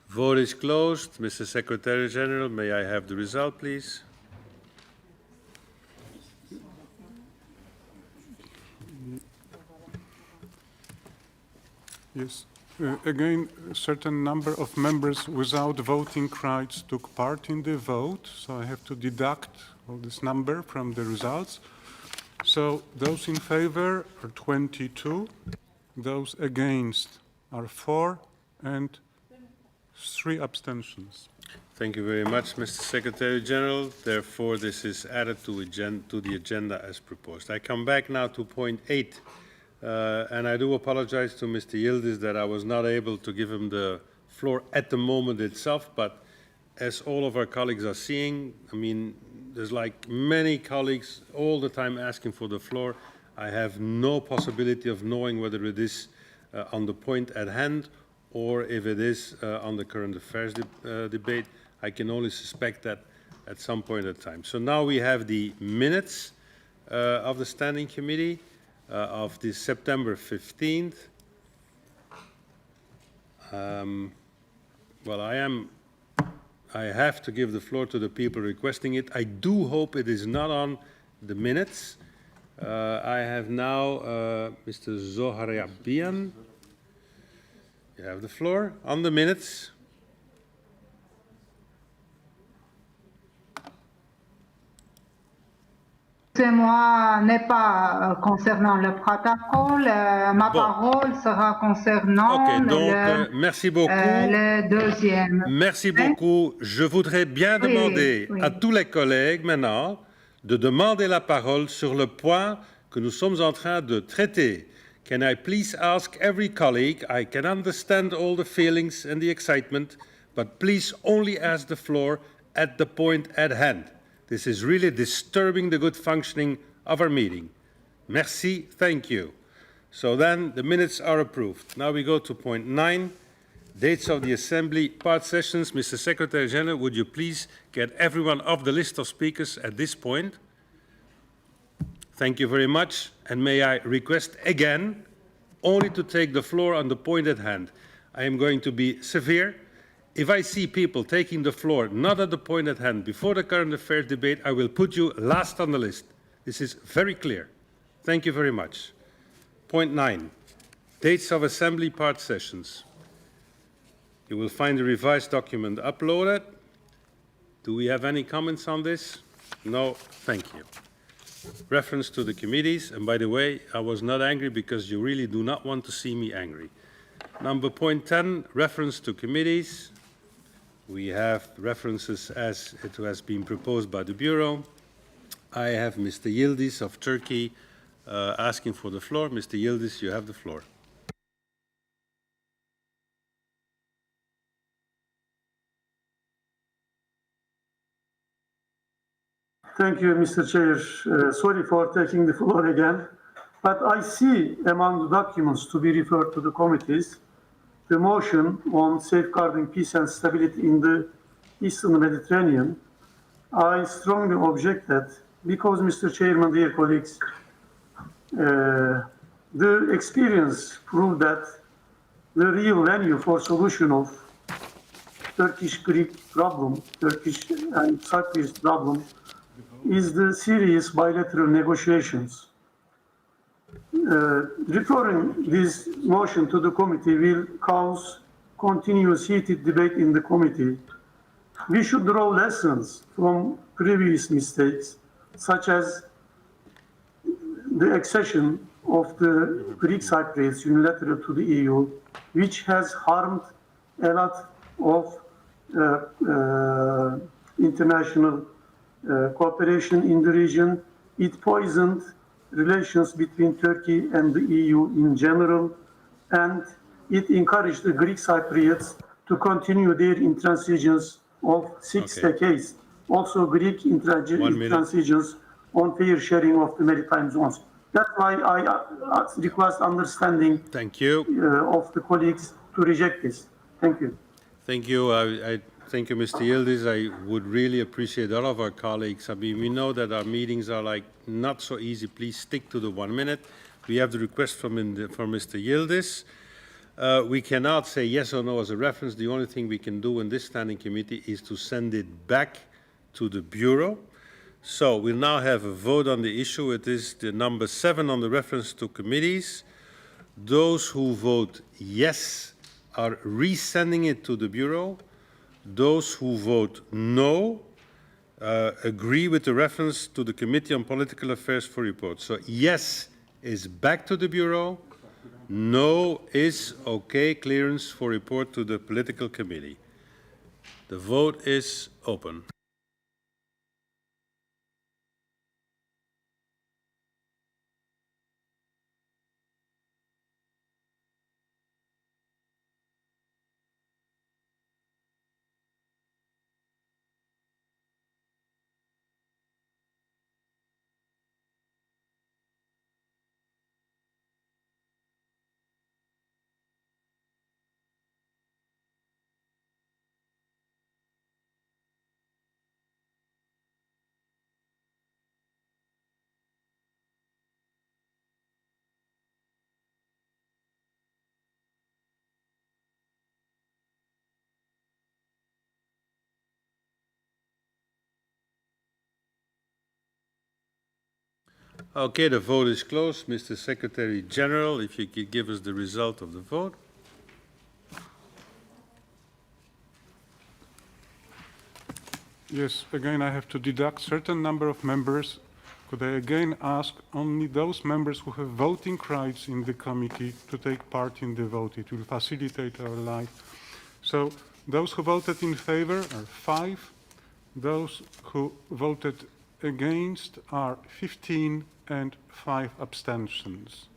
Vote is closed. Mr. Secretary General, may I have the result, please? Yes. Again, a certain number of members without voting rights took part in the vote, so I have to deduct all this number from the results. So those in favor are 22, those against are 4, and 3 abstentions. Thank you very much, Mr. Secretary General. Therefore, this is added to the agenda as proposed. I come back now to point 8. And I do apologize to Mr. Yildiz that I was not able to give him the floor at the moment itself, but as all of our colleagues are seeing, I mean, there's like many colleagues all the time asking for the floor. I have no possibility of knowing whether it is on the point at hand or if it is on the current affairs debate. I can only suspect that at some point in time. So now we have the minutes of the Standing Committee. Of the September 15th. Well, I have to give the floor to the people requesting it. I do hope it is not on the minutes. I have now Mr. Zoharabian. You have the floor on the minutes. Moi n'est pas concernant le protocole. Ma parole sera concernant merci beaucoup. Le deuxième. Merci beaucoup. Je voudrais bien demander à tous les collègues maintenant de demander la parole sur le point que nous sommes en train de traiter. Can I please ask every colleague, I can understand all the feelings and the excitement, but please only ask the floor at the point at hand. This is really disturbing the good functioning of our meeting. Merci, thank you. So then the minutes are approved. Now we go to point 9, dates of the Assembly part sessions. Mr. Secretary General, would you please get everyone off the list of speakers at this point? Thank you very much. And may I request again only to take the floor on the point at hand. I am going to be severe. If I see people taking the floor not at the point at hand before the current affairs debate, I will put you last on the list. This is very clear. Thank you very much. Point 9, dates of Assembly part sessions. You will find the revised document uploaded. Do we have any comments on this? No, thank you. Reference to the committees, and by the way, I was not angry because you really do not want to see me angry. Number point 10, reference to committees. We have references as it has been proposed by the Bureau. I have Mr. Yildiz of Turkey asking for the floor. Mr. Yildiz, you have the floor. Thank you, Mr. Chair. Sorry for taking the floor again, but I see among the documents to be referred to the committees the motion on safeguarding peace and stability in the Eastern Mediterranean. I strongly object that because, Mr. Chairman, dear colleagues, the experience proved that the real venue for solution of Turkish-Greek problem, Turkish and Cyprus problem, is the serious bilateral negotiations. Referring this motion to the committee will cause continuous heated debate in the committee. We should draw lessons from previous mistakes, such as the accession of the Greek Cypriots unilateral to the EU, which has harmed a lot of international cooperation in the region. It poisoned relations between Turkey and the EU in general, and it encouraged the Greek Cypriots to continue their intransigence of 6 decades. Also, Greek intransigence on fair sharing of the maritime zones. That's why I request understanding of the colleagues to reject this. Thank you. Thank you. Thank you, Mr. Yildiz. I would really appreciate all of our colleagues. I mean, we know that our meetings are like not so easy. Please stick to the 1 minute. We have the request from Mr. Yildiz. We cannot say yes or no as a reference. The only thing we can do in this standing committee is to send it back to the Bureau. So we'll now have a vote on the issue. It is the number 7 on the reference to committees. Those who vote yes are resending it to the Bureau. Those who vote no agree with the reference to the Committee on Political Affairs for report. So yes is back to the Bureau. No is okay, clearance for report to the Political Committee. The vote is open. Okay, the vote is closed. Mr. Secretary General, if you could give us the result of the vote. Yes, again, I have to deduct certain number of members. Could I again ask only those members who have voting rights in the committee to take part in the vote? It will facilitate our life. So those who voted in favor are 5. Those who voted against are 15 and 5 abstentions.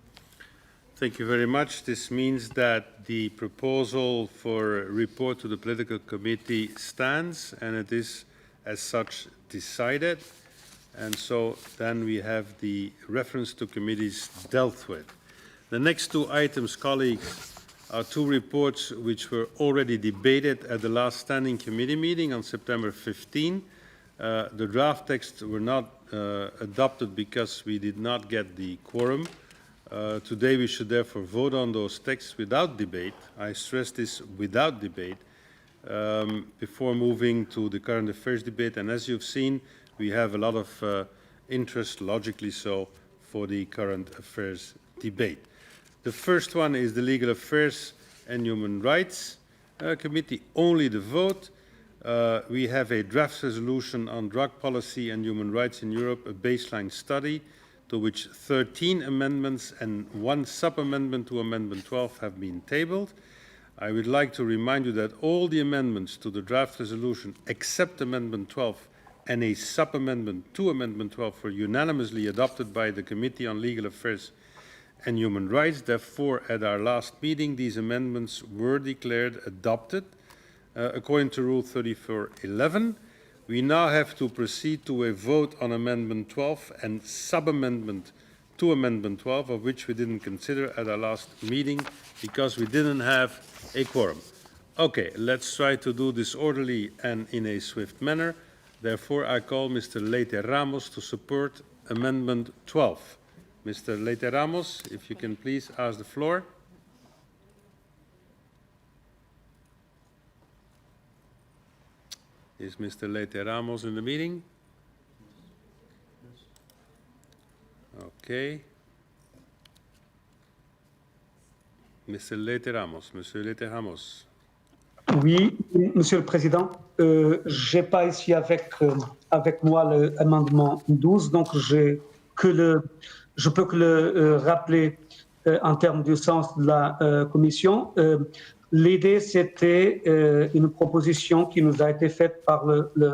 Thank you very much. This means that the proposal for a report to the political committee stands, and it is as such decided. And so then we have the reference to committees dealt with. The next 2 items, colleagues, are two reports which were already debated at the last Standing Committee meeting on September 15. The draft texts were not adopted because we did not get the quorum. Today we should therefore vote on those texts without debate. I stress this, without debate, before moving to the current affairs debate. And as you've seen, we have a lot of interest, logically so, for the current affairs debate. The first one is the Legal Affairs and Human Rights Committee, only the vote. We have a draft resolution on drug policy and human rights in Europe, a baseline study, to which 13 amendments and one sub-amendment to Amendment 12 have been tabled. I would like to remind you that all the amendments to the draft resolution, except Amendment 12 and a sub-amendment to Amendment 12, were unanimously adopted by the Committee on Legal Affairs and Human Rights. Therefore, at our last meeting, these amendments were declared adopted. According to Rule 34(11), we now have to proceed to a vote on Amendment 12 and sub-amendment to Amendment 12, of which we didn't consider at our last meeting because we didn't have a quorum. Okay, let's try to do this orderly and in a swift manner. Therefore, I call Mr. Leite Ramos to support Amendment 12. Mr. Leite Ramos, if you can please ask the floor. Is Mr. Leite Ramos in the meeting? Okay. Mr. Leite Ramos, Monsieur Leite Ramos. Oui, Monsieur le Président, j'ai pas ici avec moi l'amendement 12, donc je peux que le rappeler en termes du sens de la Commission. L'idée, c'était une proposition qui nous a été faite par le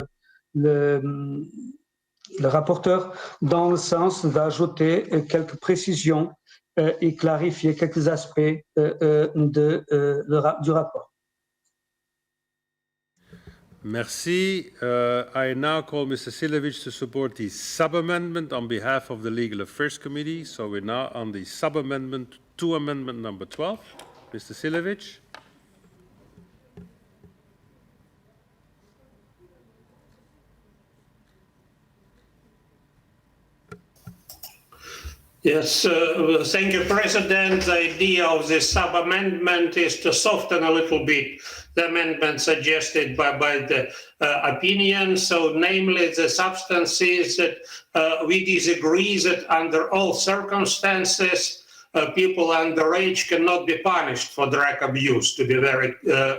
rapporteur dans le sens d'ajouter quelques précisions et clarifier quelques aspects du rapport. Merci. I now call Mr. Silevic to support the sub-amendment on behalf of the Legal Affairs Committee. So we're now on the sub-amendment to Amendment number 12. Mr. Silevic. Yes, thank you, President. The idea of this sub-amendment is to soften a little bit the amendment suggested by the opinion. So, namely, the substance is that we disagree that under all circumstances, people underage cannot be punished for drug abuse, to be very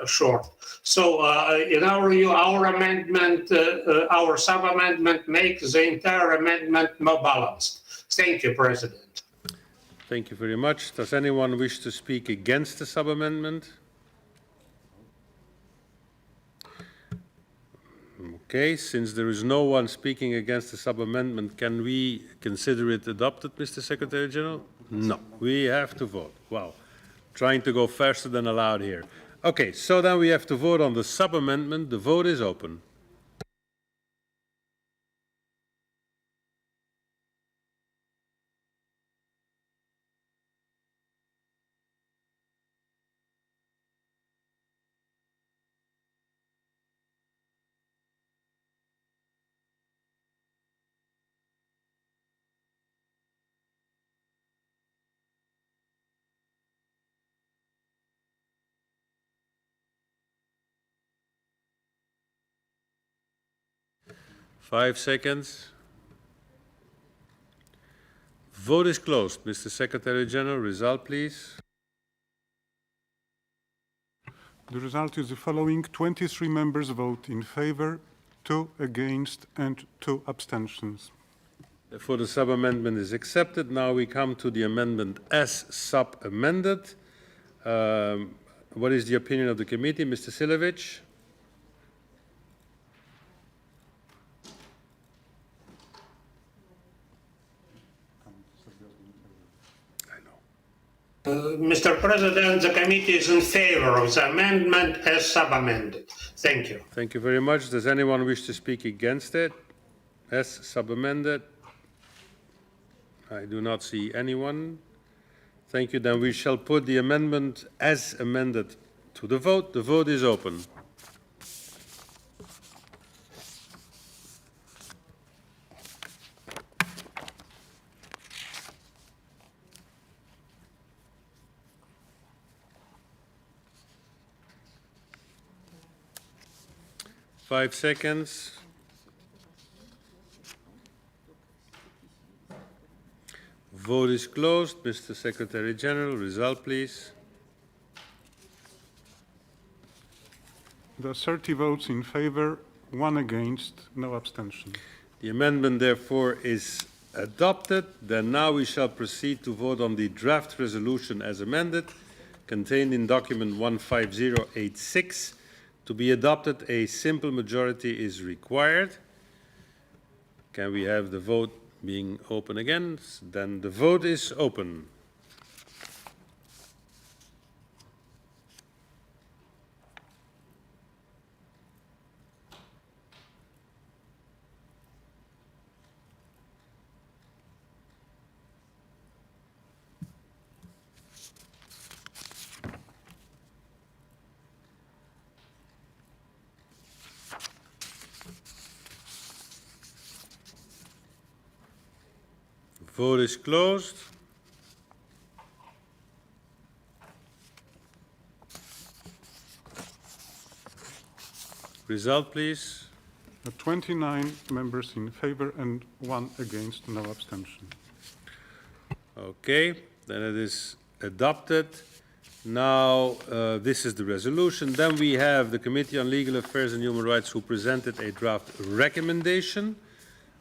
short. So, in our view, our amendment, our sub-amendment makes the entire amendment more balanced. Thank you, President. Thank you very much. Does anyone wish to speak against the sub-amendment? Okay, since there is no one speaking against the sub-amendment, can we consider it adopted, Mr. Secretary General? No, we have to vote. Wow, trying to go faster than allowed here. Okay, so then we have to vote on the sub-amendment. The vote is open. Five seconds. Vote is closed. Mr. Secretary General, result, please. The result is the following: 23 members vote in favor, 2 against, and 2 abstentions. Therefore, the sub-amendment is accepted. Now we come to the amendment as sub-amended. What is the opinion of the committee? Mr. Silevic? Mr. President, the committee is in favor of the amendment as sub-amended. Thank you. Thank you very much. Does anyone wish to speak against it as sub-amended? I do not see anyone. Thank you. Then we shall put the amendment as amended to the vote. The vote is open. Five seconds. Vote is closed. Mr. Secretary General, result, please. There are 30 votes in favor, 1 against, no abstention. The amendment, therefore, is adopted. Then now we shall proceed to vote on the draft resolution as amended, contained in document 15086. To be adopted, a simple majority is required. Can we have the vote being open again? Then the vote is open. Vote is closed. Result, please. 29 members in favor and 1 against, no abstention. Okay, then it is adopted. Now, this is the resolution. Then we have the Committee on Legal Affairs and Human Rights, who presented a draft recommendation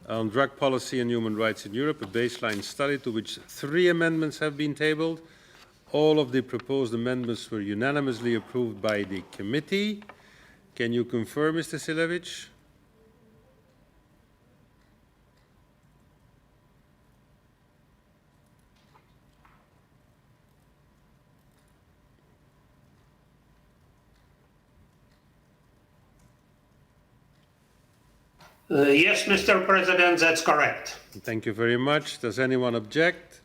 on drug policy and human rights in Europe, a baseline study to which 3 amendments have been tabled. All of the proposed amendments were unanimously approved by the committee. Can you confirm, Mr. Silevic? Yes, Mr. President, that's correct. Thank you very much. Does anyone object?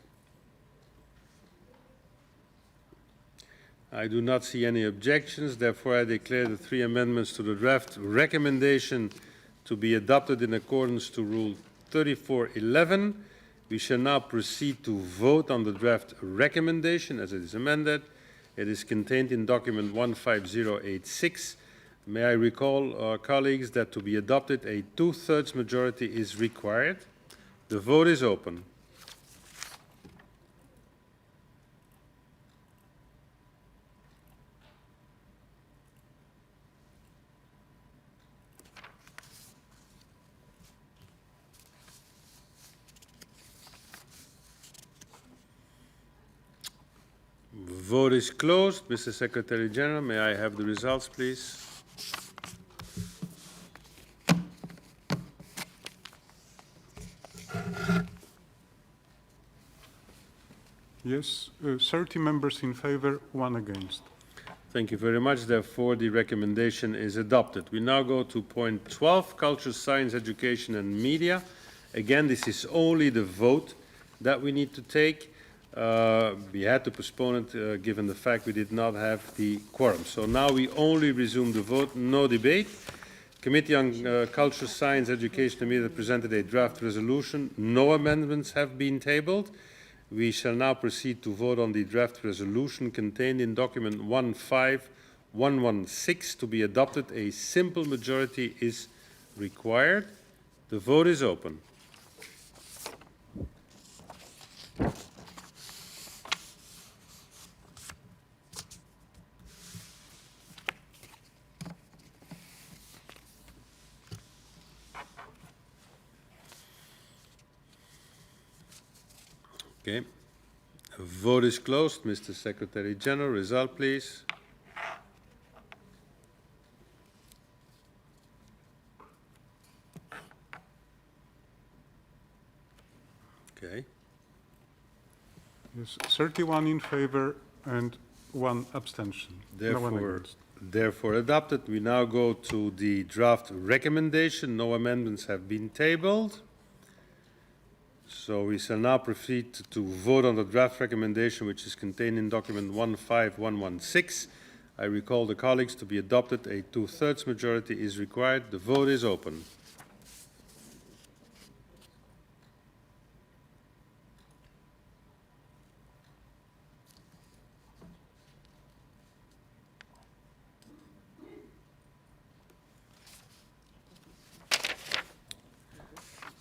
I do not see any objections. Therefore, I declare the 3 amendments to the draft recommendation to be adopted in accordance to Rule 3411. We shall now proceed to vote on the draft recommendation as it is amended. It is contained in document 15086. May I recall, colleagues, that to be adopted, a 2/3 majority is required. The vote is open. Vote is closed. Mr. Secretary General, may I have the results, please? Yes, 30 members in favor, 1 against. Thank you very much. Therefore, the recommendation is adopted. We now go to point 12, Culture, Science, Education and Media. Again, this is only the vote that we need to take. We had to postpone it given the fact we did not have the quorum. So now we only resume the vote, no debate. Committee on Culture, Science, Education and Media presented a draft resolution. No amendments have been tabled. We shall now proceed to vote on the draft resolution contained in document 15116. To be adopted, a simple majority is required. The vote is open. Okay. Vote is closed. Mr. Secretary General, result, please. Okay. Yes, 31 in favor and 1 abstention. No one against. Therefore adopted. We now go to the draft recommendation. No amendments have been tabled. So we shall now proceed to vote on the draft recommendation which is contained in document 15116. I recall the colleagues to be adopted. A 2/3 majority is required. The vote is open.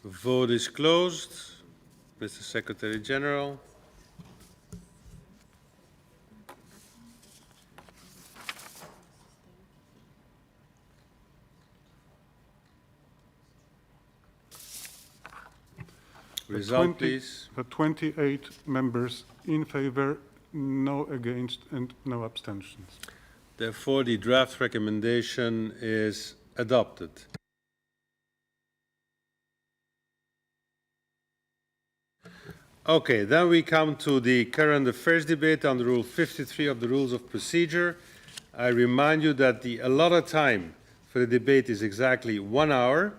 Vote is closed. Mr. Secretary General. Result, please. 28 members in favor, no against, and no abstentions. Therefore, the draft recommendation is adopted. Okay, then we come to the current affairs debate under Rule 53 of the Rules of Procedure. I remind you that the allotted time for the debate is exactly 1 hour.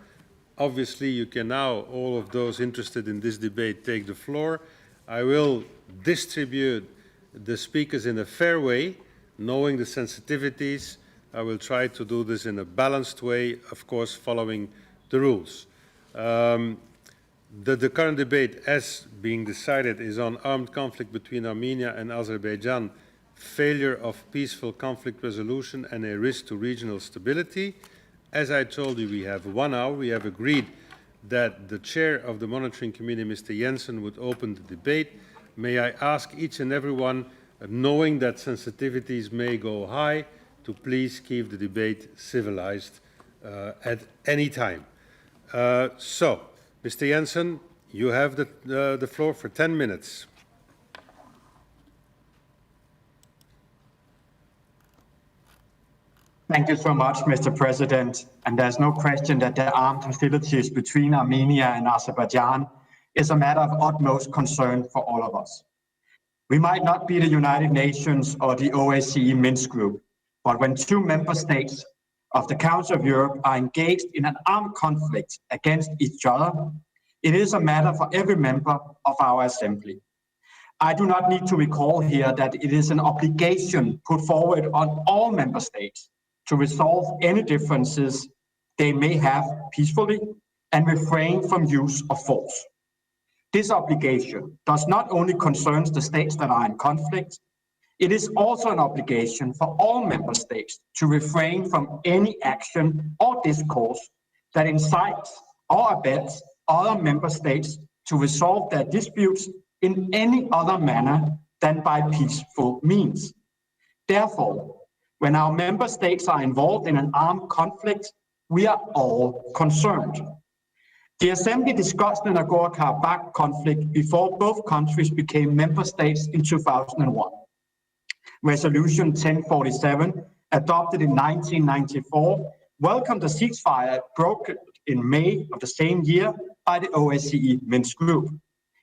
Obviously, you can now, all of those interested in this debate, take the floor. I will distribute the speakers in a fair way, knowing the sensitivities. I will try to do this in a balanced way, of course, following the rules. The current debate, as being decided, is on armed conflict between Armenia and Azerbaijan, failure of peaceful conflict resolution and a risk to regional stability. As I told you, we have 1 hour. We have agreed that the chair of the monitoring committee, Mr. Jensen, would open the debate. May I ask each and everyone, knowing that sensitivities may go high, to please keep the debate civilized at any time. So, Mr. Jensen, you have the floor for 10 minutes. Thank you so much, Mr. President. And there's no question that the armed hostilities between Armenia and Azerbaijan is a matter of utmost concern for all of us. We might not be the United Nations or the OSCE Minsk Group, but when two member states of the Council of Europe are engaged in an armed conflict against each other, it is a matter for every member of our Assembly. I do not need to recall here that it is an obligation put forward on all member states to resolve any differences they may have peacefully and refrain from use of force. This obligation does not only concern the states that are in conflict, it is also an obligation for all member states to refrain from any action or discourse that incites or abets other member states to resolve their disputes in any other manner than by peaceful means. Therefore, when our member states are involved in an armed conflict, we are all concerned. The Assembly discussed the Nagorno-Karabakh conflict before both countries became member states in 2001. Resolution 1047, adopted in 1994, welcomed a ceasefire brokered in May of the same year by the OSCE Minsk Group.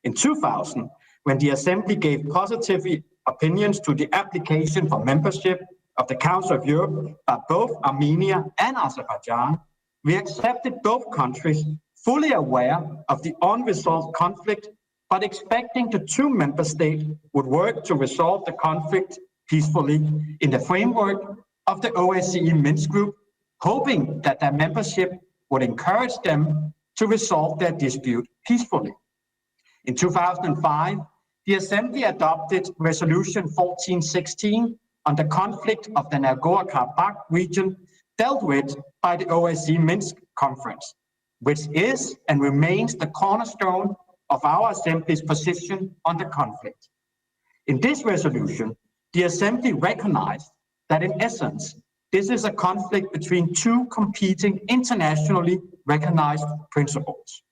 In 2000, when the Assembly gave positive opinions to the application for membership of the Council of Europe by both Armenia and Azerbaijan, we accepted both countries fully aware of the unresolved conflict, but expecting the two member states would work to resolve the conflict peacefully in the framework of the OSCE Minsk Group, hoping that their membership would encourage them to resolve their dispute peacefully. In 2005, the Assembly adopted Resolution 1416 on the conflict of the Nagorno-Karabakh region dealt with by the OSCE Minsk Conference, which is and remains the cornerstone of our Assembly's position on the conflict. In this resolution, the Assembly recognized that in essence, this is a conflict between two competing internationally recognized principles: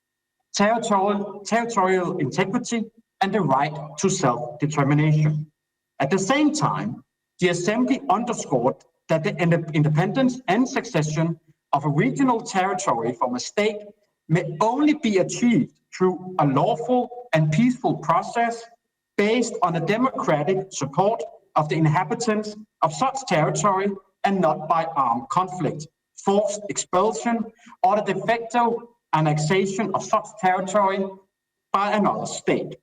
territorial integrity and the right to self-determination. At the same time, the Assembly underscored that the independence and succession of a regional territory from a state may only be achieved through a lawful and peaceful process based on a democratic support of the inhabitants of such territory and not by armed conflict, forced expulsion, or the de facto annexation of such territory by another state.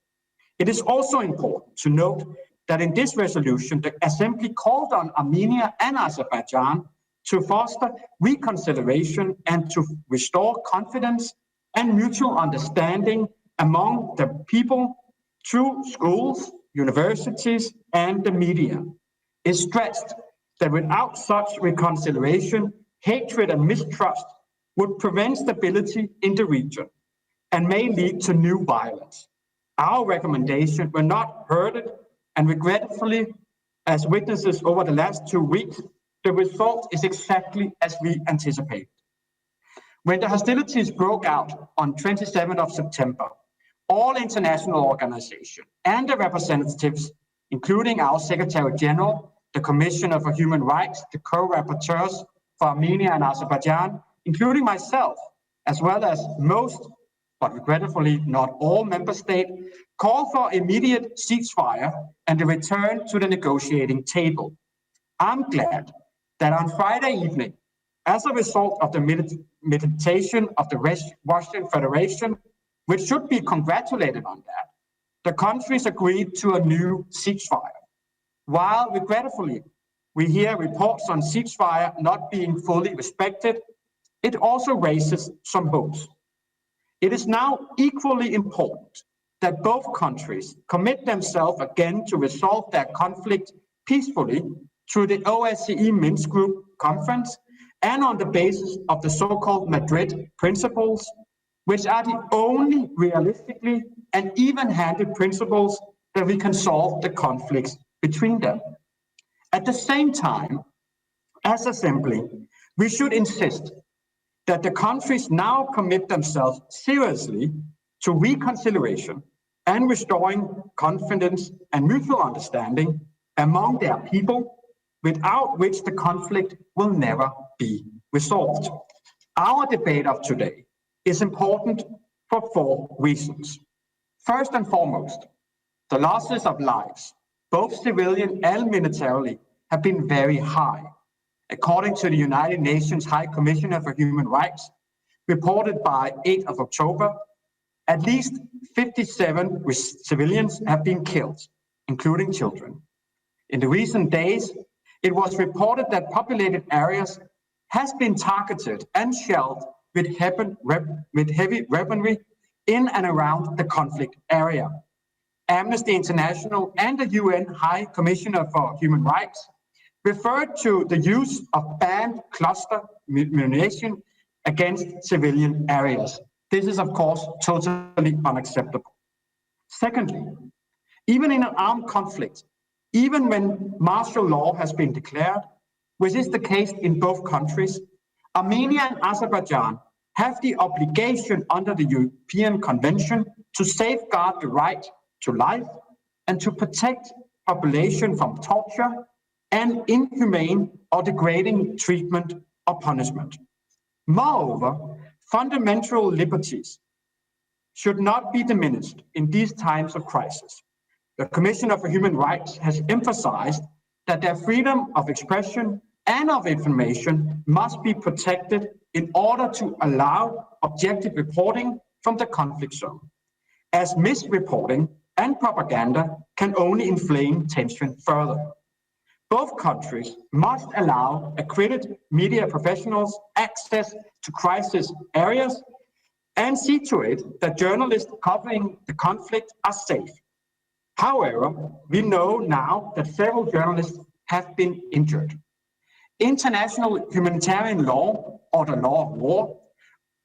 It is also important to note that in this resolution, the Assembly called on Armenia and Azerbaijan to foster reconciliation and to restore confidence and mutual understanding among the people through schools, universities, and the media. It stressed that without such reconciliation, hatred and mistrust would prevent stability in the region and may lead to new violence. Our recommendations were not heard, and regretfully, as witnesses over the last 2 weeks, the result is exactly as we anticipated. When the hostilities broke out on 27th of September, all international organizations and the representatives, including our Secretary General, the Commissioner for Human Rights, the co-rapporteurs for Armenia and Azerbaijan, including myself, as well as most, but regretfully not all member states, call for immediate ceasefire and a return to the negotiating table. I'm glad that on Friday evening, as a result of the mediation of the Russian Federation, which should be congratulated on that, the countries agreed to a new ceasefire. While regretfully, we hear reports on ceasefire not being fully respected, it also raises some hopes. It is now equally important that both countries commit themselves again to resolve their conflict peacefully through the OSCE Minsk Group conference and on the basis of the so-called Madrid principles, which are the only realistically and even-handed principles that we can solve the conflicts between them. At the same time, as Assembly, we should insist that the countries now commit themselves seriously to reconciliation and restoring confidence and mutual understanding among their people, without which the conflict will never be resolved. Our debate of today is important for 4 reasons. First and foremost, the losses of lives, both civilian and militarily, have been very high. According to the United Nations High Commissioner for Human Rights, reported by 8th of October, at least 57 civilians have been killed, including children. In the recent days, it was reported that populated areas has been targeted and shelled with heavy weaponry in and around the conflict area. Amnesty International and the UN High Commissioner for Human Rights referred to the use of banned cluster munition against civilian areas. This is, of course, totally unacceptable. Secondly, even in an armed conflict, even when martial law has been declared, which is the case in both countries, Armenia and Azerbaijan have the obligation under the European Convention to safeguard the right to life and to protect population from torture and inhumane or degrading treatment or punishment. Moreover, fundamental liberties should not be diminished in these times of crisis. The Commissioner for Human Rights has emphasized that their freedom of expression and of information must be protected in order to allow objective reporting from the conflict zone, as misreporting and propaganda can only inflame tension further. Both countries must allow accredited media professionals access to crisis areas and see to it that journalists covering the conflict are safe. However, we know now that several journalists have been injured. International humanitarian law, or the law of war,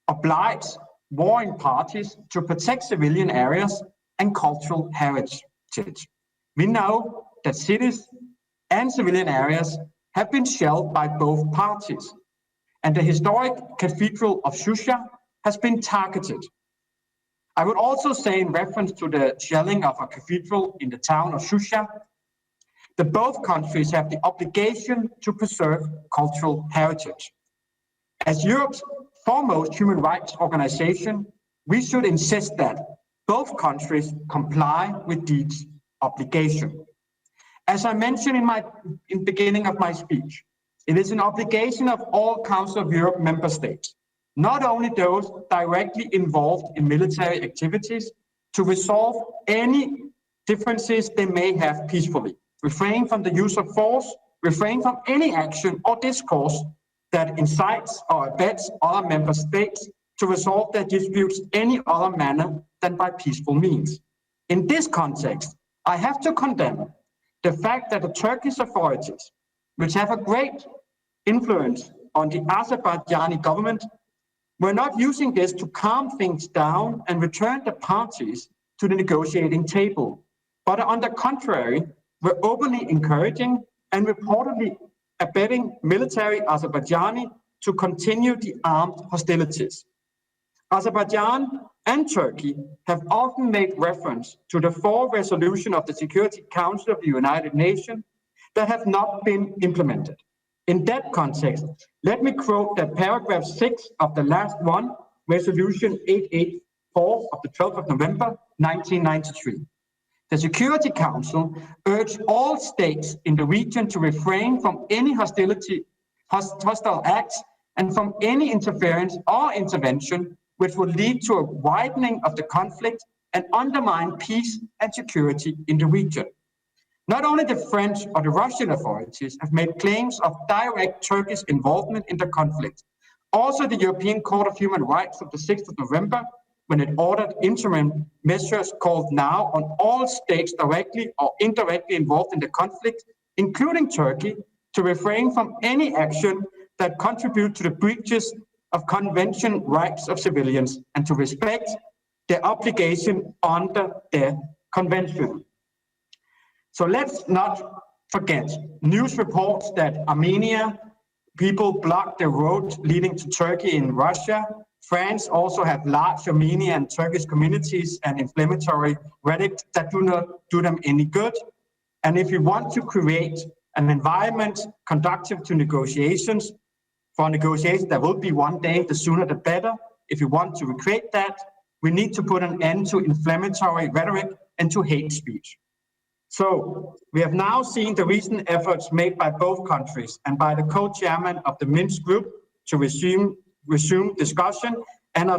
obliges warring parties to protect civilian areas and cultural heritage. We know that cities and civilian areas have been shelled by both parties, and the historic Cathedral of Shusha has been targeted. I would also say, in reference to the shelling of a cathedral in the town of Shusha, that both countries have the obligation to preserve cultural heritage. As Europe's foremost human rights organization, we should insist that both countries comply with these obligations. As I mentioned in the beginning of my speech, it is an obligation of all Council of Europe member states, not only those directly involved in military activities, to resolve any differences they may have peacefully, refrain from the use of force, refrain from any action or discourse that incites or abets other member states to resolve their disputes any other manner than by peaceful means. In this context, I have to condemn the fact that the Turkish authorities, which have a great influence on the Azerbaijani government, were not using this to calm things down and return the parties to the negotiating table, but on the contrary, were openly encouraging and reportedly abetting military Azerbaijani to continue the armed hostilities. Azerbaijan and Turkey have often made reference to the 4 resolutions of the Security Council of the United Nations that have not been implemented. In that context, let me quote that paragraph 6 of the last one, Resolution 884 of the 12th of November, 1993. The Security Council urged all states in the region to refrain from any hostile acts and from any interference or intervention which would lead to a widening of the conflict and undermine peace and security in the region. Not only the French or the Russian authorities have made claims of direct Turkish involvement in the conflict, also the European Court of Human Rights of the 6th of November, when it ordered interim measures, called now on all states directly or indirectly involved in the conflict, including Turkey, to refrain from any action that contribute to the breaches of convention rights of civilians and to respect their obligation under the convention. So let's not forget news reports that Armenia people blocked the road leading to Turkey in Russia. France also have large Armenian and Turkish communities and inflammatory rhetoric that do not do them any good. And if we want to create an environment conducive to negotiations, for negotiations that will be one day, the sooner the better. If we want to recreate that, we need to put an end to inflammatory rhetoric and to hate speech. So we have now seen the recent efforts made by both countries and by the co-chairman of the Minsk group to resume discussion. And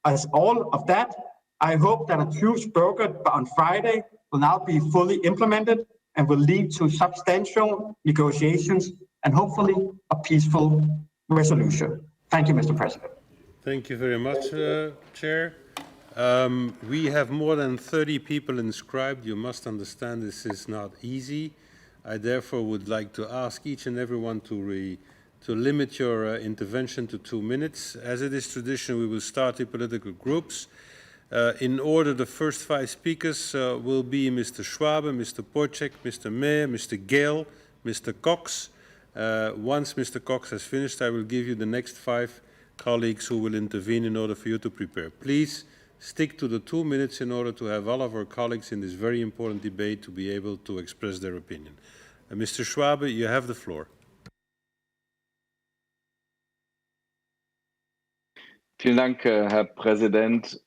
as all of that, I hope that a truce brokered on Friday will now be fully implemented and will lead to substantial negotiations and hopefully a peaceful resolution. Thank you, Mr. President. Thank you very much, Chair. We have more than 30 people inscribed. You must understand this is not easy. I therefore would like to ask each and everyone to limit your intervention to 2 minutes. As it is tradition, we will start the political groups. In order, the first 5 speakers will be Mr. Schwabe, Mr. Porcek, Mr. May, Mr. Gale, Mr. Cox. Once Mr. Cox has finished, I will give you the next 5 colleagues who will intervene in order for you to prepare. Please stick to the 2 minutes in order to have all of our colleagues in this very important debate to be able to express their opinion. Mr. Schwabe, you have the floor. Vielen Dank, Herr Präsident.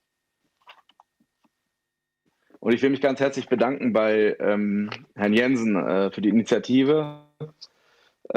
Und ich will mich ganz herzlich bedanken bei Herrn Jensen für die Initiative,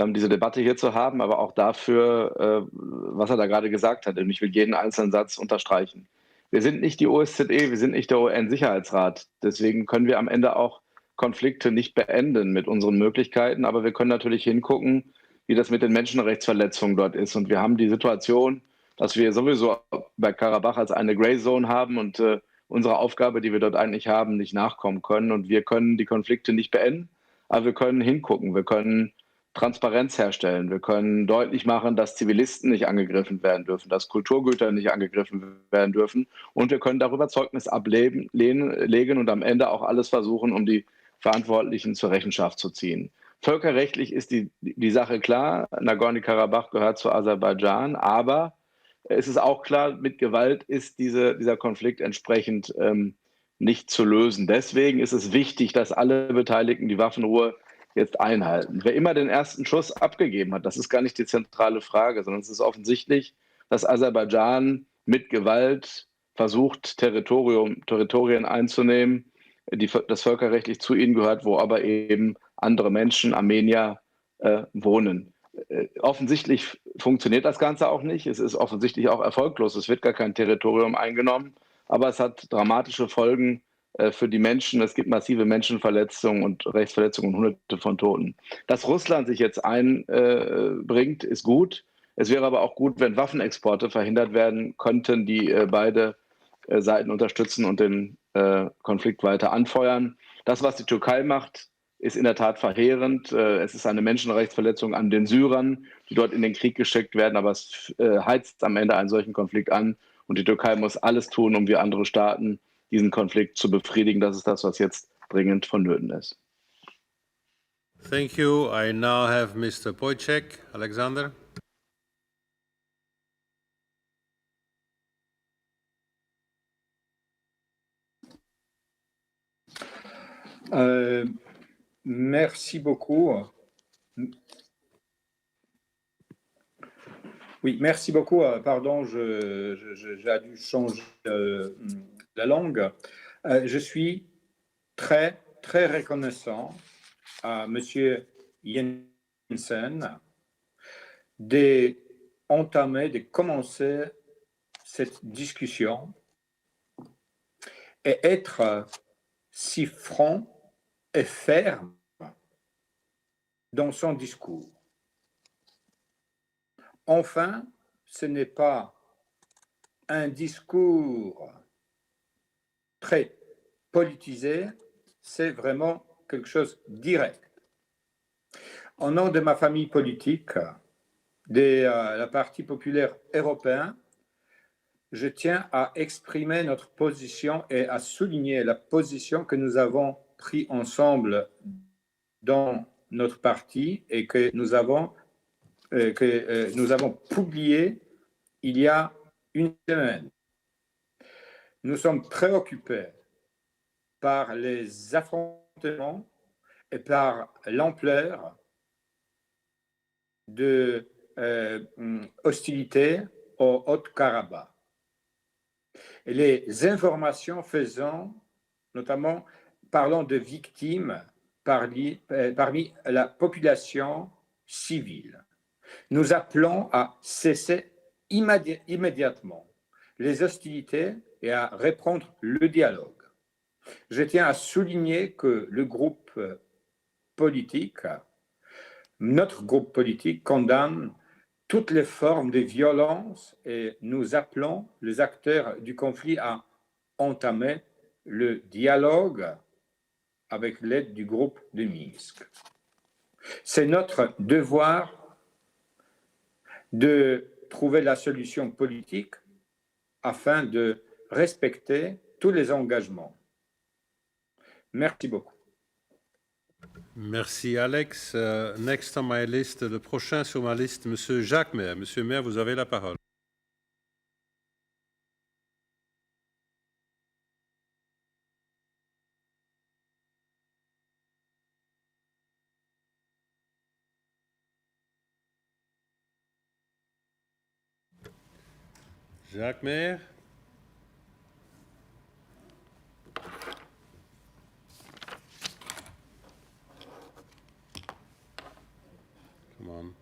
diese Debatte hier zu haben, aber auch dafür, was er da gerade gesagt hat. Und ich will jeden einzelnen Satz unterstreichen. Wir sind nicht die OSZE, wir sind nicht der UN-Sicherheitsrat. Deswegen können wir am Ende auch Konflikte nicht beenden mit unseren Möglichkeiten. Aber wir können natürlich hingucken, wie das mit den Menschenrechtsverletzungen dort ist. Und wir haben die Situation, dass wir sowieso bei Karabach als eine Grey Zone haben und unserer Aufgabe, die wir dort eigentlich haben, nicht nachkommen können. Und wir können die Konflikte nicht beenden, aber wir können hingucken. Wir können Transparenz herstellen. Wir können deutlich machen, dass Zivilisten nicht angegriffen werden dürfen, dass Kulturgüter nicht angegriffen werden dürfen. Und wir können darüber Zeugnis ablegen und am Ende auch alles versuchen, um die Verantwortlichen zur Rechenschaft zu ziehen. Völkerrechtlich ist die Sache klar. Nagorny-Karabach gehört zu Aserbaidschan, aber es ist auch klar, mit Gewalt ist dieser Konflikt entsprechend nicht zu lösen. Deswegen ist es wichtig, dass alle Beteiligten die Waffenruhe jetzt einhalten. Wer immer den ersten Schuss abgegeben hat, das ist gar nicht die zentrale Frage, sondern es ist offensichtlich, dass Aserbaidschan mit Gewalt versucht, Territorien einzunehmen, das völkerrechtlich zu ihnen gehört, wo aber eben andere Menschen, Armenier, wohnen. Offensichtlich funktioniert das Ganze auch nicht. Es ist offensichtlich auch erfolglos. Es wird gar kein Territorium eingenommen. aber es hat dramatische Folgen für die Menschen. Es gibt massive Menschenverletzungen und Rechtsverletzungen und Hunderte von Toten. Dass Russland sich jetzt einbringt, ist gut. Es wäre aber auch gut, wenn Waffenexporte verhindert werden könnten, die beide Seiten unterstützen und den Konflikt weiter anfeuern. Das, was die Türkei macht, ist in der Tat verheerend. Es ist eine Menschenrechtsverletzung an den Syrern, die dort in den Krieg geschickt werden, aber es heizt am Ende einen solchen Konflikt an. Und die Türkei muss alles tun, um wie andere Staaten diesen Konflikt zu befriedigen. Das ist das, was jetzt dringend vonnöten ist. Thank you. I now have Mr. Wojciech. Alexander. Merci beaucoup. Oui, merci beaucoup. Pardon, j'ai dû changer la langue. Je suis très reconnaissant à M. Jensen de commencer cette discussion et être si franc et ferme dans son discours. Enfin, ce n'est pas un discours très politisé, c'est vraiment quelque chose de direct. Au nom de ma famille politique, de la Parti populaire européen, je tiens à exprimer notre position et à souligner la position que nous avons prise ensemble dans notre parti et que nous avons publié il y a une semaine. Nous sommes préoccupés par les affrontements et par l'ampleur de hostilités au Haut-Karabakh. Et les informations faisant, notamment parlant de victimes parmi la population civile. Nous appelons à cesser immédiatement les hostilités et à reprendre le dialogue. Je tiens à souligner que le groupe politique, notre groupe politique, condamne toutes les formes de violence et nous appelons les acteurs du conflit à entamer le dialogue avec l'aide du groupe de Minsk. C'est notre devoir de trouver la solution politique afin de respecter tous les engagements. Merci beaucoup. Merci Alex. Next on my list, le prochain sur ma liste, Monsieur Jacques Maire. Monsieur Maire, vous avez la parole. Jacques Maire. Come on.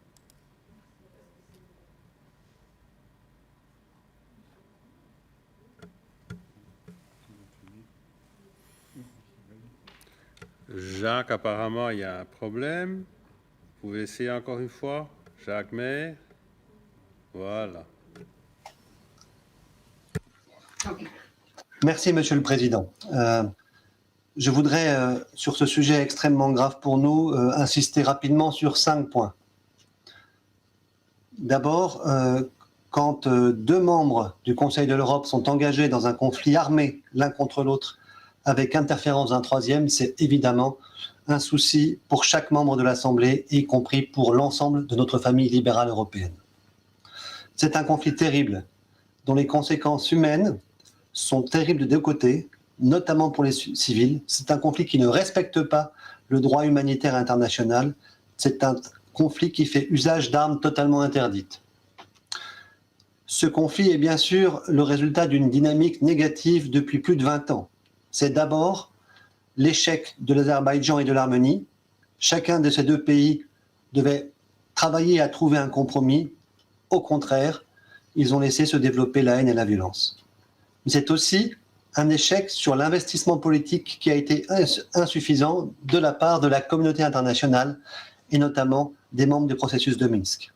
Jacques, apparemment, il y a un problème. Vous pouvez essayer encore une fois. Jacques Maire. Voilà. Merci, Monsieur le Président. Je voudrais, sur ce sujet extrêmement grave pour nous, insister rapidement sur 5 points. D'abord, quand 2 membres du Conseil de l'Europe sont engagés dans un conflit armé l'un contre l'autre, avec interférence d'un troisième, c'est évidemment un souci pour chaque membre de l'Assemblée, y compris pour l'ensemble de notre famille libérale européenne. C'est un conflit terrible, dont les conséquences humaines sont terribles de 2 côtés, notamment pour les civils. C'est un conflit qui ne respecte pas le droit humanitaire international. C'est un conflit qui fait usage d'armes totalement interdites. Ce conflit est bien sûr le résultat d'une dynamique négative depuis plus de 20 ans. C'est d'abord l'échec de l'Azerbaïdjan et de l'Arménie. Chacun de ces 2 pays devait travailler à trouver un compromis. Au contraire, ils ont laissé se développer la haine et la violence. mais c'est aussi un échec sur l'investissement politique qui a été insuffisant de la part de la communauté internationale et notamment des membres du processus de Minsk.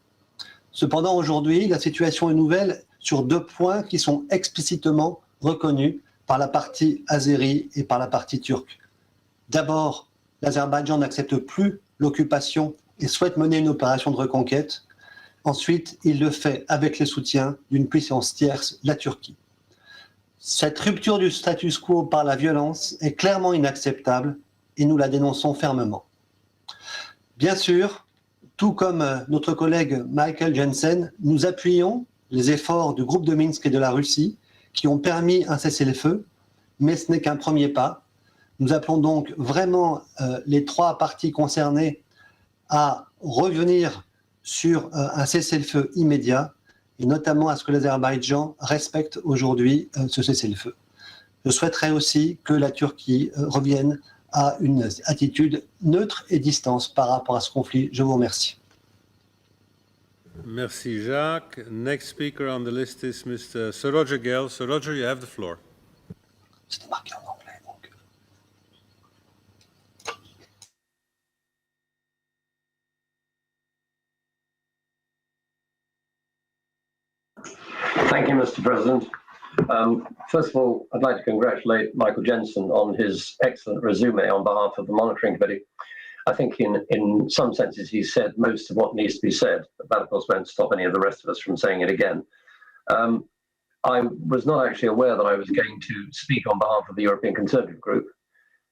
Cependant, aujourd'hui, la situation est nouvelle sur 2 points qui sont explicitement reconnus par la partie azérie et par la partie turque. D'abord, l'Azerbaïdjan n'accepte plus l'occupation et souhaite mener une opération de reconquête. Ensuite, il le fait avec le soutien d'une puissance tierce, la Turquie. Cette rupture du status quo par la violence est clairement inacceptable et nous la dénonçons fermement. Bien sûr, tout comme notre collègue Michael Jensen, nous appuyons les efforts du groupe de Minsk et de la Russie qui ont permis un cessez-le-feu, mais ce n'est qu'un premier pas. Nous appelons donc vraiment les 3 parties concernées à revenir sur un cessez-le-feu immédiat et notamment à ce que l'Azerbaïdjan respecte aujourd'hui ce cessez-le-feu. Je souhaiterais aussi que la Turquie revienne à une attitude neutre et distance par rapport à ce conflit. Je vous remercie. Merci Jacques. Next speaker on the list is Mr. Sir Roger Gale. Sir Roger, you have the floor. C'était marqué en anglais, donc. Thank you, Mr. President. First of all, I'd like to congratulate Michael Jensen on his excellent resume on behalf of the Monitoring Committee. I think in some senses he said most of what needs to be said, but that of course won't stop any of the rest of us from saying it again. I was not actually aware that I was going to speak on behalf of the European Conservative Group.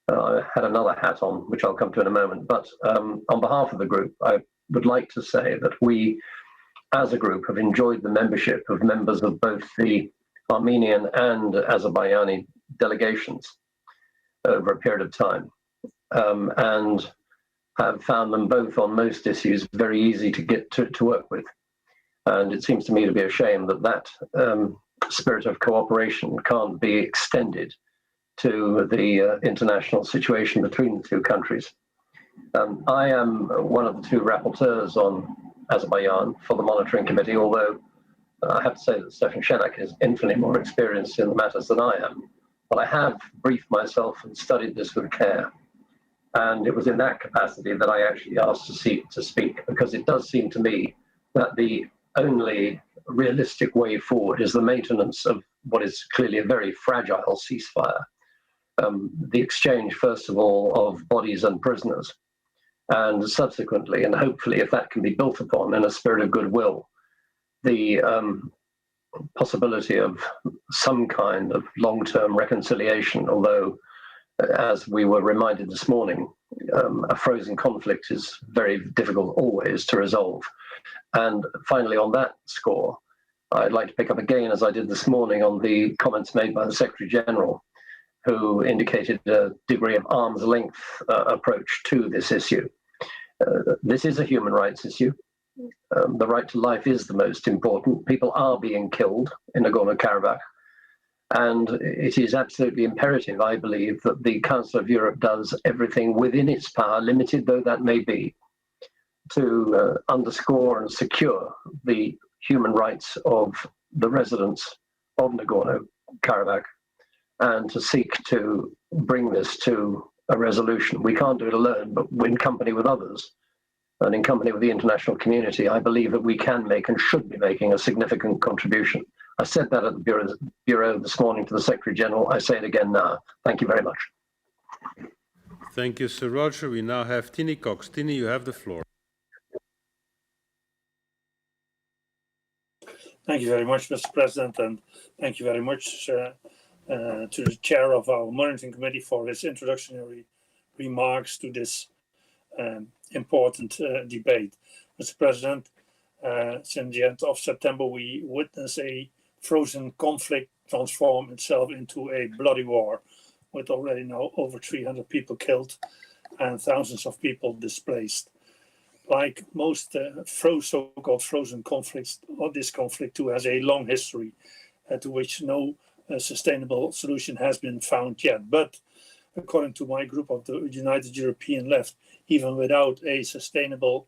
I had another hat on, which I'll come to in a moment, but on behalf of the group, I would like to say that we, as a group, have enjoyed the membership of members of both the Armenian and Azerbaijani delegations over a period of time, and have found them both on most issues very easy to get to work with. And it seems to me to be a shame that that spirit of cooperation can't be extended to the international situation between the 2 countries. I am one of the 2 rapporteurs on Azerbaijan for the Monitoring Committee, although I have to say that Stefan Shenak is infinitely more experienced in the matters than I am. But I have briefed myself and studied this with care. And it was in that capacity that I actually asked to speak, because it does seem to me that the only realistic way forward is the maintenance of what is clearly a very fragile ceasefire. The exchange, first of all, of bodies and prisoners, and subsequently, and hopefully if that can be built upon in a spirit of goodwill, the possibility of some kind of long-term reconciliation, although as we were reminded this morning, a frozen conflict is very difficult always to resolve. And finally, on that score, I'd like to pick up again, as I did this morning, on the comments made by the Secretary General, who indicated a degree of arm's length approach to this issue. This is a human rights issue. The right to life is the most important. People are being killed in Nagorno-Karabakh. And it is absolutely imperative, I believe, that the Council of Europe does everything within its power, limited though that may be, to underscore and secure the human rights of the residents of Nagorno-Karabakh and to seek to bring this to a resolution. We can't do it alone, but in company with others and in company with the international community, I believe that we can make and should be making a significant contribution. I said that at the Bureau this morning to the Secretary General. I say it again now. Thank you very much. Thank you, Sir Roger. We now have Tini Cox. Tini, you have the floor. Thank you very much, Mr. President, and thank you very much to the chair of our Monitoring Committee for his introductory remarks to this important debate. Mr. President, since the end of September, we witnessed a frozen conflict transform itself into a bloody war, with already now over 300 people killed and thousands of people displaced. Like most so-called frozen conflicts, this conflict too has a long history to which no sustainable solution has been found yet. But according to my group of the United European Left, even without a sustainable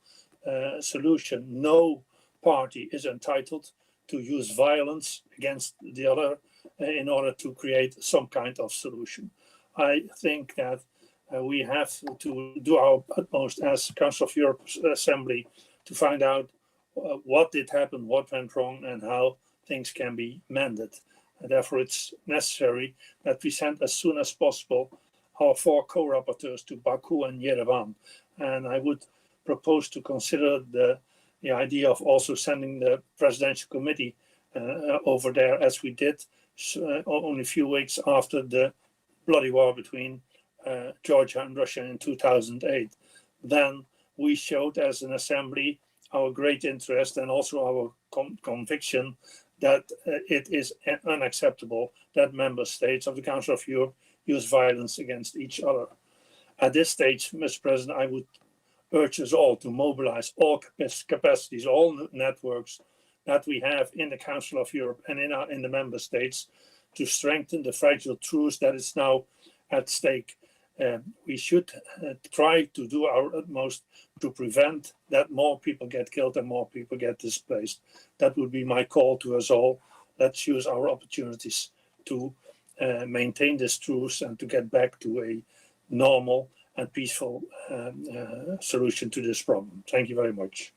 solution, no party is entitled to use violence against the other in order to create some kind of solution. I think that we have to do our utmost as Council of Europe Assembly to find out what did happen, what went wrong, and how things can be mended. And therefore, it's necessary that we send as soon as possible our 4 co-rapporteurs to Baku and Yerevan. And I would propose to consider the idea of also sending the Presidential Committee over there, as we did only a few weeks after the bloody war between Georgia and Russia in 2008. Then we showed as an assembly our great interest and also our conviction that it is unacceptable that member states of the Council of Europe use violence against each other. At this stage, Mr. President, I would urge us all to mobilize all capacities, all networks that we have in the Council of Europe and in the member states to strengthen the fragile truce that is now at stake. We should try to do our utmost to prevent that more people get killed and more people get displaced. That would be my call to us all. Let's use our opportunities to maintain this truce and to get back to a normal and peaceful solution to this problem. Thank you very much.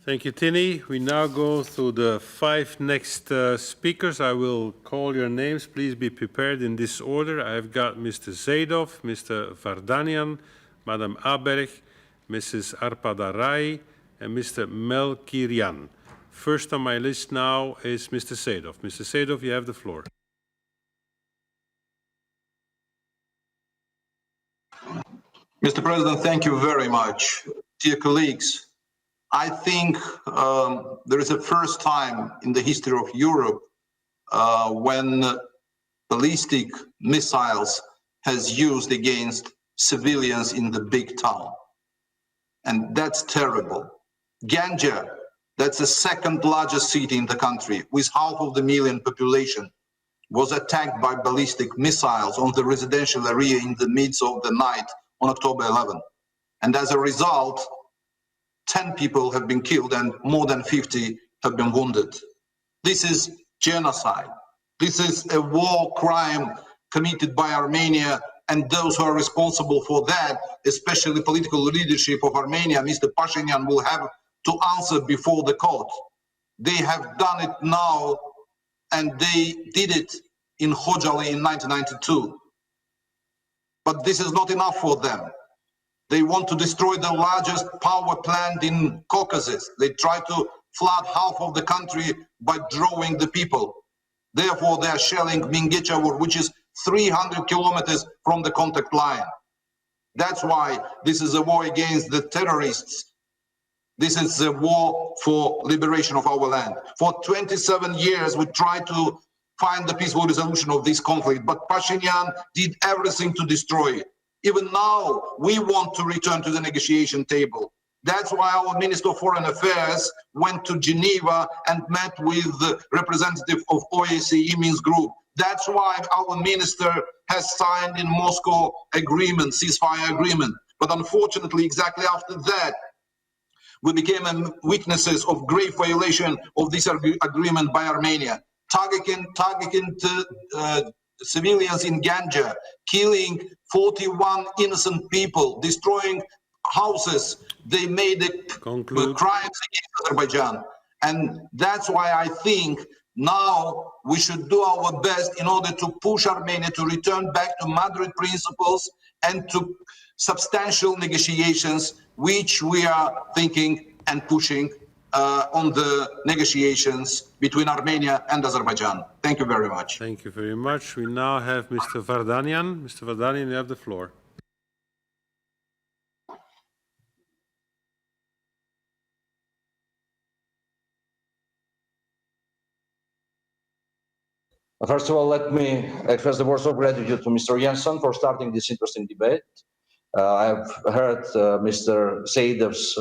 Thank you, Tini. We now go through the 5 next speakers. I will call your names. Please be prepared in this order. I've got Mr. Zaidov, Mr. Vardanian, Madam Aberg, Mrs. Arpadarai, and Mr. Melkirian. First on my list now is Mr. Zaidov. Mr. Zaidov, you have the floor. Mr. President, thank you very much. Dear colleagues, I think there is a first time in the history of Europe when ballistic missiles has used against civilians in the big town. And that's terrible. Ganja, that's the 2nd largest city in the country with 500,000 population, was attacked by ballistic missiles on the residential area in the midst of the night on October 11. And as a result, 10 people have been killed and more than 50 have been wounded. This is genocide. This is a war crime committed by Armenia, and those who are responsible for that, especially political leadership of Armenia, Mr. Pashinyan, will have to answer before the court. They have done it now, and they did it in Khojaly in 1992. But this is not enough for them. They want to destroy the largest power plant in Caucasus. They try to flood half of the country by drawing the people. Therefore, they are shelling Mingechauer, which is 300 kilometers from the contact line. That's why this is a war against the terrorists. This is a war for liberation of our land. For 27 years, we tried to find the peaceful resolution of this conflict, but Pashinyan did everything to destroy it. Even now, we want to return to the negotiation table. That's why our Minister of Foreign Affairs went to Geneva and met with the representative of OSCE Minsk Group. That's why our minister has signed in Moscow agreement, ceasefire agreement. But unfortunately, exactly after that, we became witnesses of grave violation of this agreement by Armenia, targeting civilians in Ganja, killing 41 innocent people, destroying houses. They made crimes against Azerbaijan. And that's why I think now we should do our best in order to push Armenia to return back to Madrid principles and to substantial negotiations, which we are thinking and pushing on the negotiations between Armenia and Azerbaijan. Thank you very much. Thank you very much. We now have Mr. Vardanian. Mr. Vardanian, you have the floor. First of all, let me express the words of gratitude to Mr. Jensen for starting this interesting debate. I've heard Mr. Zaidov's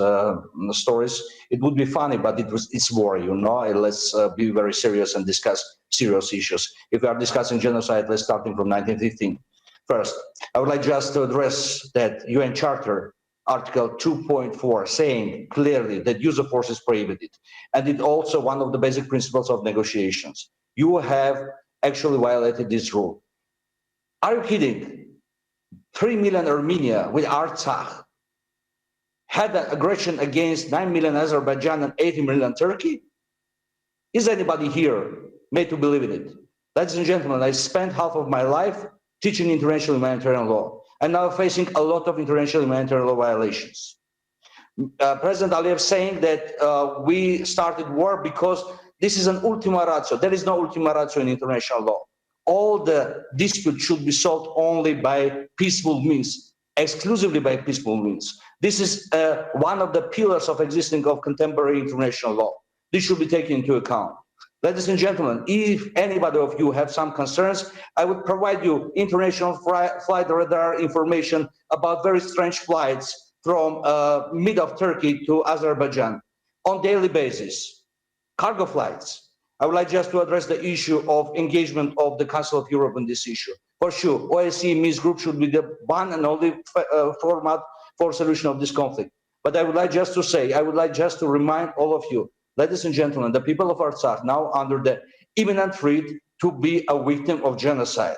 stories. It would be funny, but it's war, you know. Let's be very serious and discuss serious issues. If we are discussing genocide, let's starting from 1915. First, I would like just to address that UN Charter, Article 2.4, saying clearly that use of force is prohibited. And it's also one of the basic principles of negotiations. you have actually violated this rule. Are you kidding? 3 million Armenia with Artsakh had an aggression against 9 million Azerbaijan and 80 million Turkey? Is anybody here made to believe in it? Ladies and gentlemen, I spent half of my life teaching international humanitarian law, and now facing a lot of international humanitarian law violations. President Aliyev saying that we started war because this is an ultima ratio. There is no ultima ratio in international law. All the disputes should be solved only by peaceful means, exclusively by peaceful means. This is one of the pillars of existing of contemporary international law. This should be taken into account. Ladies and gentlemen, if anybody of you have some concerns, I would provide you international flight radar information about very strange flights from mid of Turkey to Azerbaijan on daily basis, cargo flights. I would like just to address the issue of engagement of the Council of Europe on this issue. For sure, OSCE Minsk Group should be the one and only format for solution of this conflict. But I would like just to say, I would like just to remind all of you, ladies and gentlemen, the people of Artsakh now under the imminent threat to be a victim of genocide,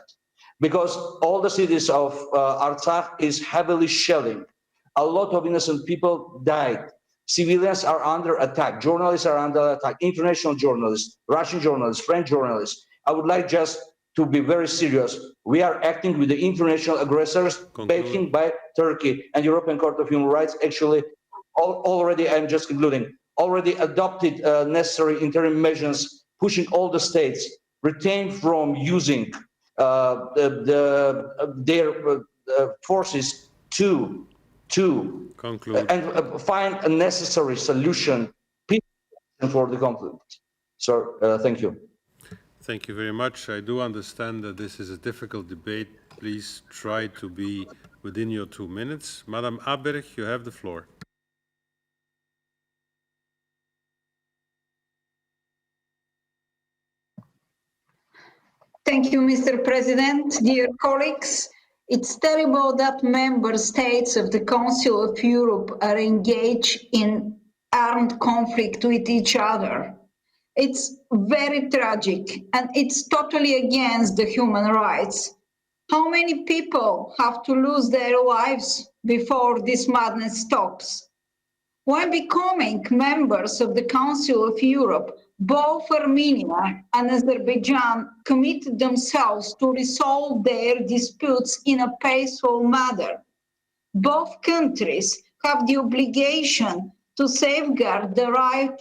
because all the cities of Artsakh is heavily shelling. A lot of innocent people died. Civilians are under attack. Journalists are under attack. International journalists, Russian journalists, French journalists. I would like just to be very serious. We are acting with the international aggressors, backing by Turkey, and European Court of Human Rights actually already, I'm just concluding, already adopted necessary interim measures, pushing all the states retain from using their forces to conclude and find a necessary solution for the conflict. So thank you. Thank you very much. I do understand that this is a difficult debate. Please try to be within your 2 minutes. Madam Aberg, you have the floor. Thank you, Mr. President. Dear colleagues, it's terrible that member states of the Council of Europe are engaged in armed conflict with each other. It's very tragic and it's totally against the human rights. How many people have to lose their lives before this madness stops? When becoming members of the Council of Europe, both Armenia and Azerbaijan committed themselves to resolve their disputes in a peaceful manner. Both countries have the obligation to safeguard the right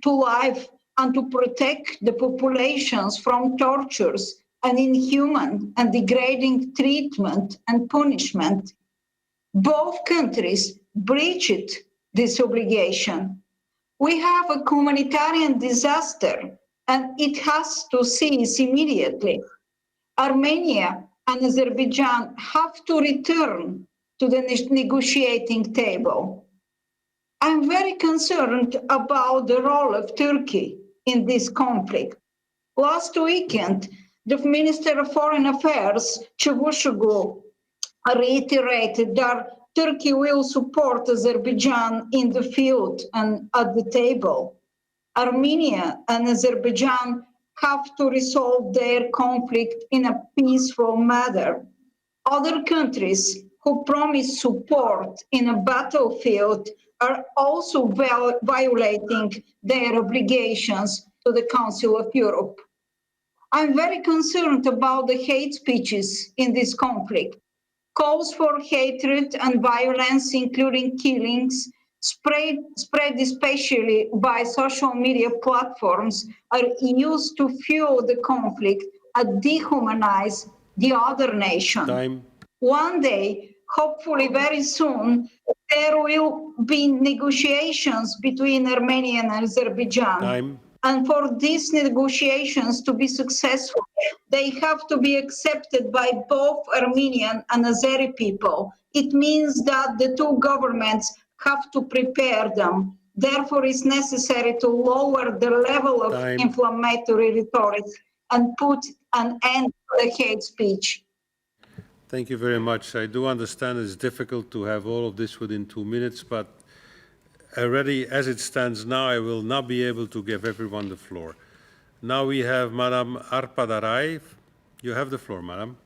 to life and to protect the populations from tortures and inhuman and degrading treatment and punishment. Both countries breached this obligation. We have a humanitarian disaster and it has to cease immediately. Armenia and Azerbaijan have to return to the negotiating table. I'm very concerned about the role of Turkey in this conflict. Last weekend, the Minister of Foreign Affairs, Çavuşoğlu, reiterated that Turkey will support Azerbaijan in the field and at the table. Armenia and Azerbaijan have to resolve their conflict in a peaceful manner. Other countries who promise support in a battlefield are also violating their obligations to the Council of Europe. I'm very concerned about the hate speeches in this conflict. Calls for hatred and violence, including killings, spread especially by social media platforms, are used to fuel the conflict and dehumanize the other nation. Time. One day, hopefully very soon, there will be negotiations between Armenia and Azerbaijan. Time. And for these negotiations to be successful, they have to be accepted by both Armenian and Azeri people. It means that the two governments have to prepare them. Therefore, it's necessary to lower the level of inflammatory rhetoric and put an end to the hate speech. Thank you very much. I do understand it's difficult to have all of this within 2 minutes, but already as it stands now, I will not be able to give everyone the floor. Now we have Madam Arpadaray. You have the floor, Madam.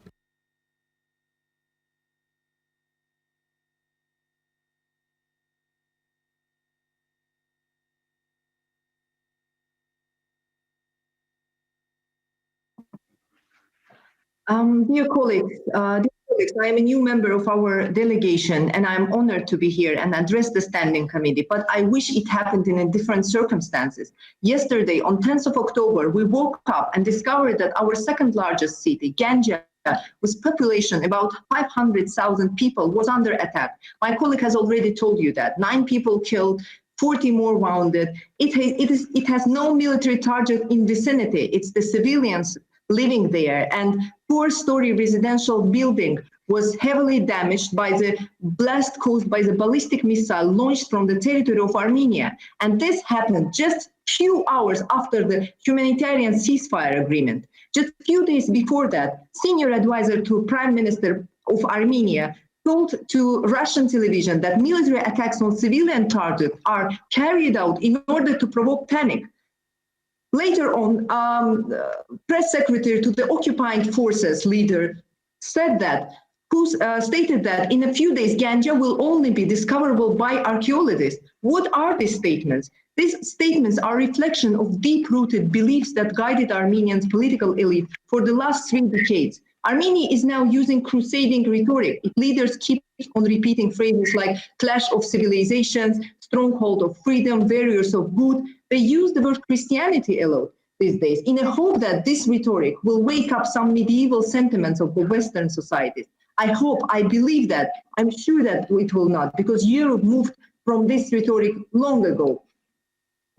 Dear colleagues, I am a new member of our delegation and I'm honored to be here and address the Standing Committee, but I wish it happened in a different circumstances. Yesterday, on 10th of October, we woke up and discovered that our second largest city, Ganja, with population about 500,000 people, was under attack. My colleague has already told you that. 9 people killed, 40 more wounded. It has no military target in vicinity. It's the civilians living there, and 4-story residential building was heavily damaged by the blast caused by the ballistic missile launched from the territory of Armenia. And this happened just few hours after the humanitarian ceasefire agreement. Just few days before that, senior advisor to Prime Minister of Armenia told to Russian television that military attacks on civilian targets are carried out in order to provoke panic. Later on, press secretary to the occupying forces leader said that, stated that in a few days, Ganja will only be discoverable by archaeologists. What are these statements? These statements are a reflection of deep-rooted beliefs that guided Armenians' political elite for the last 3 decades. Armenia is now using crusading rhetoric. Its leaders keep on repeating phrases like clash of civilizations, stronghold of freedom, barriers of good. They use the word Christianity a lot these days in a hope that this rhetoric will wake up some medieval sentiments of the Western societies. I hope, I believe that, I'm sure that it will not, because Europe moved from this rhetoric long ago.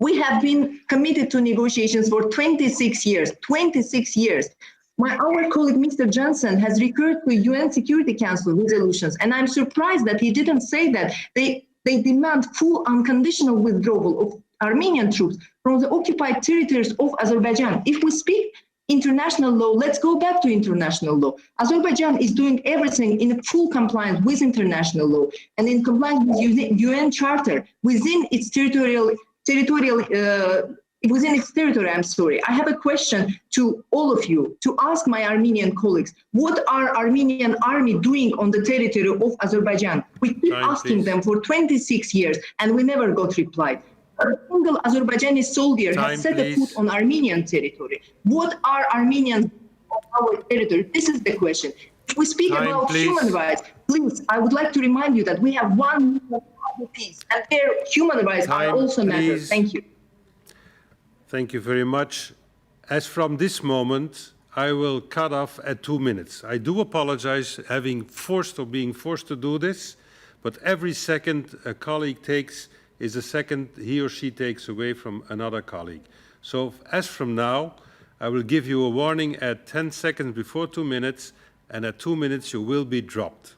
We have been committed to negotiations for 26 years, 26 years. Our colleague, Mr. Johnson, has recurred to UN Security Council resolutions, and I'm surprised that he didn't say that they demand full unconditional withdrawal of Armenian troops from the occupied territories of Azerbaijan. If we speak international law, let's go back to international law. Azerbaijan is doing everything in full compliance with international law and in compliance with UN Charter within its within its territory, I'm sorry. I have a question to all of you, to ask my Armenian colleagues, what are Armenian army doing on the territory of Azerbaijan? We keep asking them for 26 years and we never got replied. A single Azerbaijani soldier has set a foot on Armenian territory. What are Armenians on our territory? This is the question. If we speak about human rights, please, I would like to remind you that we have 1 million peace and their human rights are also matter. Thank you. Thank you very much. As from this moment, I will cut off at 2 minutes. I do apologize being forced to do this, but every second a colleague takes is a second he or she takes away from another colleague. So as from now, I will give you a warning at 10 seconds before 2 minutes, and at 2 minutes you will be dropped.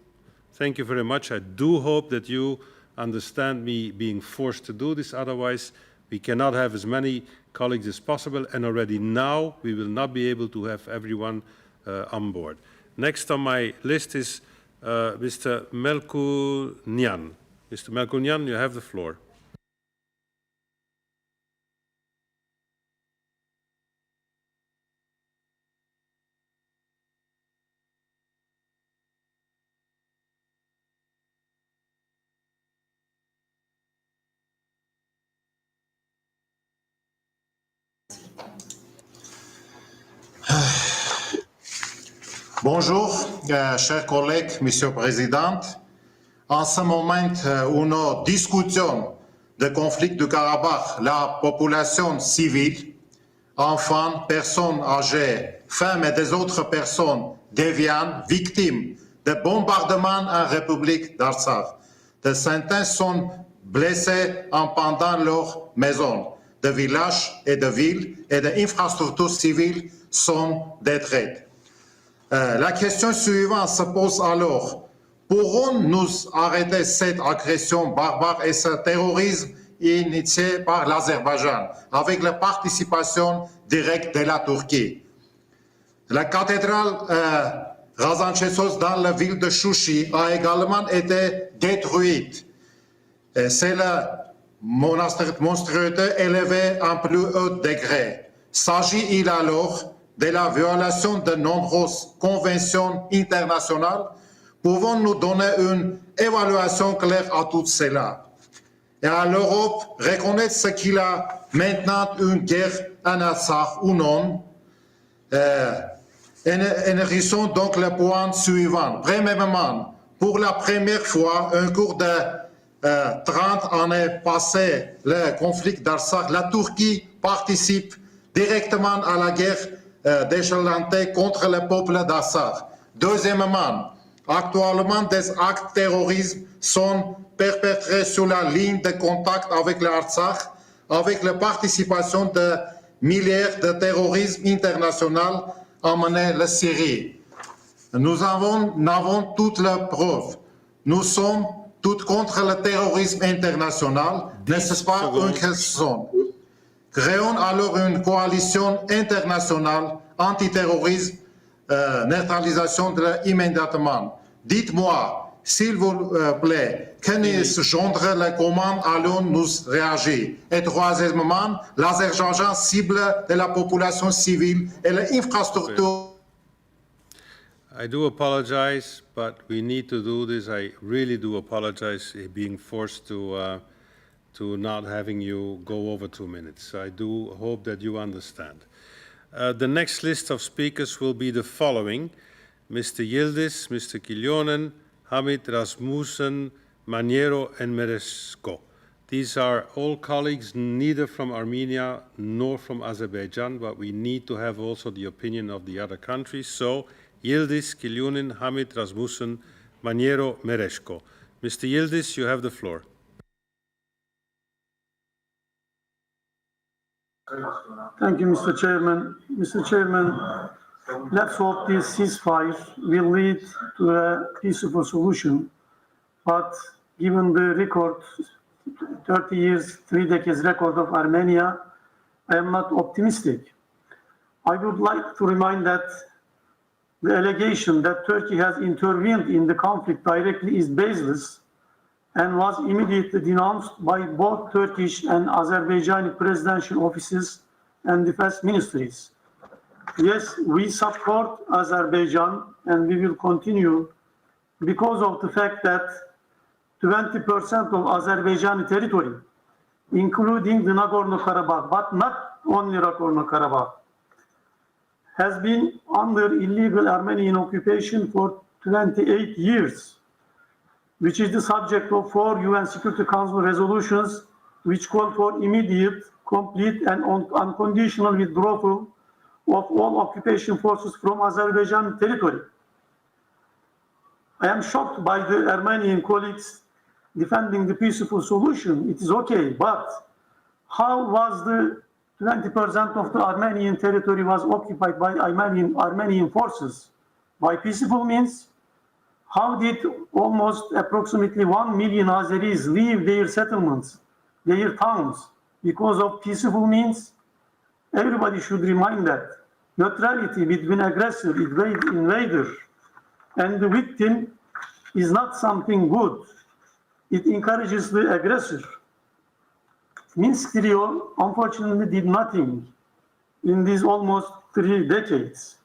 Thank you very much. I do hope that you understand me being forced to do this, otherwise we cannot have as many colleagues as possible, and already now we will not be able to have everyone on board. Next on my list is Mr. Melkounian. Mr. Melkounian, you have the floor. Bonjour, chers collègues, Monsieur le Président. En ce moment où nous discutons du conflit du Karabakh, la population civile, enfants, personnes âgées, femmes et des autres personnes deviennent victimes de bombardements en République d'Artsakh. Des centaines sont blessés en pendant leur maison. Des villages et des villes et des infrastructures civiles sont détruites. La question suivante se pose alors. Pourrons-nous arrêter cette agression barbare et ce terrorisme initié par l'Azerbaïdjan avec la participation directe de la Turquie? La cathédrale Razanchesos dans la ville de Chouchi a également été détruite. C'est le monastère monstrueux élevé en plus haut degré. S'agit-il alors de la violation de nombreuses conventions internationales? Pouvons-nous donner une évaluation claire à tout cela? Et à l'Europe, reconnaître ce qu'il a maintenant une guerre en Assad ou non? Énergisons donc le point suivant. Premièrement, pour la première fois, un cours de 30 années passées, le conflit d'Artsakh, la Turquie participe directement à la guerre déchelantée contre le peuple d'Artsakh. Deuxièmement, actuellement, des actes terroristes sont perpétrés sur la ligne de contact avec l'Artsakh, avec la participation de milliers de terroristes internationaux emmenés la Syrie. Nous avons toutes les preuves. Nous sommes tous contre le terrorisme international, n'est-ce pas une question? Créons alors une coalition internationale antiterroriste, neutralisation immédiatement. Dites-moi, s'il vous plaît, quel est ce genre de comment allons-nous réagir? Et troisièmement, l'Azerbaïdjan cible de la population civile et l'infrastructure. I do apologize, but we need to do this. I really do apologize being forced to not having you go over 2 minutes. I do hope that you understand. The next list of speakers will be the following: Mr. Yildiz, Mr. Kilyonen, Hamid Rasmussen, Maniero, and Meresko. These are all colleagues, neither from Armenia nor from Azerbaijan, but we need to have also the opinion of the other countries. So, Yildiz, Kilyonen, Hamid Rasmussen, Maniero, Meresko. Mr. Yildiz, you have the floor. Thank you, Mr. Chairman. Mr. Chairman, let's hope this ceasefire will lead to a peaceful solution. But given the record, 30 years, 3 decades record of Armenia, I am not optimistic. I would like to remind that the allegation that Turkey has intervened in the conflict directly is baseless and was immediately denounced by both Turkish and Azerbaijani presidential offices and defense ministries. Yes, we support Azerbaijan and we will continue because of the fact that 20% of Azerbaijani territory, including the Nagorno-Karabakh, but not only Nagorno-Karabakh, has been under illegal Armenian occupation for 28 years, which is the subject of 4 UN Security Council resolutions which call for immediate, complete and unconditional withdrawal of all occupation forces from Azerbaijan territory. I am shocked by the Armenian colleagues defending the peaceful solution. It is okay, but how was the 20% of the Armenian territory was occupied by Armenian forces? By peaceful means? How did almost approximately 1 million Azeris leave their settlements, their towns, because of peaceful means? Everybody should remind that neutrality between aggressor, invader, and the victim is not something good. It encourages the aggressor. Minsk Trio unfortunately did nothing in these almost 3 decades.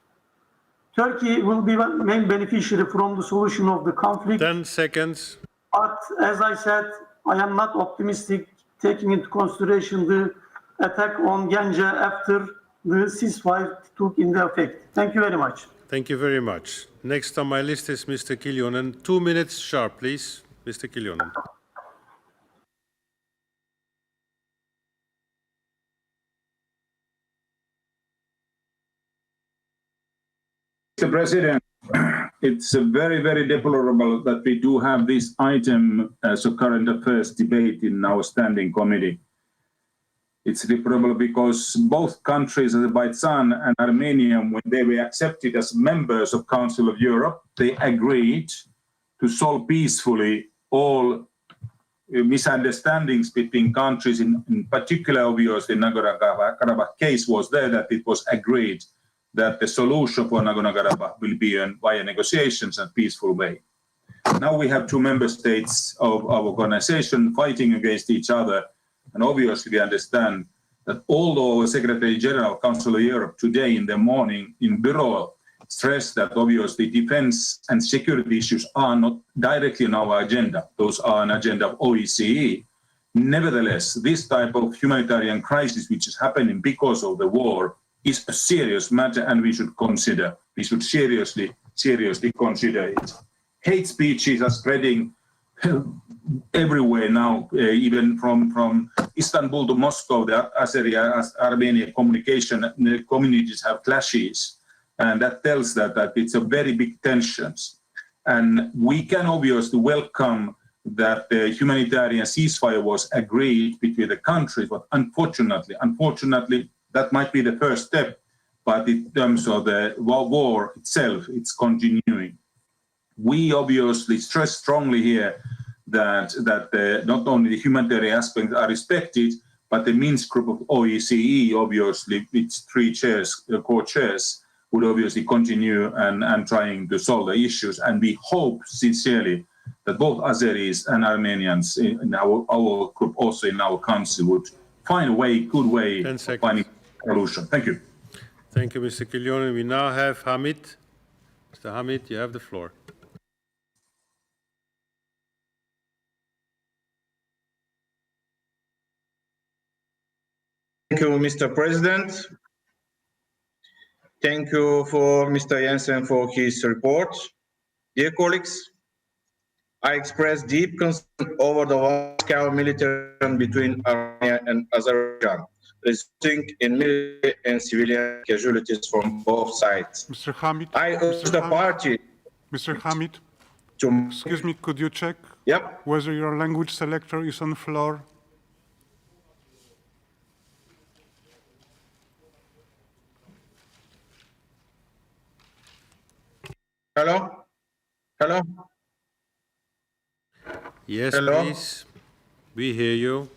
Turkey will be the main beneficiary from the solution of the conflict. 10 seconds. But as I said, I am not optimistic taking into consideration the attack on Ganja after the ceasefire took into effect. Thank you very much. Thank you very much. Next on my list is Mr. Kilyonen. 2 minutes sharp, please. Mr. Kilyonen. Mr. President, it's very, very deplorable that we do have this item as a current affairs debate in our standing committee. It's deplorable because both countries, Azerbaijan and Armenia, when they were accepted as members of Council of Europe, they agreed to solve peacefully all misunderstandings between countries. In particular, obviously, the Nagorno-Karabakh case was there that it was agreed that the solution for Nagorno-Karabakh will be via negotiations and peaceful way. Now we have 2 member states of our organization fighting against each other, and obviously we understand that although Secretary General Council of Europe today in the morning in Bureau stressed that obviously defense and security issues are not directly on our agenda, those are an agenda of OECE. Nevertheless, this type of humanitarian crisis which is happening because of the war is a serious matter, and we should seriously consider it. Hate speeches are spreading everywhere now, even from Istanbul to Moscow. The Azeri-Armenian communities have clashes, and that tells that it's a very big tensions. And we can obviously welcome that the humanitarian ceasefire was agreed between the countries, but unfortunately, that might be the first step, but in terms of the war itself, it's continuing. We obviously stress strongly here that not only the humanitarian aspects are respected, but the Minsk group of OECE, obviously, its three co-chairs, would obviously continue and trying to solve the issues. And we hope sincerely that both Azeris and Armenians in our group, also in our council, would find a good way of finding a solution. Thank you. Thank you, Mr. Kyllönen. We now have Hamid. Mr. Hamid, you have the floor. Thank you, Mr. President. Thank you for Mr. Jensen for his report. Dear colleagues, I express deep concern over the large-scale military between Armenia and Azerbaijan, resulting in military and civilian casualties from both sides. Mr. Hamid, I urge the party. Mr. Hamid, excuse me, could you check whether your language selector is on the floor? Hello? Hello? Yes, Hello? please. We hear you.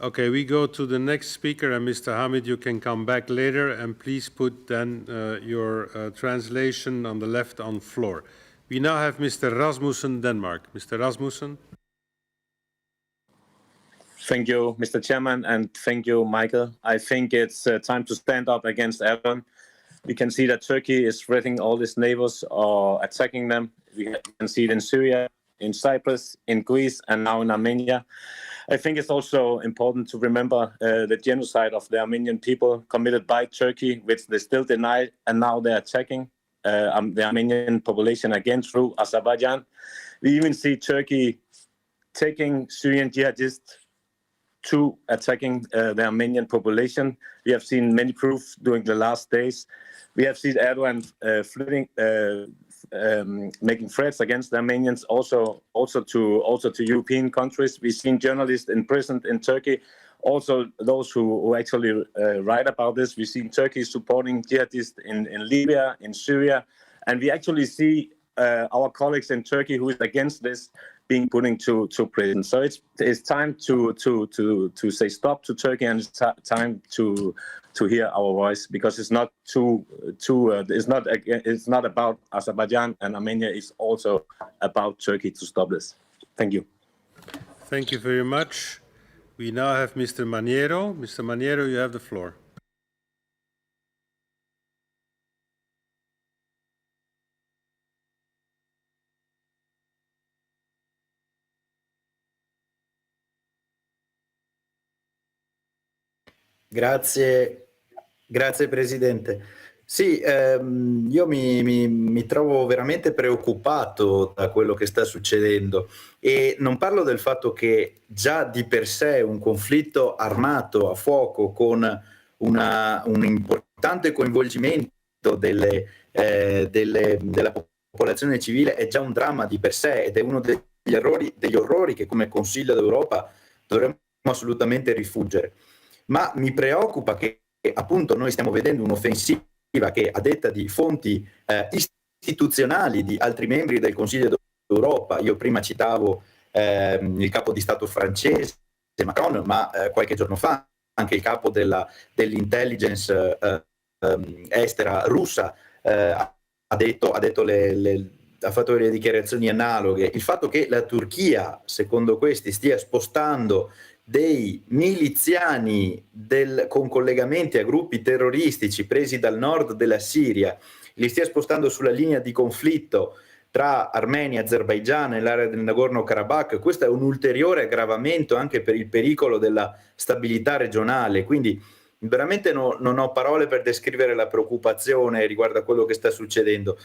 Okay, we go to the next speaker, and Mr. Hamid, you can come back later, and please put then your translation on the left on floor. We now have Mr. Rasmussen, Denmark. Mr. Rasmussen. Thank you, Mr. Chairman, and thank you, Michael. I think it's time to stand up against Erdogan. We can see that Turkey is threatening all its neighbors or attacking them. We can see it in Syria, in Cyprus, in Greece, and now in Armenia. I think it's also important to remember the genocide of the Armenian people committed by Turkey, which they still deny, and now they're attacking the Armenian population again through Azerbaijan. We even see Turkey taking Syrian jihadists to attacking the Armenian population. We have seen many proofs during the last days. We have seen Erdogan making threats against the Armenians, also to European countries. We've seen journalists imprisoned in Turkey, also those who actually write about this. We've seen Turkey supporting jihadists in Libya, in Syria, and we actually see our colleagues in Turkey who is against this being put into prison. So it's time to say stop to Turkey, and it's time to hear our voice, because it's not it's not about Azerbaijan and Armenia. It's also about Turkey to stop this. Thank you. Thank you very much. We now have Mr. Maniero. Mr. Maniero, you have the floor. Grazie Presidente. Sì, io mi trovo veramente preoccupato da quello che sta succedendo, e non parlo del fatto che già di per sé un conflitto armato a fuoco con un importante coinvolgimento della popolazione civile è già un dramma di per sé, ed è uno degli orrori che come Consiglio d'Europa dovremmo assolutamente rifuggire. Ma mi preoccupa che appunto noi stiamo vedendo un'offensiva che, a detta di fonti istituzionali di altri membri del Consiglio d'Europa, io prima citavo il capo di Stato francese Macron, ma qualche giorno fa anche il capo dell'intelligence estera russa ha ha fatto delle dichiarazioni analoghe. Il fatto che la Turchia, secondo questi, stia spostando dei miliziani con collegamenti a gruppi terroristici presi dal nord della Siria, li stia spostando sulla linea di conflitto tra Armenia e Azerbaijan nell'area del Nagorno-Karabakh, questo è un ulteriore aggravamento anche per il pericolo della stabilità regionale. Quindi veramente non ho parole per descrivere la preoccupazione riguardo a quello che sta succedendo.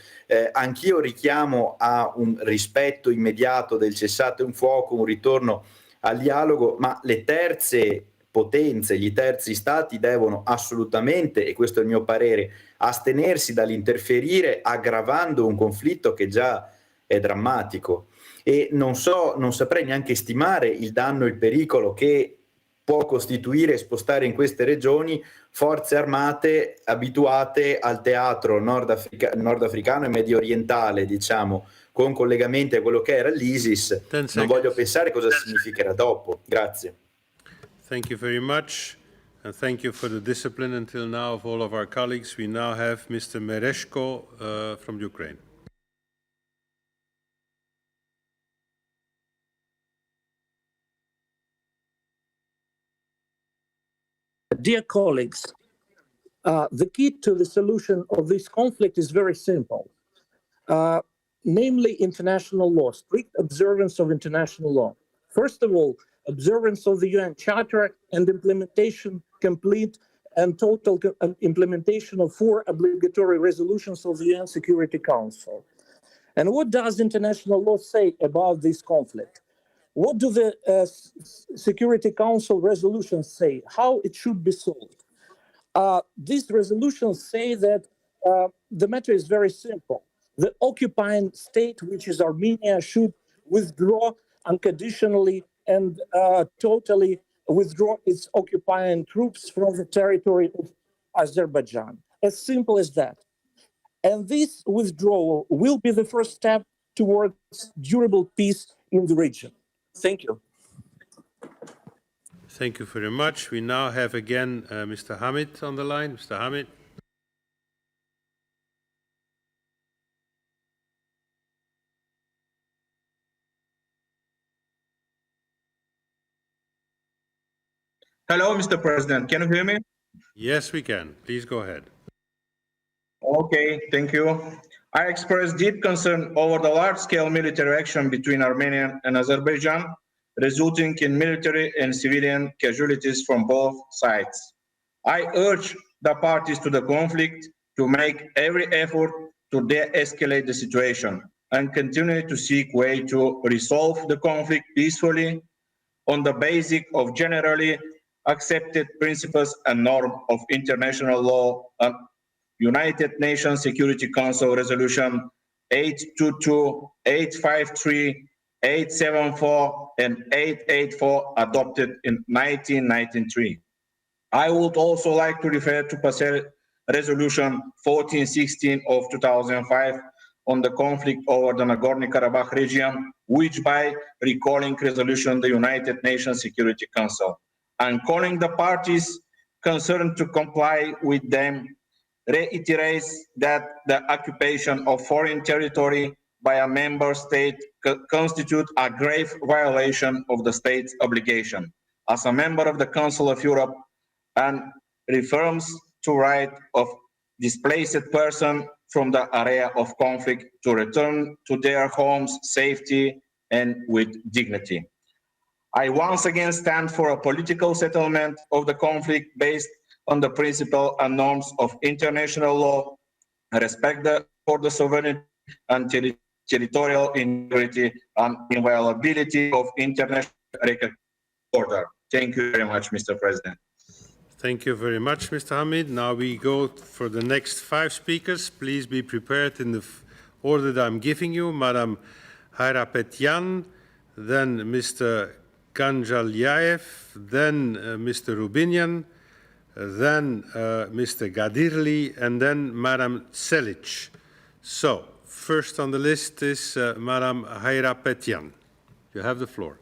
Anch'io richiamo a un rispetto immediato del cessate il fuoco, un ritorno al dialogo, ma le terze potenze, gli terzi stati devono assolutamente, e questo è il mio parere, astenersi dall'interferire aggravando un conflitto che già è drammatico. E non saprei neanche stimare il danno e il pericolo che può costituire e spostare in queste regioni forze armate abituate al teatro nordafricano e medio orientale, diciamo, con collegamenti a quello che era l'ISIS. Non voglio pensare cosa significherà dopo. Grazie. Thank you very much, and thank you for the discipline until now of all of our colleagues. We now have Mr. Mereshko from Ukraine. Dear colleagues, the key to the solution of this conflict is very simple, namely international law, strict observance of international law. First of all, observance of the UN Charter and implementation, complete and total implementation of 4 obligatory resolutions of the UN Security Council. And what does international law say about this conflict? What do the Security Council resolutions say? How it should be solved? These resolutions say that the matter is very simple. The occupying state, which is Armenia, should withdraw unconditionally and totally withdraw its occupying troops from the territory of Azerbaijan. As simple as that. And this withdrawal will be the first step towards durable peace in the region. Thank you. Thank you very much. We now have again Mr. Hamid on the line. Mr. Hamid. Hello, Mr. President. Can you hear me? Yes, we can. Please go ahead. Okay, thank you. I express deep concern over the large-scale military action between Armenia and Azerbaijan, resulting in military and civilian casualties from both sides. I urge the parties to the conflict to make every effort to de-escalate the situation and continue to seek ways to resolve the conflict peacefully on the basis of generally accepted principles and norms of international law and United Nations Security Council Resolution 822, 853, 874, and 884 adopted in 1993. I would also like to refer to PACE Resolution 1416 of 2005 on the conflict over the Nagorno-Karabakh region, which by recalling resolution the United Nations Security Council and calling the parties concerned to comply with them reiterates that the occupation of foreign territory by a member state constitutes a grave violation of the state's obligation as a member of the Council of Europe and reaffirms the right of displaced persons from the area of conflict to return to their homes safely and with dignity. I once again stand for a political settlement of the conflict based on the principles and norms of international law, respect for the sovereignty and territorial integrity and inviolability of international order. Thank you very much, Mr. President. Thank you very much, Mr. Hamid. Now we go for the next 5 speakers. Please be prepared in the order that I'm giving you. Madam Hayrapetyan, then Mr. Ganjalyaev, then Mr. Rubinian, then Mr. Gadirli, and then Madam Selic. So, first on the list is Madam Hayrapetyan. You have the floor.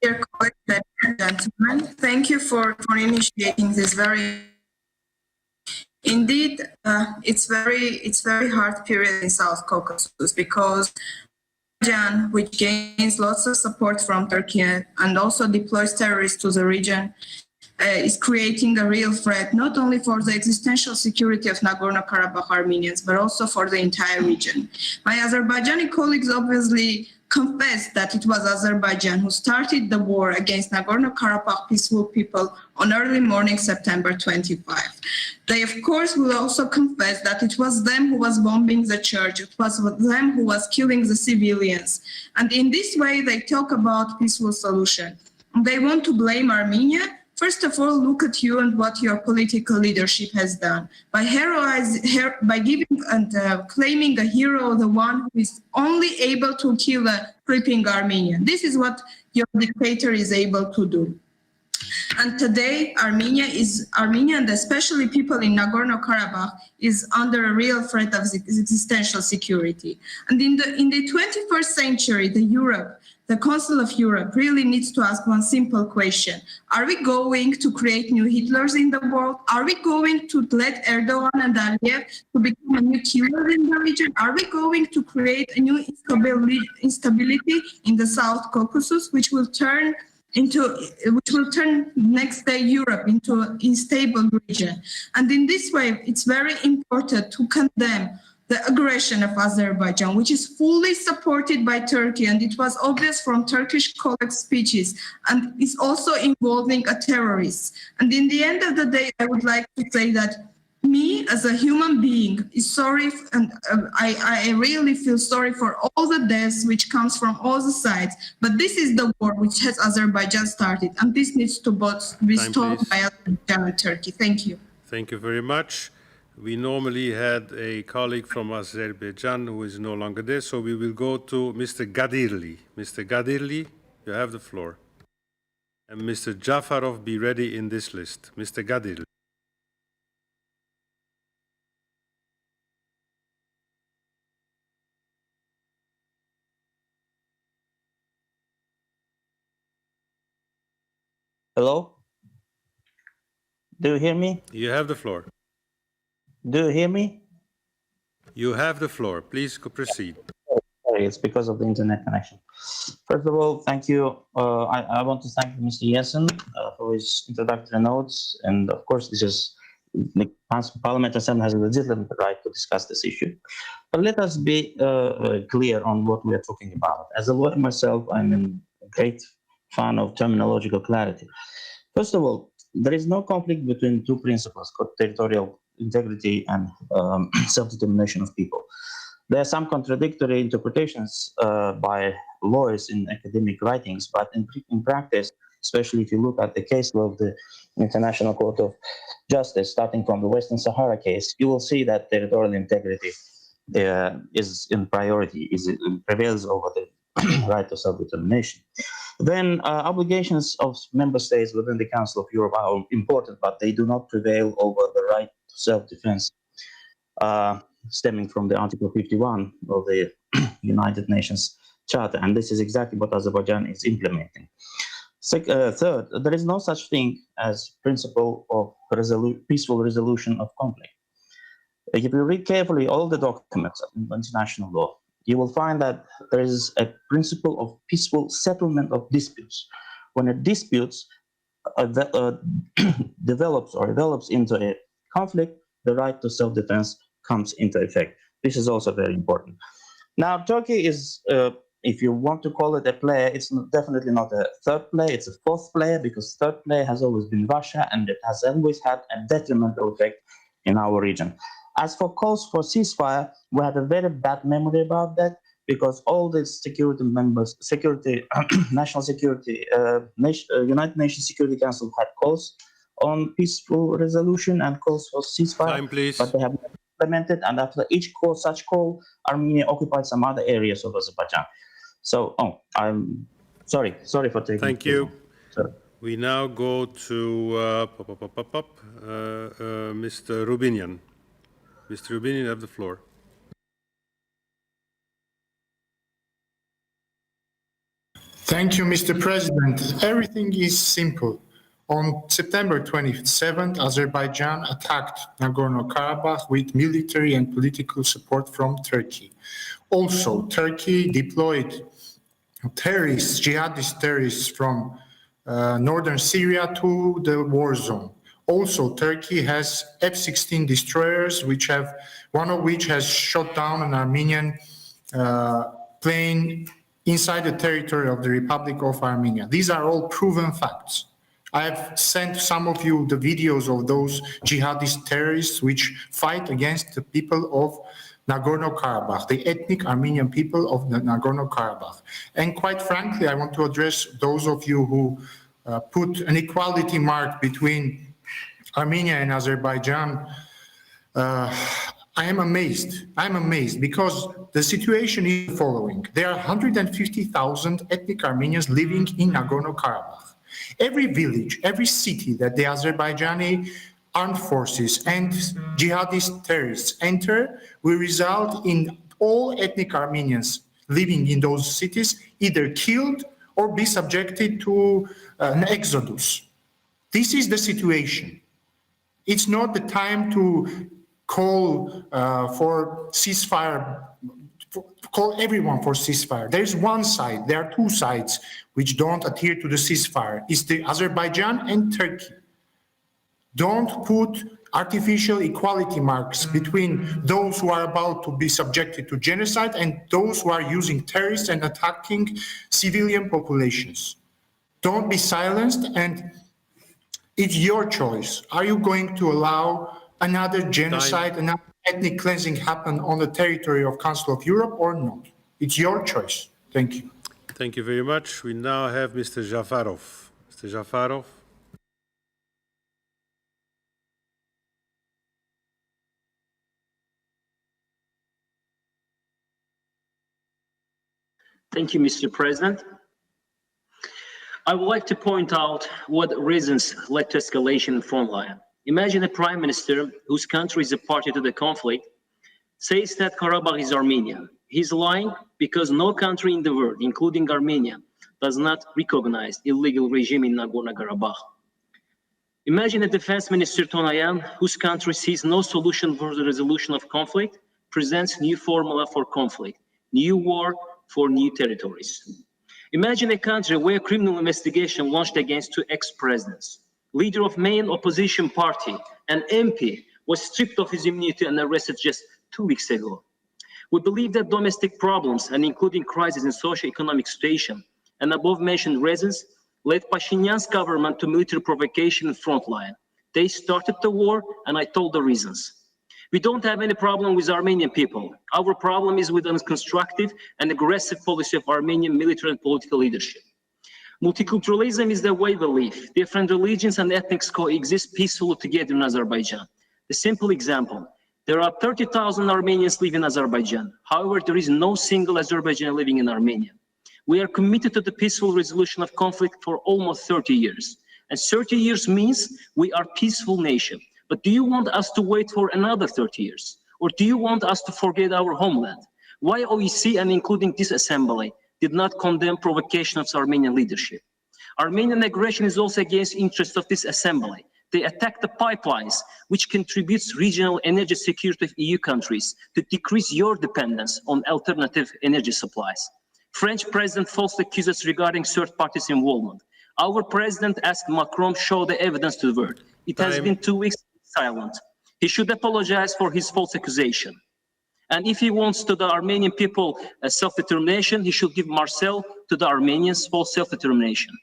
Dear colleagues, gentlemen. Thank you for initiating this very. Indeed, it's very hard period in South Caucasus because Azerbaijan, which gains lots of support from Turkey and also deploys terrorists to the region, is creating a real threat not only for the existential security of Nagorno-Karabakh Armenians, but also for the entire region. My Azerbaijani colleagues obviously confessed that it was Azerbaijan who started the war against Nagorno-Karabakh peaceful people on early morning September 25. They, of course, will also confess that it was them who was bombing the church, it was them who was killing the civilians. And in this way, they talk about peaceful solution. They want to blame Armenia. First of all, look at you and what your political leadership has done. By giving and claiming a hero, the one who is only able to kill a creeping Armenian. This is what your dictator is able to do. And today, Armenia and especially people in Nagorno-Karabakh is under a real threat of existential security. And in the 21st century, the Council of Europe really needs to ask one simple question. Are we going to create new Hitlers in the world? Are we going to let Erdogan and Aliyev to become a new killer in the region? Are we going to create a new instability in the South Caucasus, which will turn next day Europe into an unstable region? And in this way, it's very important to condemn the aggression of Azerbaijan, which is fully supported by Turkey, and it was obvious from Turkish colleagues' speeches, and is also involving a terrorist. And in the end of the day, I would like to say that me, as a human being, is sorry, and I really feel sorry for all the deaths which comes from all the sides. But this is the war which has Azerbaijan started, and this needs to be stopped by Azerbaijan and Turkey. Thank you. Thank you very much. We normally had a colleague from Azerbaijan who is no longer there, so we will go to Mr. Gadirli. Mr. Gadirli, you have the floor. And Mr. Jafarov, be ready in this list. Mr. Gadirli. Hello? Do you hear me? You have the floor. Do you hear me? You have the floor. Please proceed. Sorry, it's because of the internet connection. First of all, thank you. I want to thank Mr. Jensen for his introductory notes. And of course, this is the Parliamentary Assembly has a legitimate right to discuss this issue. But let us be clear on what we are talking about. As a lawyer myself, I'm a great fan of terminological clarity. First of all, there is no conflict between two principles, territorial integrity and self-determination of people. There are some contradictory interpretations by lawyers in academic writings, but in practice, especially if you look at the case law of the International Court of Justice, starting from the Western Sahara case, you will see that territorial integrity is in priority, prevails over the right to self-determination. Then obligations of member states within the Council of Europe are important, but they do not prevail over the right to self-defense stemming from the Article 51 of the United Nations Charter. And this is exactly what Azerbaijan is implementing. Third, there is no such thing as principle of peaceful resolution of conflict. If you read carefully all the documents of international law, you will find that there is a principle of peaceful settlement of disputes. When a dispute develops into a conflict, the right to self-defense comes into effect. This is also very important. Now, Turkey is, if you want to call it a player, it's definitely not a third player, it's a fourth player, because third player has always been Russia, and it has always had a detrimental effect in our region. As for calls for ceasefire, we had a very bad memory about that, because all the security members, national security, United Nations Security Council had calls on peaceful resolution and calls for ceasefire. Time, please. But they have not implemented, and after each such call, Armenia occupied some other areas of Azerbaijan. So, I'm sorry for taking. Thank you. Sorry. We now go to Mr. Rubinian. Mr. Rubinian, you have the floor. Thank you, Mr. President. Everything is simple. On September 27th, Azerbaijan attacked Nagorno-Karabakh with military and political support from Turkey. Also, Turkey deployed terrorists, jihadist terrorists from northern Syria to the war zone. Also, Turkey has F-16 destroyers, one of which has shot down an Armenian plane inside the territory of the Republic of Armenia. These are all proven facts. I have sent some of you the videos of those jihadist terrorists which fight against the people of Nagorno-Karabakh, the ethnic Armenian people of Nagorno-Karabakh. And quite frankly, I want to address those of you who put an equality mark between Armenia and Azerbaijan. I am amazed. I'm amazed because the situation is the following. There are 150,000 ethnic Armenians living in Nagorno-Karabakh. Every village, every city that the Azerbaijani armed forces and jihadist terrorists enter will result in all ethnic Armenians living in those cities either killed or be subjected to an exodus. This is the situation. It's not the time to call for ceasefire, call everyone for ceasefire. There is one side, there are two sides which don't adhere to the ceasefire. It's the Azerbaijan and Turkey. Don't put artificial equality marks between those who are about to be subjected to genocide and those who are using terrorists and attacking civilian populations. Don't be silenced, and it's your choice. Are you going to allow another genocide, another ethnic cleansing happen on the territory of Council of Europe or not? It's your choice. Thank you. Thank you very much. We now have Mr. Jafarov. Mr. Jafarov. Thank you, Mr. President. I would like to point out what reasons led to escalation in frontline. Imagine a prime minister whose country is a party to the conflict says that Karabakh is Armenian. He's lying because no country in the world, including Armenia, does not recognize illegal regime in Nagorno-Karabakh. Imagine a defense minister, Tonayan, whose country sees no solution for the resolution of conflict, presents new formula for conflict, new war for new territories. Imagine a country where criminal investigation launched against two ex-presidents. Leader of main opposition party, an MP, was stripped of his immunity and arrested just 2 weeks ago. We believe that domestic problems, and including crisis in socio-economic situation, and above-mentioned reasons, led Pashinyan's government to military provocation in frontline. They started the war, and I told the reasons. We don't have any problem with Armenian people. Our problem is with unconstructive and aggressive policy of Armenian military and political leadership. Multiculturalism is the way we live. Different religions and ethnics coexist peacefully together in Azerbaijan. A simple example, there are 30,000 Armenians living in Azerbaijan. However, there is no single Azerbaijani living in Armenia. We are committed to the peaceful resolution of conflict for almost 30 years. And 30 years means we are a peaceful nation. But do you want us to wait for another 30 years? Or do you want us to forget our homeland? Why OEC, and including this assembly, did not condemn provocation of Armenian leadership? Armenian aggression is also against the interests of this assembly. They attack the pipelines, which contributes regional energy security of EU countries to decrease your dependence on alternative energy supplies. French president falsely accused us regarding third parties' involvement. Our president asked Macron show the evidence to the world. It has been 2 weeks silent. He should apologize for his false accusation. And if he wants to the Armenian people self-determination, he should give Marcel to the Armenians for self-determination.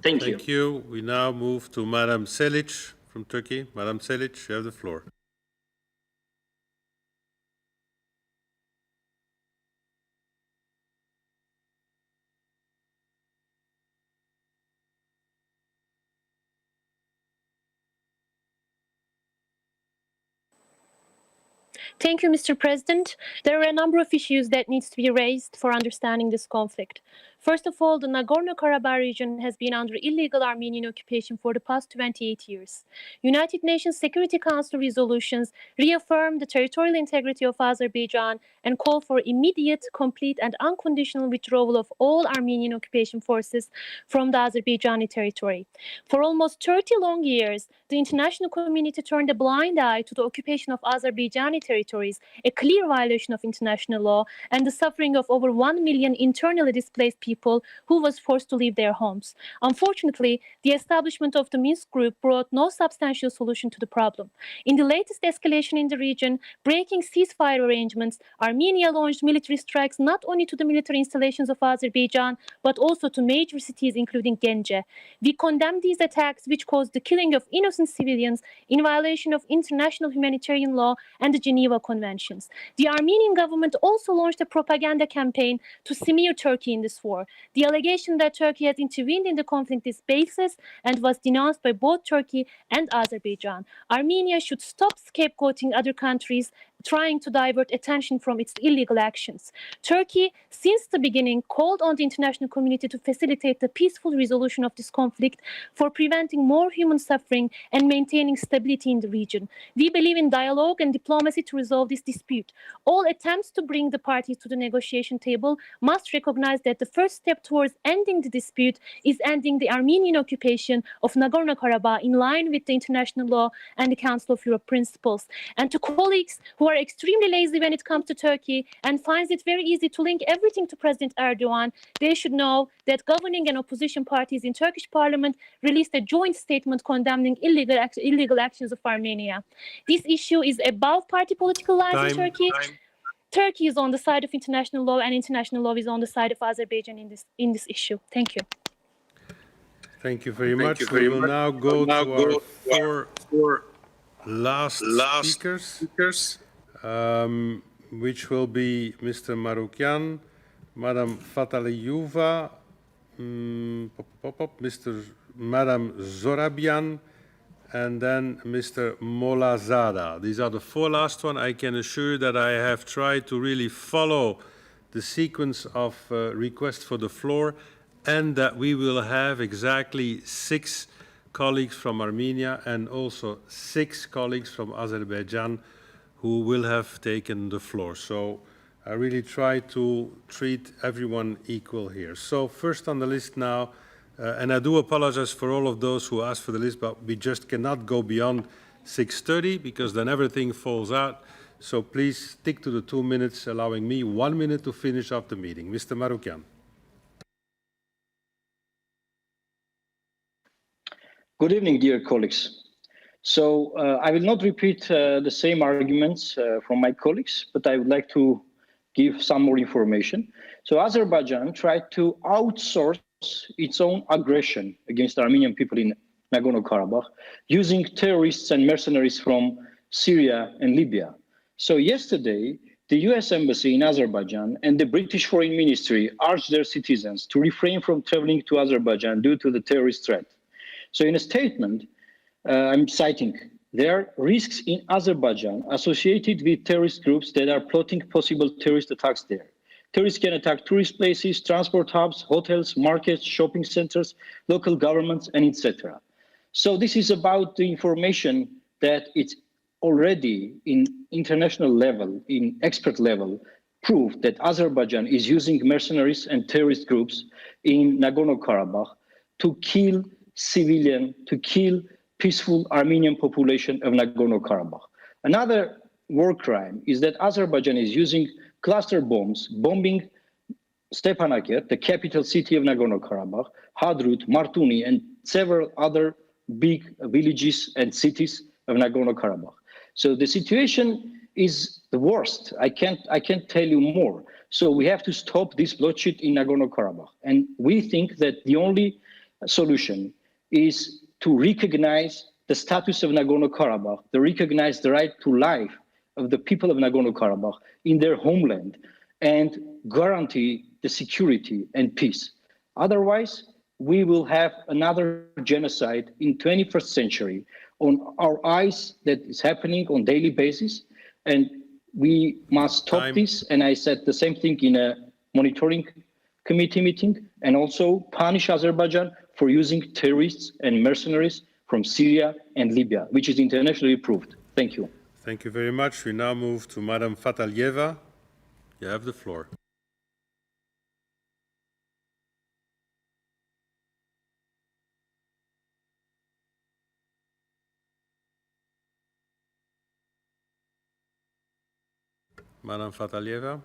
Thank you. Thank you. We now move to Madam Selic from Turkey. Madam Selic, you have the floor. Thank you, Mr. President. There are a number of issues that needs to be raised for understanding this conflict. First of all, the Nagorno-Karabakh region has been under illegal Armenian occupation for the past 28 years. United Nations Security Council resolutions reaffirm the territorial integrity of Azerbaijan and call for immediate, complete, and unconditional withdrawal of all Armenian occupation forces from the Azerbaijani territory. For almost 30 long years, the international community turned a blind eye to the occupation of Azerbaijani territories, a clear violation of international law, and the suffering of over 1 million internally displaced people who was forced to leave their homes. Unfortunately, the establishment of the Minsk group brought no substantial solution to the problem. In the latest escalation in the region, breaking ceasefire arrangements, Armenia launched military strikes not only to the military installations of Azerbaijan, but also to major cities including Genge. We condemn these attacks, which caused the killing of innocent civilians in violation of international humanitarian law and the Geneva Conventions. The Armenian government also launched a propaganda campaign to smear Turkey in this war. The allegation that Turkey has intervened in the conflict is baseless and was denounced by both Turkey and Azerbaijan. Armenia should stop scapegoating other countries trying to divert attention from its illegal actions. Turkey, since the beginning, called on the international community to facilitate the peaceful resolution of this conflict for preventing more human suffering and maintaining stability in the region. We believe in dialogue and diplomacy to resolve this dispute. All attempts to bring the parties to the negotiation table must recognize that the first step towards ending the dispute is ending the Armenian occupation of Nagorno-Karabakh in line with the international law and the Council of Europe principles. And to colleagues who are extremely lazy when it comes to Turkey and finds it very easy to link everything to President Erdogan, they should know that governing and opposition parties in Turkish parliament released a joint statement condemning illegal actions of Armenia. This issue is above party political lines in Turkey. Turkey is on the side of international law, and international law is on the side of Azerbaijan in this issue. Thank you. Thank you very much. We will now go to our four last speakers. Which will be Mr. Maroukian, Madam Fataliyeva, Madam Zorabian, and then Mr. Molazada. These are the four last ones. I can assure you that I have tried to really follow the sequence of requests for the floor, and that we will have exactly 6 colleagues from Armenia and also 6 colleagues from Azerbaijan who will have taken the floor. So I really try to treat everyone equal here. So first on the list now, and I do apologize for all of those who asked for the list, but we just cannot go beyond 6:30 because then everything falls out. So please stick to the 2 minutes, allowing me 1 minute to finish up the meeting. Mr. Maroukian. Good evening, dear colleagues. So I will not repeat the same arguments from my colleagues, but I would like to give some more information. So Azerbaijan tried to outsource its own aggression against Armenian people in Nagorno-Karabakh using terrorists and mercenaries from Syria and Libya. So yesterday, the US Embassy in Azerbaijan and the British Foreign Ministry urged their citizens to refrain from traveling to Azerbaijan due to the terrorist threat. So in a statement, I'm citing, there are risks in Azerbaijan associated with terrorist groups that are plotting possible terrorist attacks there. Terrorists can attack tourist places, transport hubs, hotels, markets, shopping centers, local governments, and etc. So this is about the information that it's already in international level, in expert level, proved that Azerbaijan is using mercenaries and terrorist groups in Nagorno-Karabakh to kill peaceful Armenian population of Nagorno-Karabakh. Another war crime is that Azerbaijan is using cluster bombs, bombing Stepanakert, the capital city of Nagorno-Karabakh, Hadrut, Martuni, and several other big villages and cities of Nagorno-Karabakh. So the situation is the worst. I can't tell you more. So we have to stop this bloodshed in Nagorno-Karabakh. And we think that the only solution is to recognize the status of Nagorno-Karabakh, to recognize the right to life of the people of Nagorno-Karabakh in their homeland, and guarantee the security and peace. Otherwise, we will have another genocide in 21st century on our eyes that is happening on daily basis, and we must stop this. And I said the same thing in a monitoring committee meeting. and also punish Azerbaijan for using terrorists and mercenaries from Syria and Libya, which is internationally approved. Thank you. Thank you very much. We now move to Madam Fatalieva. You have the floor. Madam Fatalieva.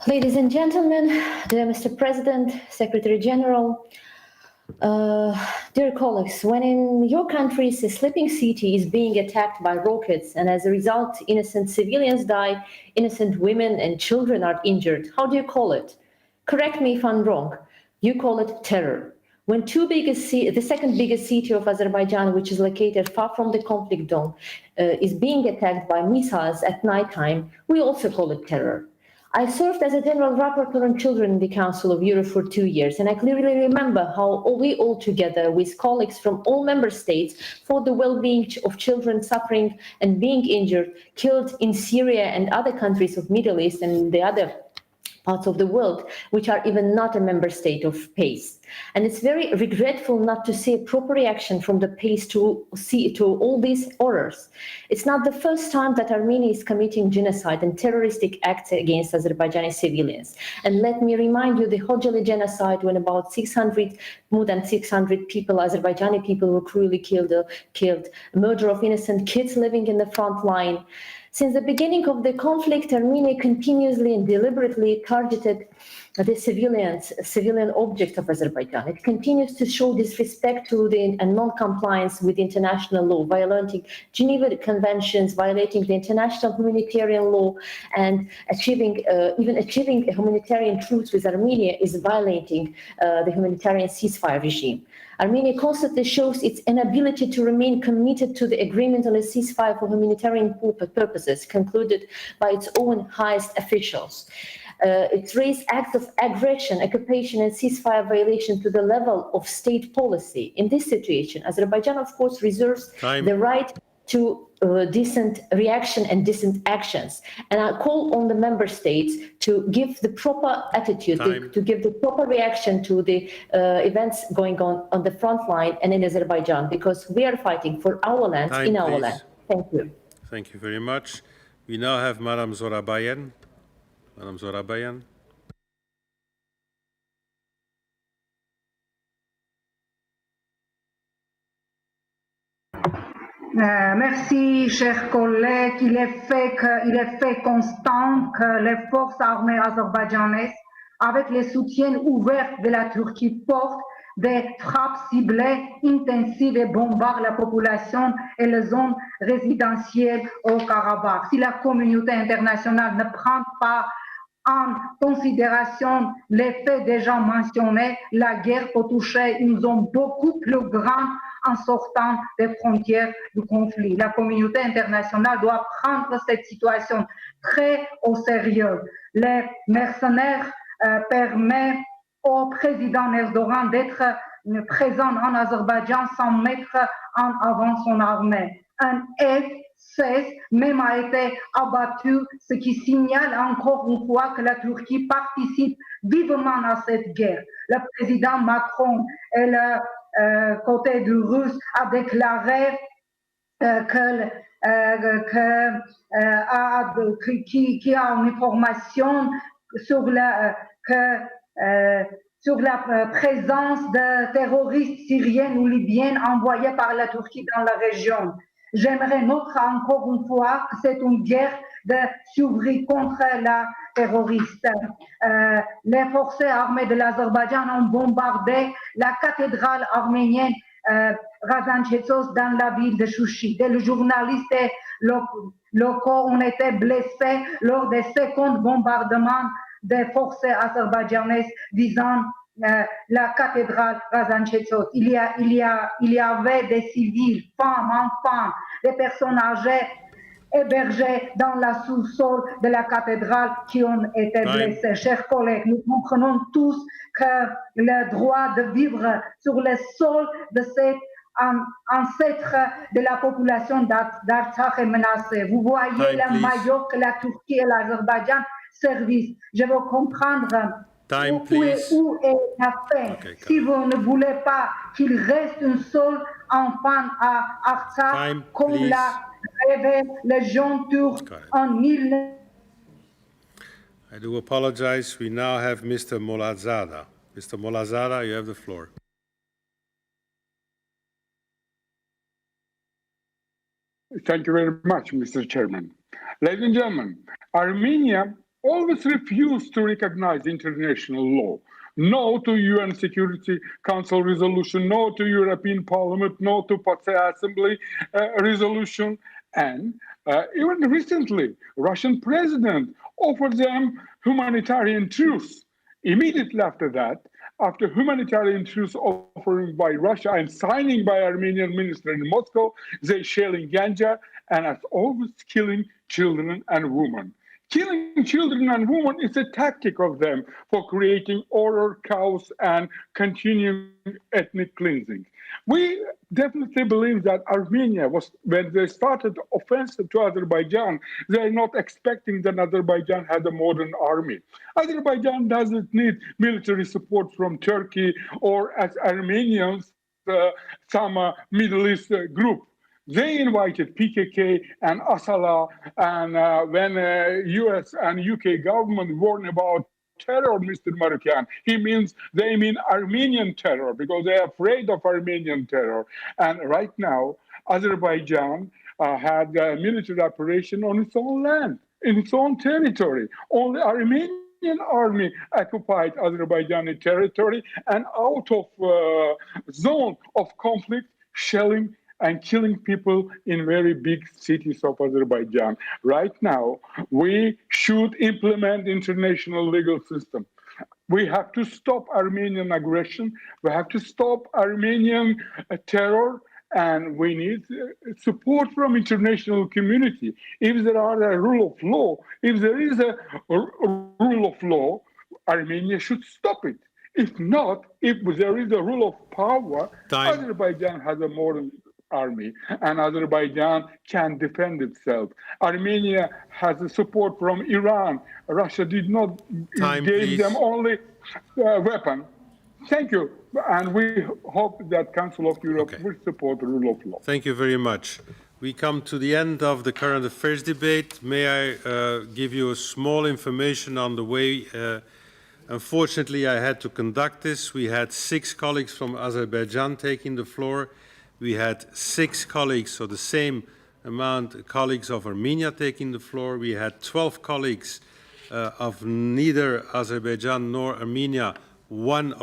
Ladies and gentlemen, dear Mr. President, Secretary General, dear colleagues, when in your countries a sleeping city is being attacked by rockets and as a result innocent civilians die, innocent women and children are injured, how do you call it? Correct me if I'm wrong. You call it terror. When the second biggest city of Azerbaijan, which is located far from the conflict zone, is being attacked by missiles at nighttime, we also call it terror. I served as a general rapporteur on children in the Council of Europe for 2 years, and I clearly remember how we all together with colleagues from all member states for the well-being of children suffering and being injured, killed in Syria and other countries of Middle East and the other parts of the world, which are even not a member state of PACE. And it's very regretful not to see a proper reaction from the PACE to all these horrors. It's not the first time that Armenia is committing genocide and terroristic acts against Azerbaijani civilians. And let me remind you the Khojaly genocide, when about more than 600 people, Azerbaijani people, were cruelly killed, murder of innocent kids living in the front line. Since the beginning of the conflict, Armenia continuously and deliberately targeted the civilian object of Azerbaijan. It continues to show disrespect to and non-compliance with international law, violating Geneva Conventions, violating the international humanitarian law, and even achieving a humanitarian truce with Armenia is violating the humanitarian ceasefire regime. Armenia constantly shows its inability to remain committed to the agreement on a ceasefire for humanitarian purposes concluded by its own highest officials. It's raised acts of aggression, occupation, and ceasefire violation to the level of state policy. In this situation, Azerbaijan, of course, reserves the right to decent reaction and decent actions. And I call on the member states to give the proper attitude, to give the proper reaction to the events going on the front line and in Azerbaijan, because we are fighting for our land, in our land. Thank you. Thank you very much. We now have Madam Zorabayan. Madam Zorabayan. Merci, chers collègues. Il est fait constant que les forces armées azerbaïdjanaises, avec le soutien ouvert de la Turquie, portent des frappes ciblées intensives et bombardent la population et les zones résidentielles au Karabakh. Si la communauté internationale ne prend pas en considération les faits déjà mentionnés, la guerre peut toucher une zone beaucoup plus grande en sortant des frontières du conflit. La communauté internationale doit prendre cette situation très au sérieux. Les mercenaires permettent au président Erdogan d'être présent en Azerbaïdjan sans mettre en avant son armée. Un F-16 même a été abattu, ce qui signale encore une fois que la Turquie participe vivement à cette guerre. Le président Macron et le côté du russe a déclaré qu'il a une information sur la présence de terroristes syriens ou libyens envoyés par la Turquie dans la région. J'aimerais noter encore une fois que c'est une guerre de survie contre la terroriste. Les forces armées de l'Azerbaïdjan ont bombardé la cathédrale arménienne Razanchesos dans la ville de Chouchi. Des journalistes locaux ont été blessés lors des seconds bombardements des forces azerbaïdjanaises visant la cathédrale Razanchesos. Il y avait des civils, femmes, enfants, des personnes âgées hébergés dans la sous-sol de la cathédrale qui ont été blessés. Chers collègues, nous comprenons tous que le droit de vivre sur le sol de cette ancêtre de la population d'Artsakh est menacée. Vous voyez le maillot que la Turquie et l'Azerbaïdjan servissent. Je veux comprendre où est la fin. Si vous ne voulez pas qu'il reste un seul enfant à Artsakh, comme l'a rêvé les gens turcs en 1900. I do apologize. We now have Mr. Molazada. Mr. Molazada, you have the floor. Thank you very much, Mr. Chairman. Ladies and gentlemen, Armenia always refused to recognize international law. No to UN Security Council resolution, no to European Parliament, no to APCE Assembly resolution. And even recently, Russian president offered them humanitarian truce. Immediately after that, after humanitarian truce offering by Russia and signing by Armenian minister in Moscow, they shelling Ganja and as always killing children and women. Killing children and women is a tactic of them for creating order, chaos, and continuing ethnic cleansing. We definitely believe that Armenia was, when they started offensive to Azerbaijan, they're not expecting that Azerbaijan had a modern army. Azerbaijan doesn't need military support from Turkey or as Armenians, some Middle East group. They invited PKK and Asala, and when US and UK government warned about terror, Mr. Marukian, they mean Armenian terror because they're afraid of Armenian terror. And right now, Azerbaijan had a military operation on its own land, in its own territory. Only Armenian army occupied Azerbaijani territory and out of zone of conflict, shelling and killing people in very big cities of Azerbaijan. Right now, we should implement international legal system. We have to stop Armenian aggression. We have to stop Armenian terror, and we need support from international community. If there are a rule of law, if there is a rule of law, Armenia should stop it. If not, if there is a rule of power, Azerbaijan has a modern army and Azerbaijan can defend itself. Armenia has a support from Iran. Russia did not give them only weapon. Thank you. And we hope that Council of Europe will support the rule of law. Thank you very much. We come to the end of the current affairs debate. May I give you a small information on the way unfortunately I had to conduct this. We had 6 colleagues from Azerbaijan taking the floor. We had 6 colleagues, so the same amount colleagues of Armenia taking the floor. We had 12 colleagues of neither Azerbaijan nor Armenia, 1